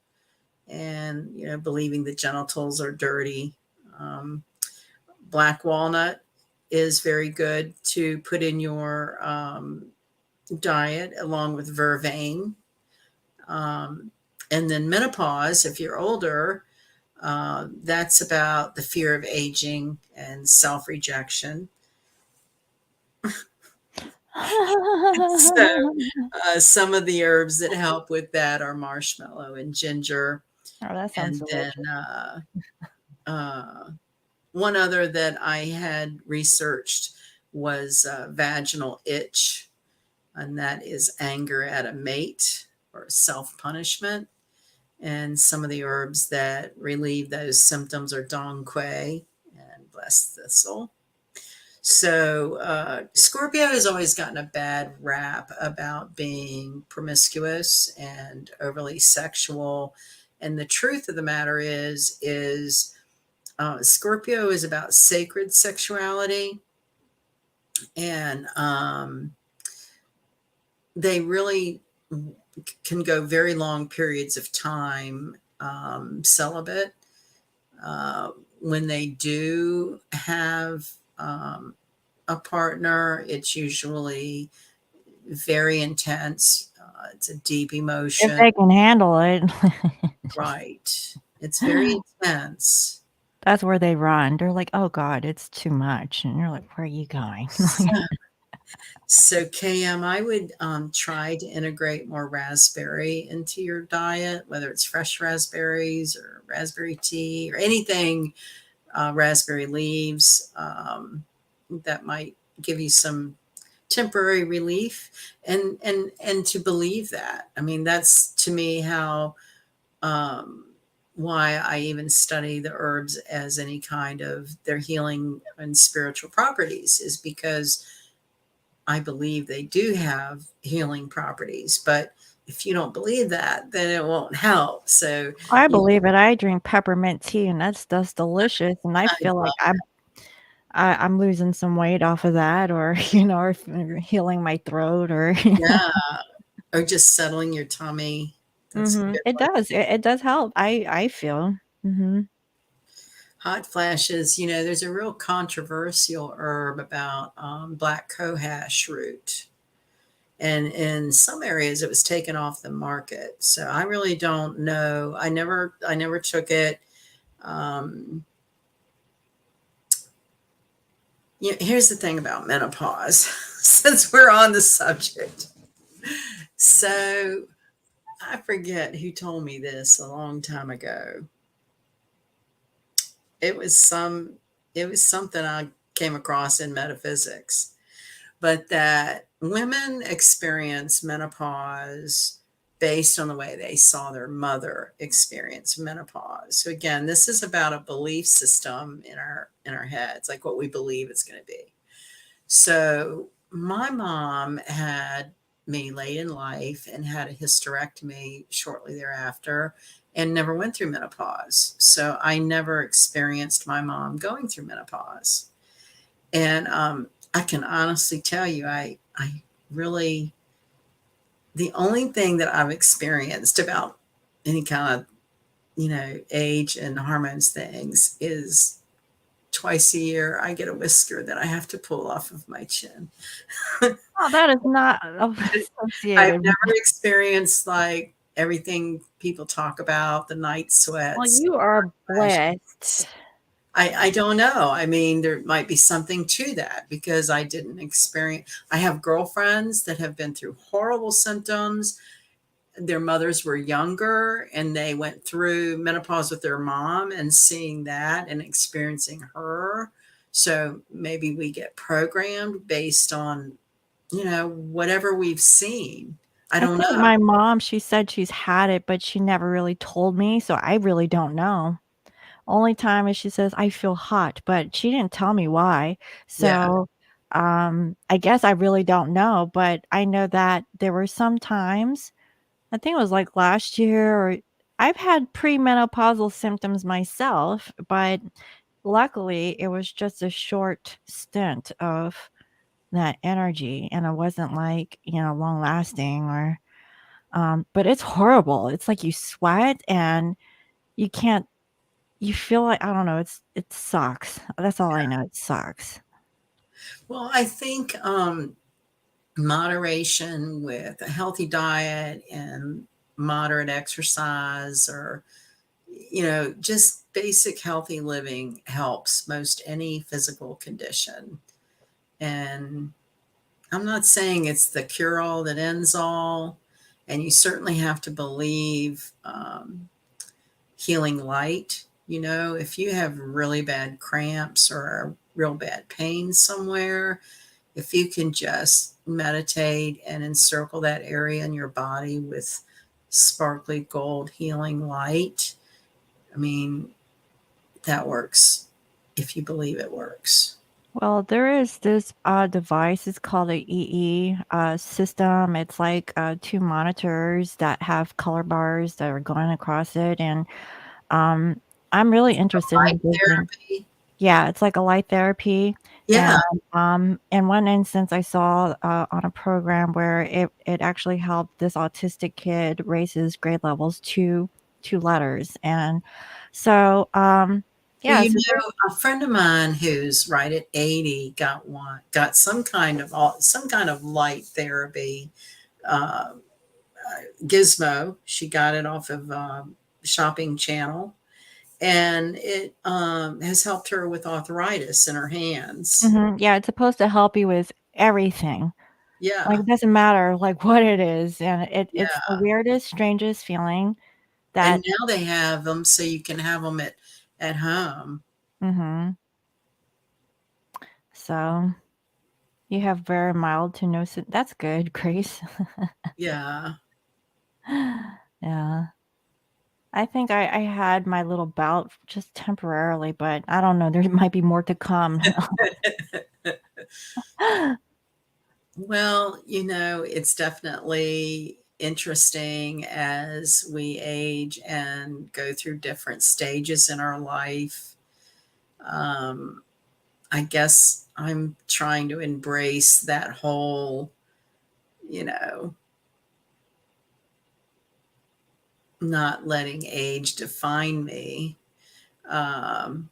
and believing the genitals are dirty. Um, Black walnut is very good to put in your diet along with vervain. Um, and then menopause, if you're older, that's about the fear of aging and self rejection. So, some of the herbs that help with that are marshmallow and ginger. oh, that sounds And then delicious. uh, one other that I had researched was vaginal itch, and that is anger at a mate or self punishment. And some of the herbs that relieve those symptoms are dong quai and blessed thistle. So Scorpio has always gotten a bad rap about being promiscuous and overly sexual. And the truth of the matter is Scorpio is about sacred sexuality, and they really can go very long periods of time celibate. Uh, when they do have a partner, it's usually very intense. It's a deep If emotion, they can handle it, right? It's very intense. that's where they run. They're like, "Oh god, it's too much." And you're like, "Where are you going?" So, so KM, I would try to integrate more raspberry into your diet, whether it's fresh raspberries or raspberry tea or anything, raspberry leaves. That might give you some temporary relief, and to believe that. I mean, that's to me how um, why I even study the herbs as any kind of their healing and spiritual properties, is because I believe they do have healing properties. But if you don't believe that, then it won't help. So, I you know, believe it. I drink peppermint tea, and that's delicious, and I I feel like love, I'm losing some weight off of that, or, or healing my throat, or yeah, or just settling your tummy. That's a Mhm. good It one. does. It does help. I feel. Mhm. Hot flashes, there's a real controversial herb about black cohosh root. And in some areas it was taken off the market. So I really don't know. I never took it. Um, Here's the thing about menopause, since we're on the subject. So I forget who told me this a long time ago. It was some, it was something I came across in metaphysics, but that women experience menopause based on the way they saw their mother experience menopause. So again, this is about a belief system in our heads, like what we believe it's going to be. So my mom had me late in life and had a hysterectomy shortly thereafter. and never went through menopause. So I never experienced my mom going through menopause. And I can honestly tell you, I really, the only thing that I've experienced about any kind of, age and hormones things is twice a year I get a whisker that I have to pull off of my chin. Oh, that is not I've associated. never experienced like everything people talk about, the night Well, sweats, you are blessed. rashes. I don't know. I mean, there might be something to that because I didn't experience. I have girlfriends that have been through horrible symptoms. Their mothers were younger and they went through menopause with their mom and seeing that and experiencing her. So maybe we get programmed based on, whatever we've seen. I I don't think know. my mom, she said she's had it, but she never really told me, so I really don't know. Only time is she says, "I feel hot," but she didn't tell me why. Yeah. So, I guess I really don't know, but I know that there were some times, I think it was, like, last year, or I've had premenopausal symptoms myself, but luckily, it was just a short stint of that energy, and it wasn't, like, long lasting, or but it's horrible. It's like you sweat and you can't, you feel like, I don't know, it sucks. That's all I know, it sucks. Well, I think moderation with a healthy diet and moderate exercise, or just basic healthy living helps most any physical condition. And I'm not saying it's the cure all that ends all, and you certainly have to believe healing light. If you have really bad cramps or a real bad pain somewhere, if you can just meditate and encircle that area in your body with sparkly gold healing light, I mean, that works if you believe it works. Well, there is this, device, it's called a EE, system. It's like, 2 monitors that have color bars that are going across it, and, um, I'm really interested Light in using. therapy. Yeah, it's like a light therapy, and, Yeah. in one instance, I saw, on a program where it actually helped this autistic kid raise his grade levels 2 letters, and so, Well, yeah, so there. a friend of mine who's right at 80 got some kind of light therapy uh, gizmo. She got it off of Shopping Channel, and it has helped her with arthritis in her hands. Mhm, yeah, it's supposed to help you with everything. Like, Yeah, it doesn't matter, like, what it is, and it's the yeah. weirdest, strangest feeling And that. now they have them so you can have them at home. Mhm. So, you have very mild to no sym that's good, Grace. Yeah. Yeah. I think I had my little bout just temporarily, but I don't know, there might be more to come. Well, it's definitely interesting as we age and go through different stages in our life. Um, I guess I'm trying to embrace that whole, you know, not letting age define me. Um,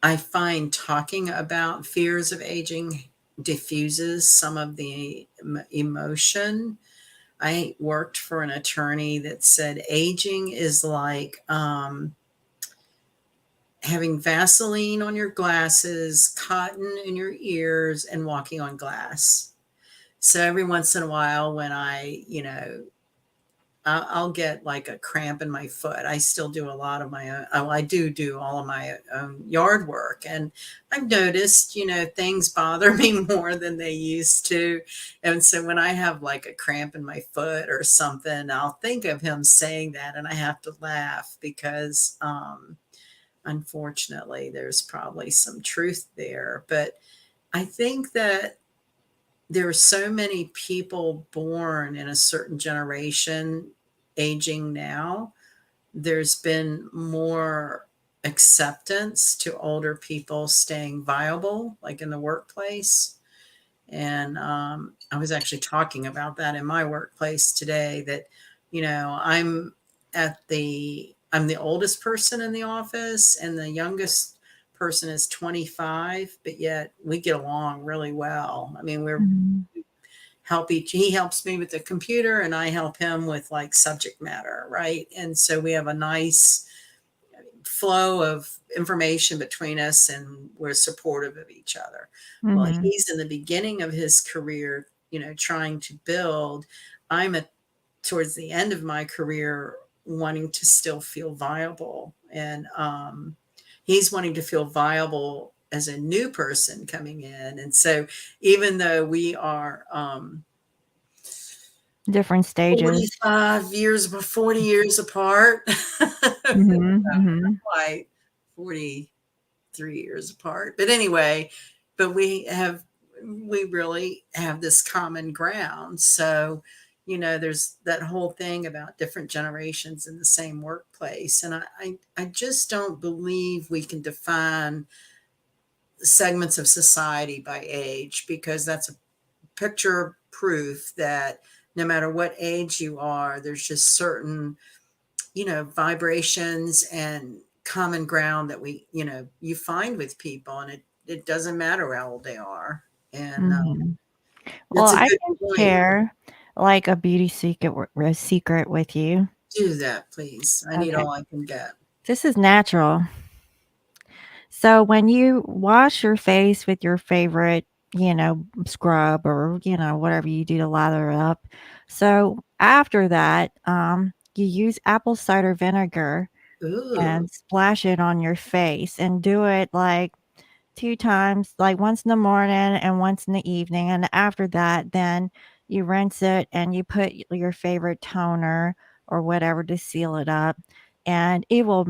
I find talking about fears of aging diffuses some of the emotion. I worked for an attorney that said aging is like having Vaseline on your glasses, cotton in your ears, and walking on glass. So every once in a while, when I'll get like a cramp in my foot. I still do a lot of my own. Oh, I do all of my own yard work, and I've noticed, things bother me more than they used to. And so when I have like a cramp in my foot or something, I'll think of him saying that, and I have to laugh because, unfortunately, there's probably some truth there. But I think that there are so many people born in a certain generation aging now there's been more acceptance to older people staying viable, like in the workplace. And I was actually talking about that in my workplace today, that, I'm the oldest person in the office, and the youngest person is 25, but yet we get along really well. I mean, Mhm. he helps me with the computer and I help him with like subject matter, right? And so we have a nice flow of information between us, and we're supportive of each other. Well, Mhm. he's in the beginning of his career, trying to build. I'm at towards the end of my career, wanting to still feel viable, and he's wanting to feel viable as a new person coming in. And so even though we are Different stages. 40 years apart, Mhm. Mhm. quite 43 years apart. But anyway, but we really have this common ground. So, there's that whole thing about different generations in the same workplace. And I just don't believe we can define segments of society by age, because that's a picture proof that no matter what age you are, there's just certain, vibrations and common ground that you find with people, and it doesn't matter how old they are. And Mhm. Well, that's a I good can point. share, like, a beauty secret with you. Do that, please. I need Okay. all I can get. This is natural. So when you wash your face with your favorite, scrub or, whatever you do to lather it up. So after that, you use apple cider vinegar Ooh. and splash it on your face and do it like 2 times, like once in the morning and once in the evening, and after that, then you rinse it and you put your favorite toner or whatever to seal it up, and it will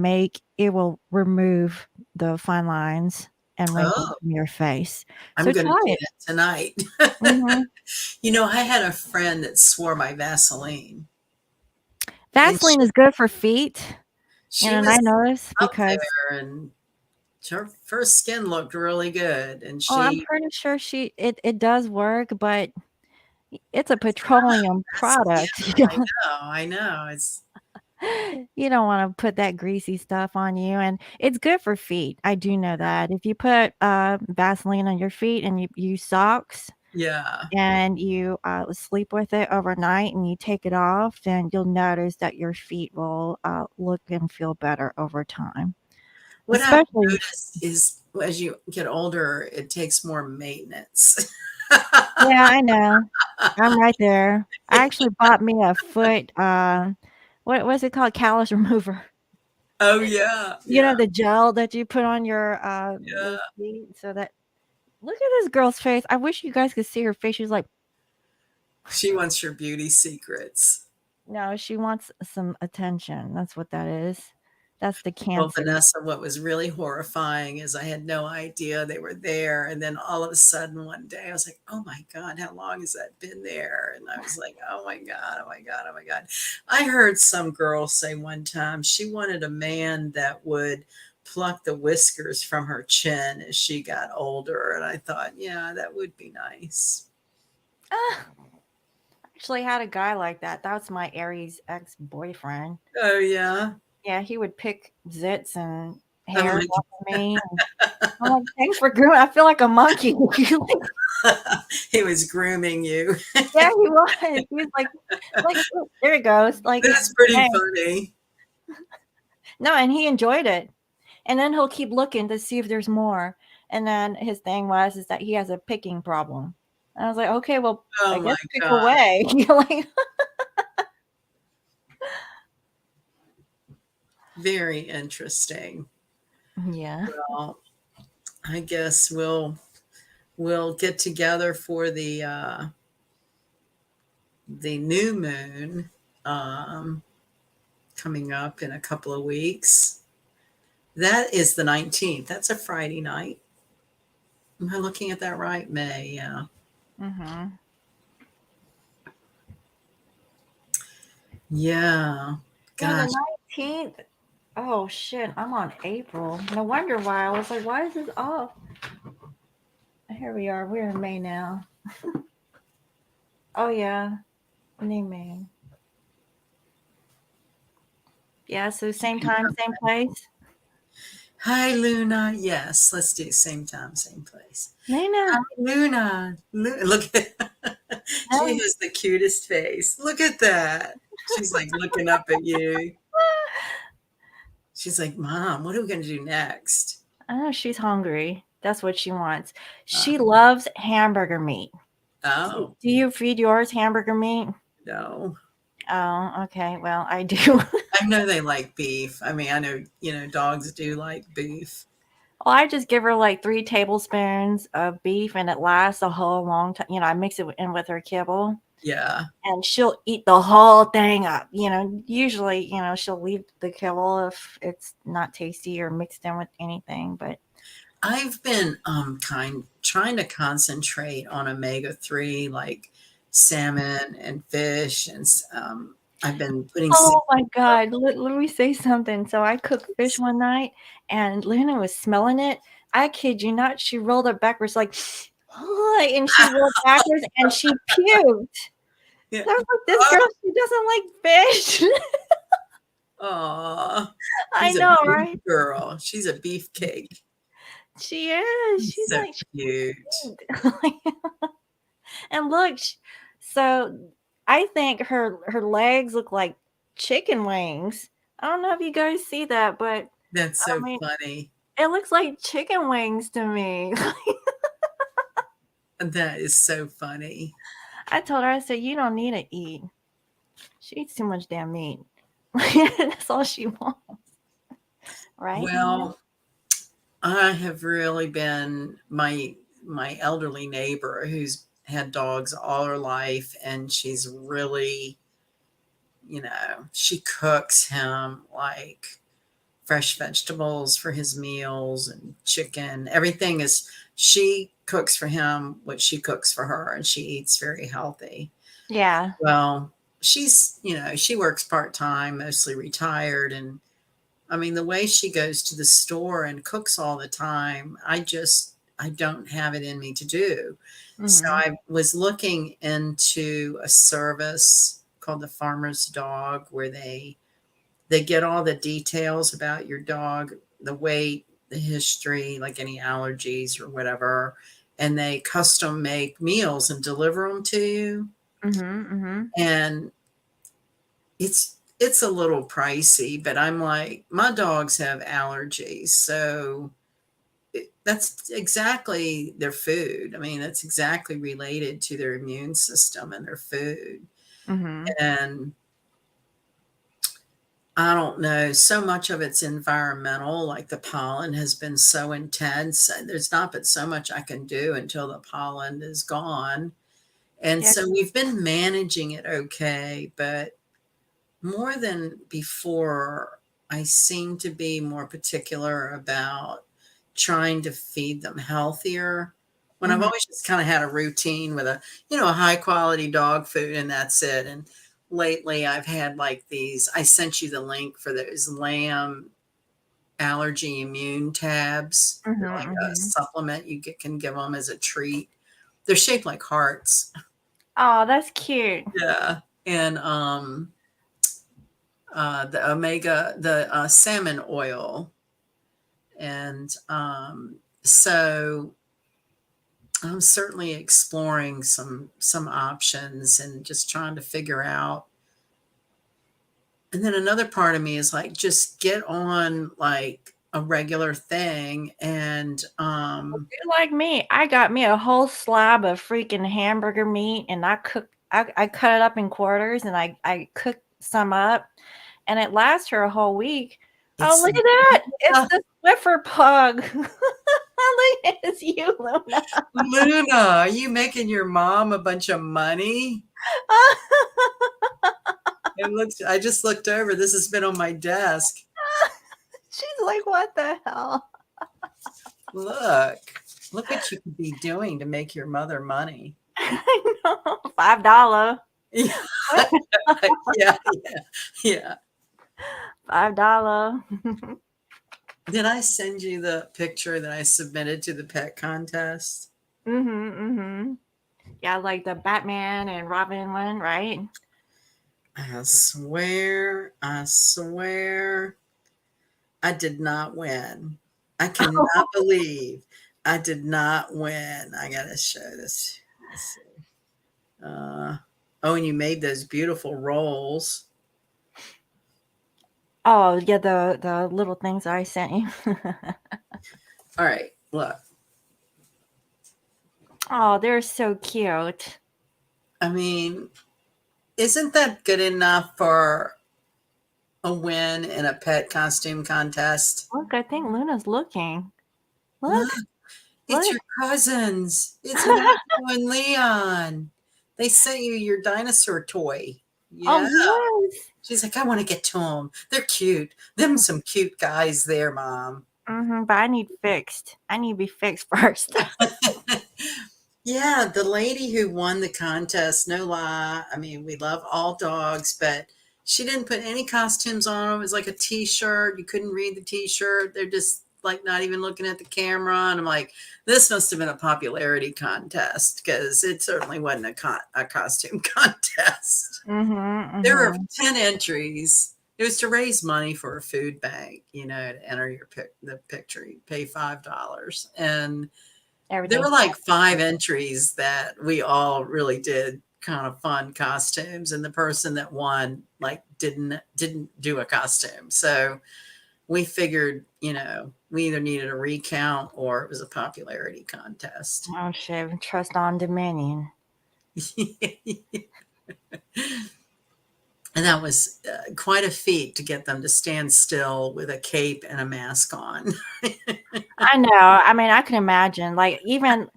remove the fine lines and wrinkles Oh, from your face. I'm So going to try do it. that tonight. Mhm. I had a friend that swore by Vaseline, and Vaseline is good for feet, she and I was noticed up because there, and her skin looked really good, and oh, I'm she pretty sure it does work, but it's a petroleum Vaseline. product. I know. It's You don't wanna put that greasy stuff on you, and it's good for feet, I do know that. If you put, Vaseline on your feet and you use socks yeah. and you, sleep with it overnight and you take it off, then you'll notice that your feet will, look and feel better over time. What I've Especially noticed is as you get older, it takes more maintenance. yeah, I know. I'm right there. I actually bought me a foot, what's it called? Callus remover. Oh, yeah, You yeah, know, the gel that you put on your yeah. feet so that look at this girl's face. I wish you guys could see her face. She's like, She wants your beauty secrets. "No, she wants some attention." That's what that is. That's the Well, cancer. Vanessa, what was really horrifying is I had no idea they were there, and then all of a sudden one day I was like, "Oh my god, how long has that been there?" And I was like, "Oh my god, oh my god, oh my god." I heard some girl say one time she wanted a man that would pluck the whiskers from her chin as she got older, and I thought, "Yeah, that would be nice." Ah, actually had a guy like that. That's my Aries ex-boyfriend. Oh, yeah? Yeah, he would pick zits and I'm hairs like off of me. And I'm like, "Thanks for grooming." I feel like a monkey. he was grooming you. Yeah, he was. He was like, "Oh, there it goes." Like, That's pretty "Hey." funny. No, and he enjoyed it. And then he'll keep looking to see if there's more. And then his thing is that he has a picking problem. And I was like, "Okay, well, I Oh guess my pick god. away." You're like Very interesting. Yeah. Well, I guess we'll get together for the new moon um, coming up in a couple of weeks. That is the 19th. That's a Friday night. Am I looking at that right? May, yeah. Mhm. Yeah. Yeah, the Gosh. 18th. Oh shit, I'm on April. No wonder why. I was like, why is this off? Here we are. We're in May now. Oh yeah, new May. Yeah, so same time, same place. Hi, Luna. Yes, let's do same time, same place. Lena. Hi, Luna. Look at she Oh, has the cutest face. Look at that. She's like looking up at you. She's like, Mom, what are we going to do next? I know she's hungry. That's what she wants. Uh, She loves hamburger meat. oh, Do you feed yours hamburger meat? no. Oh, okay. Well, I do. I know they like beef. I mean, I know, dogs do like beef. Well, I just give her like 3 tablespoons of beef, and it lasts a whole long time. I mix it in with her kibble, Yeah. and she'll eat the whole thing up. Usually, she'll leave the kibble if it's not tasty or mixed in with anything. But I've been trying to concentrate on omega-3 like salmon and fish and I've been putting oh my God, let me say something. So I cooked fish one night, and Luna was smelling it. I kid you not, she rolled up backwards like, and she rolled backwards and she puked. yeah. I was like, this girl, she doesn't like fish. Oh, I she's a know, beef right? girl. She's a beefcake. She is. She's She's so like, cute. and look, so I think her legs look like chicken wings. I don't know if you guys see that, but That's I so mean, funny. it looks like chicken wings to me. That is so funny. I told her, I said, you don't need to eat. She eats too much damn meat. That's all she wants, right? Nina? Well, I have really been my elderly neighbor who's had dogs all her life, and she's really, she cooks him like fresh vegetables for his meals and chicken. Everything is she cooks for him what she cooks for her, and she eats very healthy. Yeah. Well, she's, she works part-time, mostly retired, and I mean, the way she goes to the store and cooks all the time, I don't have it in me to do. So Hmm. I was looking into a service called the Farmer's Dog where they get all the details about your dog, the weight, the history, like any allergies or whatever, and they custom make meals and deliver them to you. Hmm. Hmm. And it's a little pricey, but I'm like, my dogs have allergies, so that's exactly their food. I mean, that's exactly related to their immune system and their food. Hmm. And I don't know, so much of it's environmental, like the pollen has been so intense. There's not been so much I can do until the pollen is gone. And Yeah. so we've been managing it okay, but more than before, I seem to be more particular about trying to feed them healthier. When I've Hmm. always just kind of had a routine with a high quality dog food and that's it. And lately I've had like these, I sent you the link for those lamb allergy immune tabs. Hmm. They're like a Hmm. supplement can give them as a treat. They're shaped like hearts. Oh, that's cute. Yeah. And, the salmon oil. And so I'm certainly exploring some options and just trying to figure out. And then another part of me is like, just get on like a regular thing. And You're like me. I got me a whole slab of freaking hamburger meat, and I cut it up in quarters, and I cooked some up, and it lasts her a whole week. Oh, it's look at that. It's the Swiffer pug. Look at it's you, Luna. Luna, are you making your mom a bunch of money? I just looked over. This has been on my desk. She's like, what the hell? Look, look what you could be doing to make your mother money. I know. $5. Yeah, yeah, yeah, yeah. $5. Did I send you the picture that I submitted to the pet contest? Mhm. Yeah, like the Batman and Robin one, right? I swear, I did not win. I cannot believe I did not win. I gotta show this. Let's see. Oh, and you made those beautiful rolls. Oh, yeah, the little things I sent you. All right, look. Oh, they're so cute. I mean, isn't that good enough for a win in a pet costume contest? Look, I think Luna's looking. Look, Look, it's look. your cousins. It's Matthew and Leon. They sent you your dinosaur toy. Oh, Yeah. yes. She's like, I want to get to them. They're cute. Them some cute guys there, Mom. But I need fixed. I need to be fixed first. Yeah, the lady who won the contest, no lie. I mean, we love all dogs, but she didn't put any costumes on them. It was like a t-shirt. You couldn't read the t-shirt. They're just like not even looking at the camera. And I'm like, this must have been a popularity contest because it certainly wasn't a costume contest. There were Mhm. 10 entries. It was to raise money for a food bank, to enter the picture. You pay $5. And there were Everything's like 5 entries that we all really did kind of fun costumes, and the person that won, like, didn't do a costume. So, we figured, we either needed a recount or it was a popularity contest. oh shit. Trust on Dominion. And that was, quite a feat to get them to stand still with a cape and a mask on. I know. I mean, I can imagine. Like even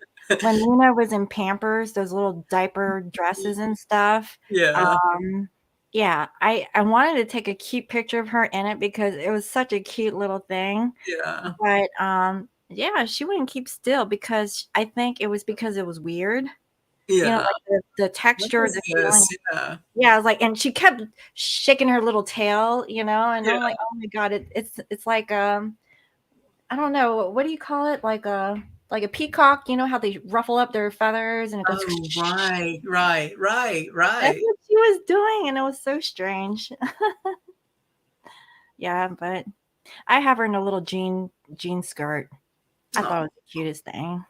when Luna was in Pampers, those little diaper dresses and stuff. Yeah, Um, yeah, I wanted to take a cute picture of her in it because it was such a cute little thing. yeah, But yeah, she wouldn't keep still because I think it was because it was weird. yeah. Like the What texture, is the feeling. this? Yeah, Yeah, I was like, and she kept shaking her little tail, and I'm yeah. like, oh my god, it's like I don't know, what do you call it? Like a peacock, you know how they ruffle up their feathers and it goes. Oh, right, right, right, That's right. what she was doing, and it was so strange. Yeah, but I have her in a little jean skirt. I thought it Oh, was the cutest thing.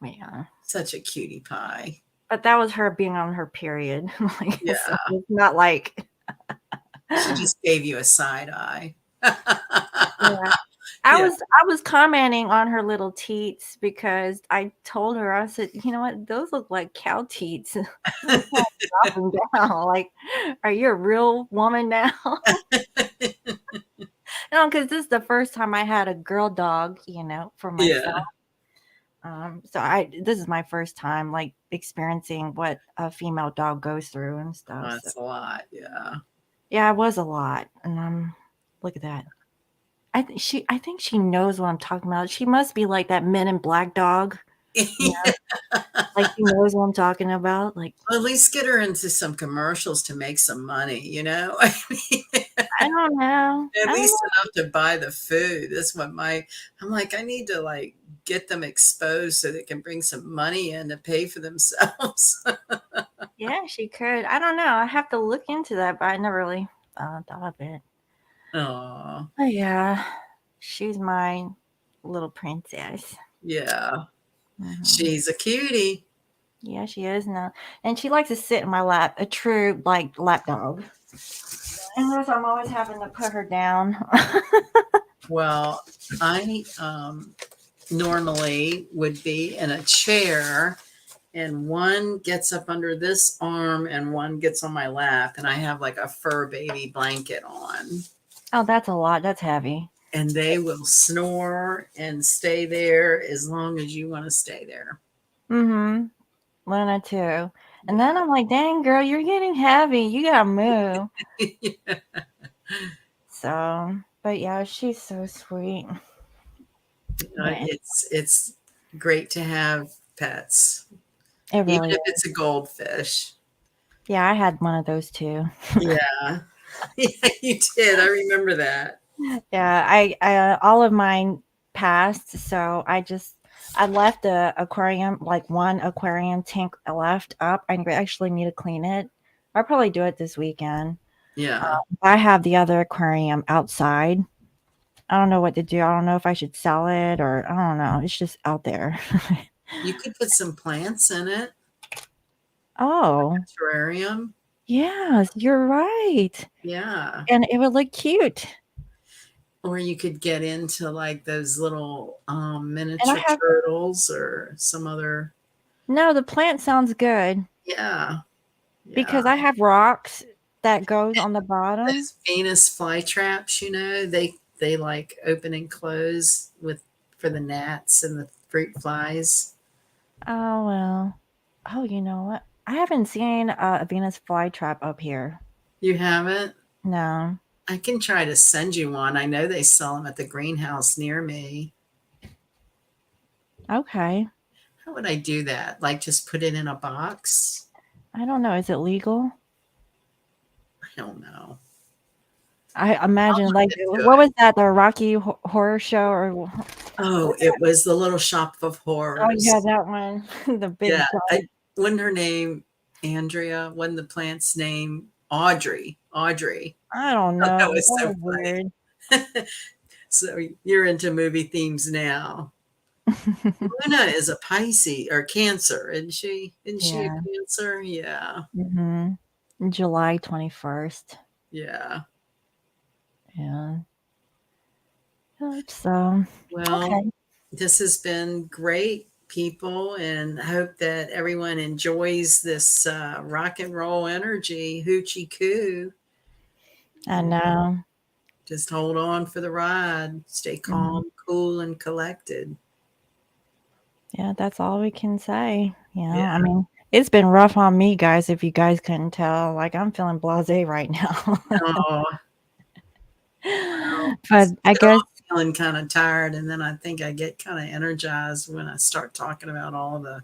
Yeah. such a cutie pie. But that was her being on her period. Like, so Yeah, it's not like. she just gave you a side eye. Yeah. I Yeah, was I was commenting on her little teats because I told her, I said, "You know what? Those look like cow teats." Drop them down. Like, are you a real woman now? No, because this is the first time I had a girl dog, for myself. yeah. So this is my first time like experiencing what a female dog goes through and stuff. Oh, So that's a lot. Yeah. yeah, it was a lot. And look at that. I think she knows what I'm talking about. She must be like that Men in Black dog. You know, like she knows what I'm talking about. Like Well, at least get her into some commercials to make some money. I mean, I don't know. at I don't least know. enough to buy the food. That's what I'm like, I need to like get them exposed so they can bring some money in to pay for themselves. Yeah, she could. I don't know. I have to look into that, but I never really thought of it. Oh, But yeah, she's my little princess. yeah. Hmm. She's a cutie. Yeah, she is now, and she likes to sit in my lap. A true like lap dog. And so I'm always having to put her down. Well, I normally would be in a chair, and one gets up under this arm and one gets on my lap, and I have like a fur baby blanket on, Oh, that's a lot. That's heavy. and they will snore and stay there as long as you want to stay there. Mm-hmm. Luna too. And then Yeah. I'm like, dang girl, you're getting heavy. You gotta move. So, but yeah, she's so sweet. But It's great to have pets, it even really if is. it's a goldfish. Yeah, I had one of those too. Yeah. Yeah, you did. I remember that. Yeah, I all of mine passed, so I left the aquarium, like one aquarium tank left up. I actually need to clean it. I'll probably do it this weekend. Yeah. I have the other aquarium outside. I don't know what to do. I don't know if I should sell it or I don't know. It's just out there. You could put some plants in it, Oh, terrarium. yes, you're right. Yeah. And it would look cute. Or you could get into like those little And I miniature have turtles or some other. no, the plant sounds good Yeah. Yeah. because I have rocks that goes on the bottom. Those Venus flytraps, they like open and close with for the gnats and the fruit flies. Oh, well. Oh, you know what? I haven't seen a Venus flytrap up here. You haven't? No. I can try to send you one. I know they sell them at the greenhouse near me. Okay. How would I do that? Like just put it in a box? I don't know. Is it legal? I don't know. I I'll imagine look like into what it. was that? The Rocky Horror Show or Oh, it was the Little Shop of oh yeah, Horrors. that one. The big Yeah, giant. wasn't her name Andrea? Wasn't the plant's name Audrey? Audrey. I don't Oh, know. that That was so was weird. funny. So you're into movie themes now. Luna is a Pisces or Cancer, isn't she? Isn't she a Yeah. Cancer? Yeah, Mhm. July 21st. yeah. Yeah. Yep, so, Well, okay. this has been great, people, and I hope that everyone enjoys this rock and roll energy, hoochie coo. I know. Just hold on for the ride. Stay Mhm. calm, cool, and collected. Yeah, that's all we can say. Yeah. I mean, it's been rough on me, guys, if you guys couldn't tell. Like, I'm feeling blasé right now. Oh, well, But I get guess off feeling kind of tired, and then I think I get kind of energized when I start talking about all the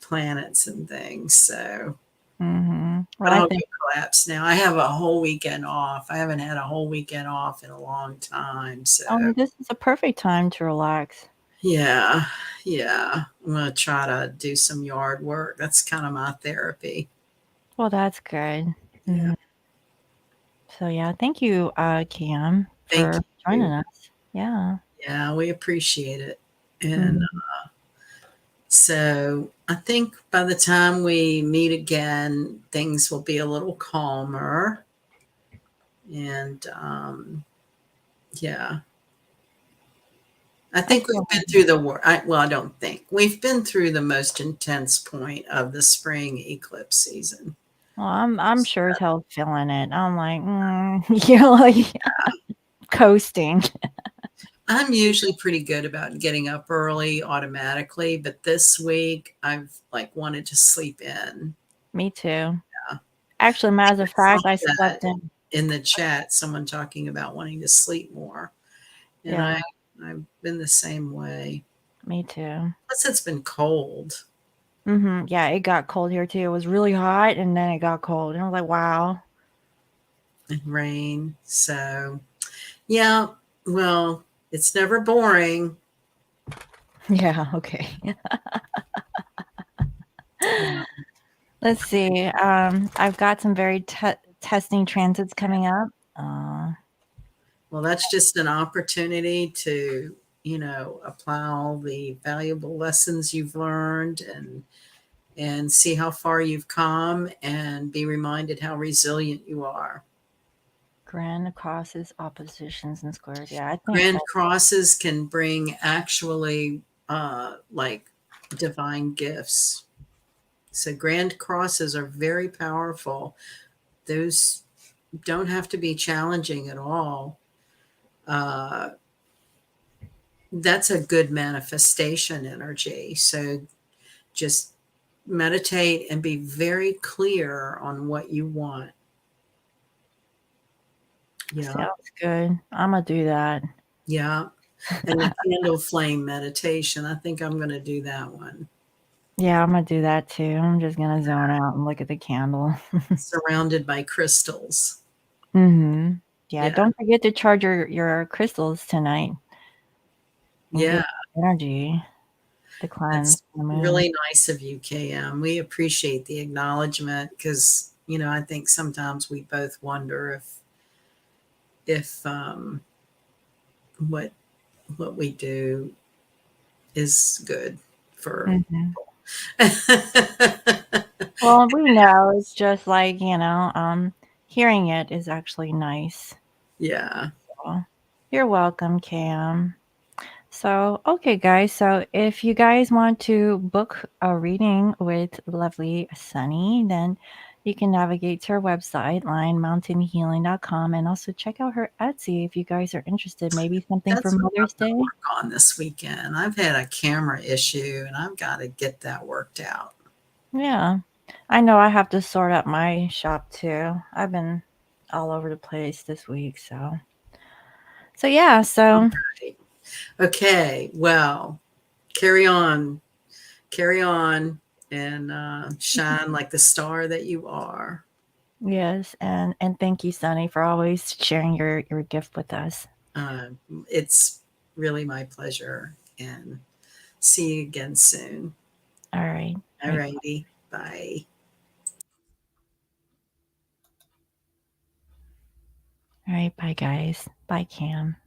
planets and things. So, well, but I I'll think go collapse now. I have a whole weekend off. I haven't had a whole weekend off in a long time. So, this is a perfect time to relax. yeah, yeah. I'm going to try to do some yard work. That's kind of my therapy. Well, that's good. Yeah. Mhm. So, yeah, thank you, Cam, Thank for joining you. us. Yeah. Yeah, we appreciate it. And Mhm. so I think by the time we meet again, things will be a little calmer. And yeah, I think we've been Excellent. through the war. Well, I don't think we've been through the most intense point of the spring eclipse season. Well, I'm sure as hell feeling it. I'm like, like coasting. I'm usually pretty good about getting up early automatically, but this week I've like wanted to sleep in. Me too. Yeah. Actually, matter of I saw fact, I that slept in. in the chat, someone talking about wanting to sleep more. And Yeah, I've been the same way. me too. Plus, it's been cold Yeah, it got cold here too. It was really hot and then it got cold. And I was like, wow. and rain. So, yeah, well, it's never boring. Yeah, okay. Yeah. Let's see. I've got some very testing transits coming up. Well, that's just an opportunity to, apply all the valuable lessons you've learned and see how far you've come and be reminded how resilient you are. Grand crosses, oppositions, and squares. Yeah, I think Grand that. crosses can bring actually like divine gifts. So grand crosses are very powerful. Those don't have to be challenging at all. Uh, that's a good manifestation energy. So just meditate and be very clear on what you want. Yeah. Sounds good. I'm gonna do that. Yeah. And the candle flame meditation, I think I'm going to do that one. Yeah, I'm gonna do that too. I'm just gonna zone out and look at the candle. Surrounded by crystals. Mm-hmm. Yeah, Yeah. don't forget to charge your crystals tonight and Yeah. get energy to cleanse That's the moon. really nice of you, KM. We appreciate the acknowledgement because, I think sometimes we both wonder if what what we do is good for Mm-hmm. people. Well, we know it's just like, hearing it is actually nice. Yeah. So, you're welcome, Cam. So, okay, guys. So, if you guys want to book a reading with lovely Sunny, then you can navigate to her website, lionmountainhealing.com, and also check out her Etsy if you guys are interested. Maybe something for That's what Mother's I'm going to Day. work on this weekend. I've had a camera issue and I've got to get that worked out. Yeah. I know I have to sort out my shop too. I've been all over the place this week. So yeah. So, Right. Okay. Well, carry on, carry on, and shine like the star that you are. yes. And thank you, Sunny, for always sharing your gift with us. Uh, it's really my pleasure. And see you again soon. All right. All Right. righty. Bye. All right. Bye, guys. Bye, Cam.